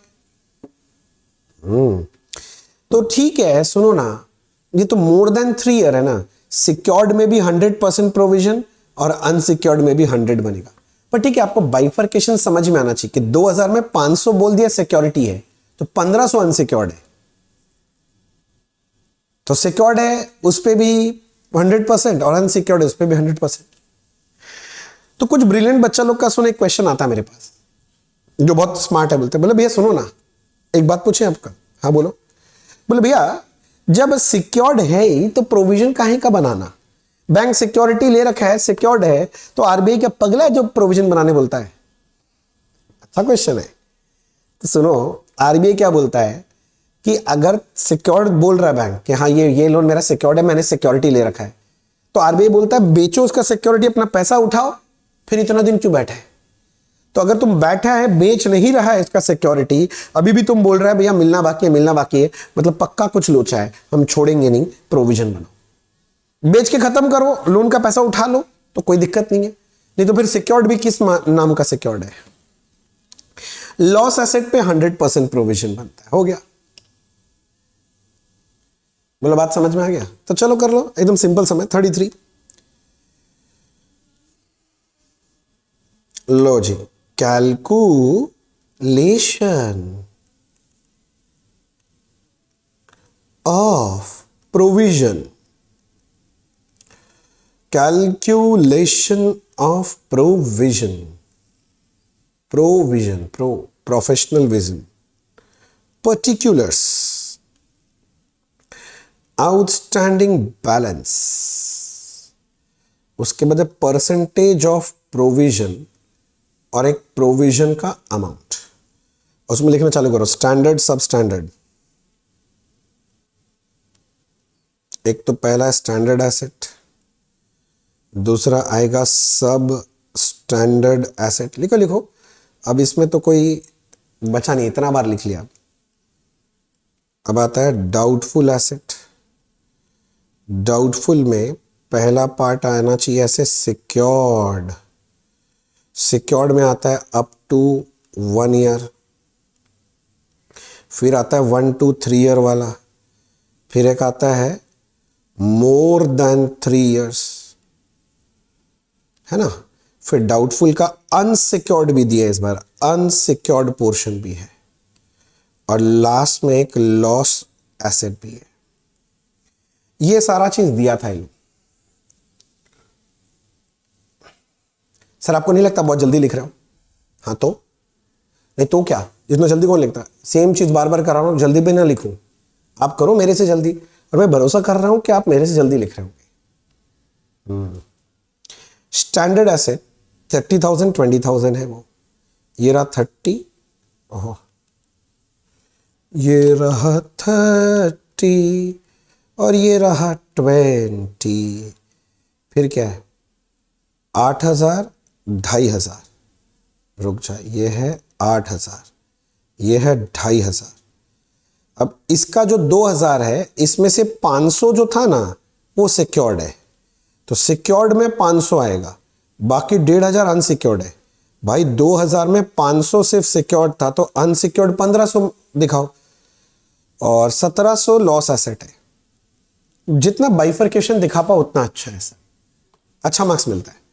तो ठीक है, सुनो ना, ये तो मोर देन 3 year है ना, सिक्योर्ड में भी 100% प्रोविजन और अनसिक्योर्ड में भी 100 बनेगा। पर ठीक है, आपको बाइफर्केशन समझ में आना चाहिए कि 2000 में 500 बोल दिया सिक्योरिटी है तो 1500 अनसिक्योर्ड है, तो सिक्योर्ड है उस पे भी 100% और अनसिक्योर्ड है उस पे भी 100%। तो कुछ ब्रिलियंट बच्चा लोग का सुनो, एक क्वेश्चन आता है मेरे पास जो बहुत स्मार्ट है, बोलते बोले भैया सुनो ना, एक बात पूछे आपका। हाँ बोलो। बोले भैया जब सिक्योर्ड है ही तो प्रोविजन काहे का बनाना, बैंक सिक्योरिटी ले रखा है, सिक्योर्ड है, तो आरबीआई क्या पगला है जो प्रोविजन बनाने बोलता है। अच्छा क्वेश्चन है। तो सुनो, आरबीआई क्या बोलता है कि अगर सिक्योर्ड बोल रहा है बैंक कि हाँ ये लोन मेरा सिक्योर्ड है, मैंने सिक्योरिटी ले रखा है, तो आरबीआई बोलता है बेचो उसका सिक्योरिटी, अपना पैसा उठाओ, फिर इतना दिन क्यों बैठे है। तो अगर तुम बैठा है, बेच नहीं रहा है इसका सिक्योरिटी, अभी भी तुम बोल रहा है भैया मिलना बाकी है मिलना बाकी है, मतलब पक्का कुछ लोचा है, हम छोड़ेंगे नहीं, प्रोविजन बनाओ, बेच के खत्म करो, लोन का पैसा उठा लो तो कोई दिक्कत नहीं है। नहीं तो फिर सिक्योर्ड भी किस नाम का सिक्योर्ड है, लॉस एसेट पे 100% प्रोविजन बनता है। हो गया, बोलो बात समझ में आ गया। तो चलो कर लो, एकदम सिंपल समय 33। लो जी, calculation of provision, calculation of provision, provision professional vision, particulars, outstanding balance, उसके बाद परसेंटेज ऑफ प्रोविजन और एक प्रोविजन का अमाउंट। उसमें लिखना चालू करो स्टैंडर्ड सब स्टैंडर्ड। एक तो पहला है स्टैंडर्ड एसेट, दूसरा आएगा सब स्टैंडर्ड एसेट। लिखो लिखो, अब इसमें तो कोई बचा नहीं, इतना बार लिख लिया। अब आता है डाउटफुल एसेट। डाउटफुल में पहला पार्ट आना चाहिए ऐसे सिक्योर्ड, सिक्योर्ड में आता है अप टू 1 year, फिर आता है 1 to 3 year वाला, फिर एक आता है मोर देन 3 years, है ना। फिर डाउटफुल का अनसिक्योर्ड भी दिया है इस बार, अनसिक्योर्ड पोर्शन भी है, और लास्ट में एक लॉस एसेट भी है। ये सारा चीज दिया था ये। सर आपको नहीं लगता बहुत जल्दी लिख रहे हो? हाँ तो नहीं तो क्या, इतना जल्दी कौन लिखता है, सेम चीज बार बार कर रहा हूं, जल्दी भी ना लिखूं, आप करो मेरे से जल्दी, और मैं भरोसा कर रहा हूं कि आप मेरे से जल्दी लिख रहे होंगे। स्टैंडर्ड एसेट 30,000 20,000 है वो, ये रहा 30, ओहो ये रहा 30 और ये रहा 20, फिर क्या है 8,000 2,500, रुक जा, ये है 8,000, ये है 2,500। अब इसका जो 2,000 है इसमें से 500 जो था ना वो सिक्योर्ड है, तो सिक्योर्ड में 500 आएगा, बाकी 1,500 अनसिक्योर्ड है। भाई 2,000 में 500 सिर्फ सिक्योर्ड था, तो अनसिक्योर्ड 1,500 दिखाओ, और 1,700 लॉस एसेट है। जितना बाइफर्केशन दिखा पाओ उतना अच्छा है सर, अच्छा मार्क्स मिलता है।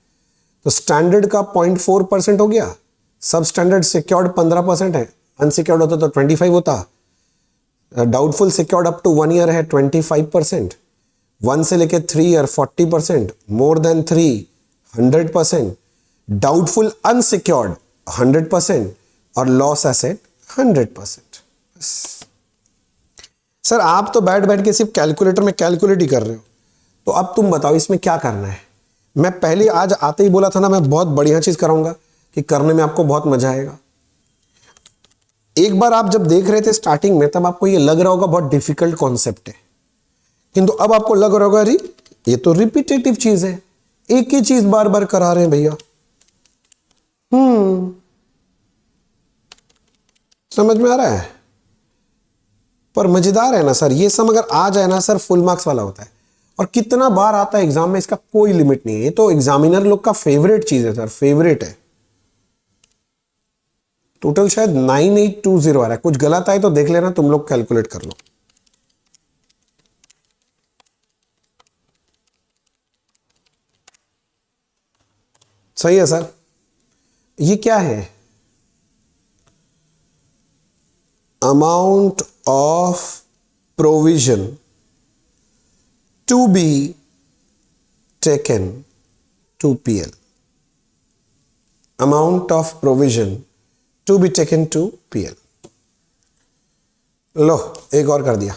तो स्टैंडर्ड का 0.4% हो गया, सब स्टैंडर्ड सिक्योर्ड 15% है, अनसिक्योर्ड होता तो 25 होता, doubtful secured up to 1 year है 25%, 1 से लेके 3 year 40%, more than 3 100%, doubtful unsecured 100% और लॉस एसेट 100%। सर आप तो बैठ बैठ के सिर्फ कैलकुलेटर में कैलकुलेट ही कर रहे हो, तो अब तुम बताओ इसमें क्या करना है। मैं पहले आज आते ही बोला था ना, मैं बहुत बढ़िया चीज कराऊंगा कि करने में आपको बहुत मजा आएगा। एक बार आप जब देख रहे थे स्टार्टिंग में, तब आपको ये लग रहा होगा बहुत डिफिकल्ट कॉन्सेप्ट है, किंतु अब आपको लग रहा होगा अरे ये तो रिपीटेटिव चीज है, एक ही चीज बार बार करा रहे हैं भैया। समझ में आ रहा है? पर मजेदार है ना सर, ये सब अगर आ जाए ना सर, फुल मार्क्स वाला होता है। और कितना बार आता है एग्जाम में इसका कोई लिमिट नहीं है। ये तो एग्जामिनर लोग का फेवरेट चीज है सर, फेवरेट है। टोटल शायद 9820 आ रहा है, कुछ गलत आए तो देख लेना, तुम लोग कैलकुलेट कर लो। सही है सर। ये क्या है? Amount of provision to be taken to PL. Amount of provision to be taken to PL. लो एक और कर दिया,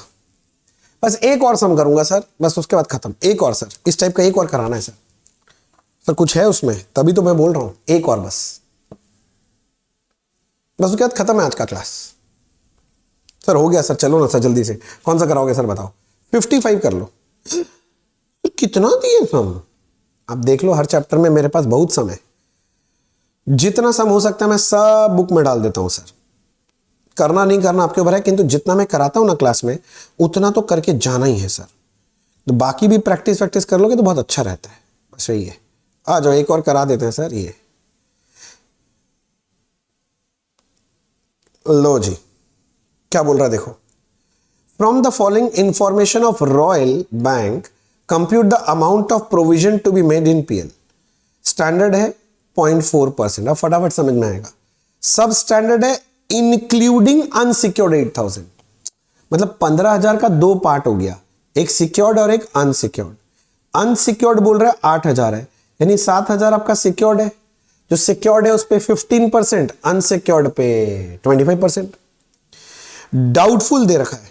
बस एक और सम करूंगा सर, बस उसके बाद खत्म। एक और सर, इस टाइप का एक और कराना है सर। सर कुछ है उसमें, तभी तो मैं बोल रहा हूं एक और, बस उसके बाद खत्म है आज का क्लास। सर हो गया सर, चलो ना सर जल्दी से। कौन सा कराओगे सर बताओ? 55 कर लो। कितना दिए सम? आप देख लो, हर चैप्टर में मेरे पास बहुत सम है, जितना सम हो सकता है मैं सब बुक में डाल देता हूं सर। करना नहीं करना आपके ऊपर है, किंतु जितना मैं कराता हूं ना क्लास में, उतना तो करके जाना ही है सर। तो बाकी भी प्रैक्टिस वैक्टिस कर लोगे तो बहुत अच्छा रहता है। बस यही है। आ जाओ एक और करा देते हैं सर। ये लो जी, क्या बोल रहा है देखो। From the following information of Royal bank compute the amount of provision to be made in PL. Standard है 0.4%। अब फटाफट समझ में आएगा। सब स्टैंडर्ड है इंक्लूडिंग अनसिक्योर्ड 8000। मतलब 15,000 का दो पार्ट हो गया, एक सिक्योर्ड और एक अनसिक्योर्ड। अनसिक्योर्ड बोल रहा है 8,000 है, यानी 7,000 आपका सिक्योर्ड है। जो सिक्योर्ड है उस पे 15%, अनसिक्योर्ड पे 25%। डाउटफुल दे रखा है,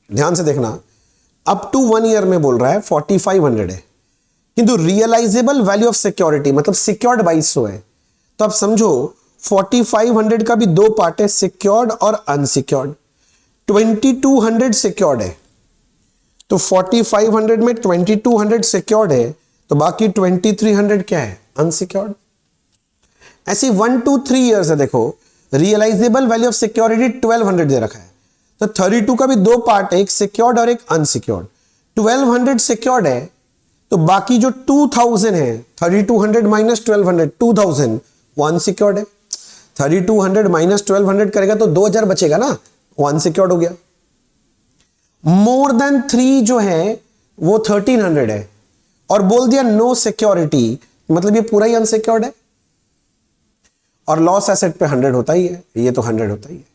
ध्यान से देखना। अप टू 1 ईयर में बोल रहा है 4500 है, किंतु रियलाइजेबल वैल्यू ऑफ सिक्योरिटी मतलब सिक्योर्ड 2200 है। तो आप समझो 4500 का भी दो पार्ट है, सिक्योर्ड और अनसिक्योर्ड। 2200 सिक्योर्ड है, तो 4500 में 2200 सिक्योर्ड है, तो बाकी 2300 क्या है? अनसिक्योर्ड। ऐसी 1 to 3 ईयर्स है। देखो रियलाइजेबल वैल्यू ऑफ सिक्योरिटी 1200 दे रखा है, तो 32 का भी दो पार्ट है, एक सिक्योर्ड और एक अनसिक्योर्ड। 1200 सिक्योर्ड है, तो बाकी जो 2000 है, 3200 माइनस 1200, 2000 वो अनसिक्योर्ड है। 3200 माइनस 1200 करेगा तो 2000 बचेगा ना, वो अनसिक्योर्ड हो गया। मोर देन 3 जो है वो 1300 है, और बोल दिया नो सिक्योरिटी, मतलब ये पूरा ही अनसिक्योर्ड है। और लॉस एसेट पे 100 होता ही है, ये तो 100 होता ही है।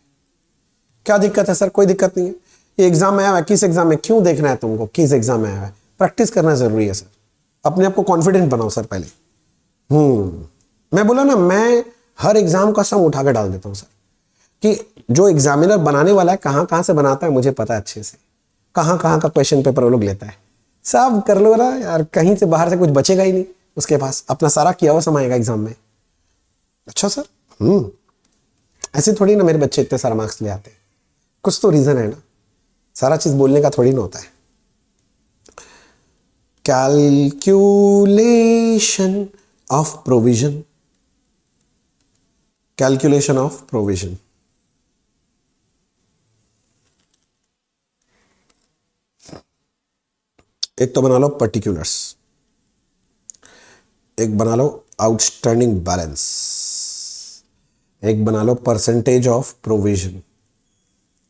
क्या दिक्कत है सर? कोई दिक्कत नहीं है। ये एग्जाम में आया है, किस एग्जाम में क्यों देखना है तुमको, किस एग्जाम में आया है? प्रैक्टिस करना जरूरी है सर। अपने आप को कॉन्फिडेंट बनाओ सर पहले। मैं बोला ना, मैं हर एग्जाम का सम उठा कर डाल देता हूं सर, कि जो एग्जामिनर बनाने वाला है कहां कहां से बनाता है मुझे पता है अच्छे से, कहां कहां का क्वेश्चन पेपर वो लोग लेता है। सब कर लो ना यार, कहीं से बाहर से कुछ बचेगा ही नहीं उसके पास, अपना सारा किया हुआ सम आएगा एग्जाम में। अच्छा सर, ऐसे थोड़ी ना मेरे बच्चे इतने सारा मार्क्स ले आते हैं, कुछ तो रीजन है ना, सारा चीज बोलने का थोड़ी ना होता है। Calculation of provision, calculation of provision. एक तो बना लो पर्टिकुलर्स, एक बना लो आउटस्टैंडिंग बैलेंस, एक बना लो परसेंटेज ऑफ प्रोविजन,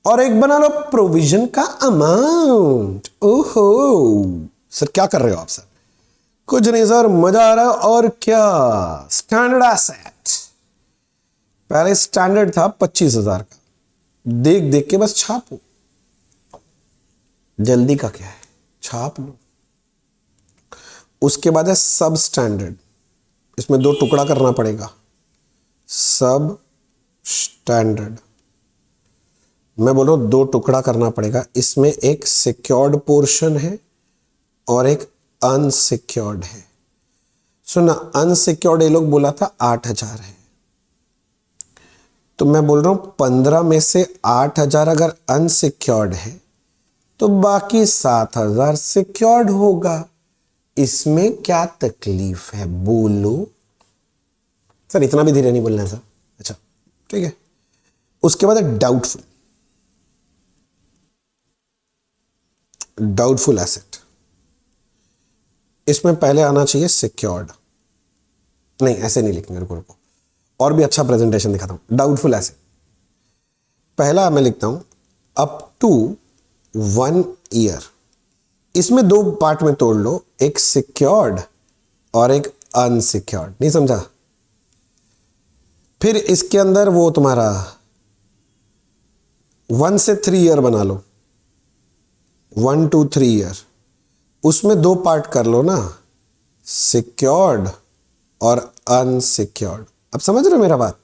और एक बना लो प्रोविजन का अमाउंट। ओहो सर क्या कर रहे हो आप सर? कुछ नहीं सर, मजा आ रहा है। और क्या? स्टैंडर्ड एसेट, पहले स्टैंडर्ड था 25,000 का, देख देख के बस छापो। जल्दी का क्या है, छाप लो। उसके बाद है सब स्टैंडर्ड, इसमें 2 टुकड़ा करना पड़ेगा। सब स्टैंडर्ड मैं बोल रहा हूं 2 टुकड़ा करना पड़ेगा। इसमें एक सिक्योर्ड पोर्शन है और एक अनसिक्योर्ड है। सुना, अनसिक्योर्ड ये लोग बोला था 8,000 है, तो मैं बोल रहा हूं 15 में से 8,000 अगर अनसिक्योर्ड है तो बाकी 7,000 सिक्योर्ड होगा। इसमें क्या तकलीफ है बोलो? सर इतना भी धीरे नहीं बोलना है सर। अच्छा ठीक है। उसके बाद है डाउटफुल। डाउटफुल एसेट, इसमें पहले आना चाहिए सिक्योर्ड। नहीं ऐसे नहीं लिखेंगे, रुको और भी अच्छा प्रेजेंटेशन दिखाता हूं। डाउटफुल एसेट पहला मैं लिखता हूं अप टू 1 ईयर। इसमें 2 पार्ट में तोड़ लो, एक सिक्योर्ड और एक अनसिक्योर्ड। नहीं समझा? फिर इसके अंदर वो तुम्हारा 1 से 3 ईयर बना लो, 1 to 3 ईयर। उसमें 2 पार्ट कर लो ना, सिक्योर्ड और अनसिक्योर्ड। अब समझ रहे हो मेरा बात?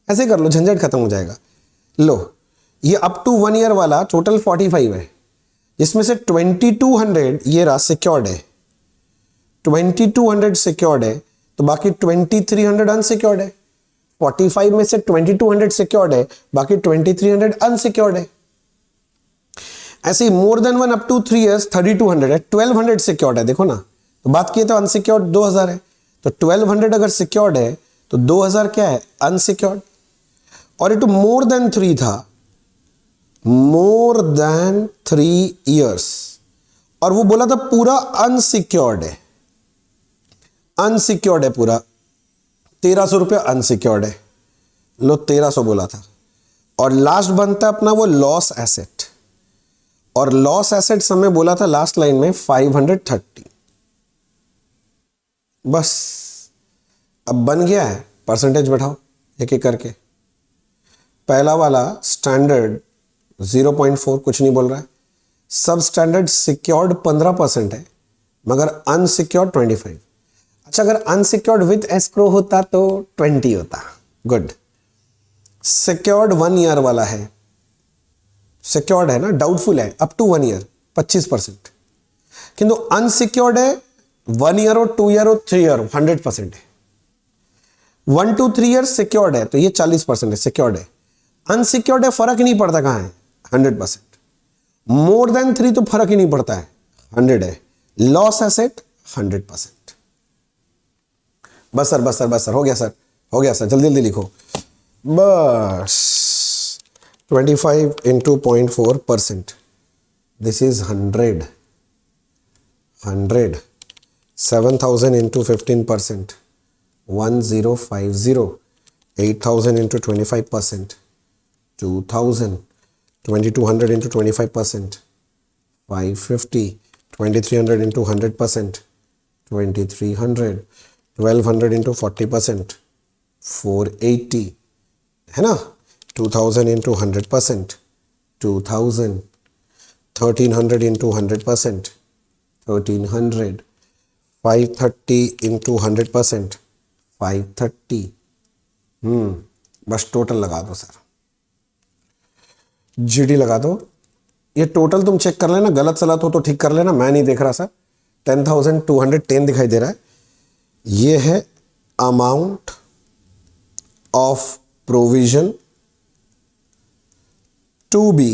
ऐसे कर लो, झंझट खत्म हो जाएगा। लो ये अप टू 1 ईयर वाला टोटल 45 है, जिसमें से 2200 ये रहा सिक्योर्ड है, 2200 सिक्योर्ड है, तो बाकी 2300 अनसिक्योर्ड है। 45 में से 2200 सिक्योर्ड है, बाकी 2300 अनसिक्योर्ड है। ऐसे ही more than 1 up to 3 years 3200 है, 1200 सिक्योर्ड है। देखो ना, तो बात की तो अनसिक्योर्ड 2000 है, तो 1200 अगर सिक्योर्ड है तो 2000 क्या है, अनसिक्योर्ड। और ये तो मोर देन 3 था, मोर देन 3 इयर्स, और वो बोला था पूरा अनसिक्योर्ड है, अनसिक्योर्ड है पूरा। 1300 रुपये अनसिक्योर्ड है, लो 1300 बोला था। और लास्ट बनता अपना वो लॉस एसेट, और लॉस एसेट समय बोला था लास्ट लाइन में 530। बस अब बन गया है। परसेंटेज बैठाओ एक एक करके। पहला वाला स्टैंडर्ड 0.4 कुछ नहीं बोल रहा है। सब स्टैंडर्ड सिक्योर्ड 15% है, मगर अनसिक्योर्ड 25। अच्छा, अगर अनसिक्योर्ड विथ एस्क्रो होता तो 20 होता। गुड। सिक्योर्ड 1 ईयर वाला है, सिक्योर्ड है ना, डाउटफुल है अप टू 1 ईयर 25%, किंतु अनसिक्योर्ड है 1 ईयर हो, 2 ईयर हो, 3 ईयर हो 100% है। 1 to 3 ईयर सिक्योर्ड है तो ये 40% है, सिक्योर्ड है। अनसिक्योर्ड है, फर्क ही नहीं पड़ता कहां है, 100%। मोर देन 3 तो फर्क ही नहीं पड़ता है, 100 है। Loss asset 100%। बस सर बस सर बस सर, हो गया सर, हो गया सर, जल्दी जल्दी लिखो बस। 25 into 0.4%, this is 100, 7,000 into 15%, 1050, 8,000 into 25%, 2,000, 2,200 into 25%, 550, 2,300 into 100%, 2,300, 1,200 into 40%, 480, है ना, 2,000 into 100%, 2,000, 1,300 into 100%, 1,300, 530 into 100%, 530। बस टोटल लगा दो सर, जीडी लगा दो। ये टोटल तुम चेक कर लेना, गलत सलत हो तो ठीक कर लेना, मैं नहीं देख रहा सर। 10,210 दिखाई दे रहा है। ये है amount of provision to be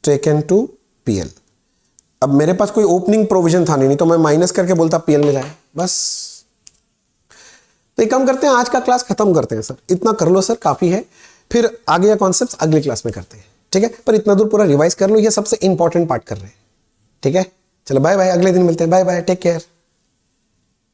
taken to PL. अब मेरे पास कोई ओपनिंग प्रोविजन था नहीं तो मैं माइनस करके बोलता पीएल में जाए बस। तो एक काम करते हैं, आज का क्लास खत्म करते हैं सर, इतना कर लो सर, काफी है। फिर आगे का कॉन्सेप्ट अगली क्लास में करते हैं, ठीक है? पर इतना दूर पूरा रिवाइज कर लो, ये सबसे इंपॉर्टेंट पार्ट कर रहे हैं, ठीक है? चलो बाय बाय, अगले दिन मिलते हैं, बाय बाय, टेक केयर।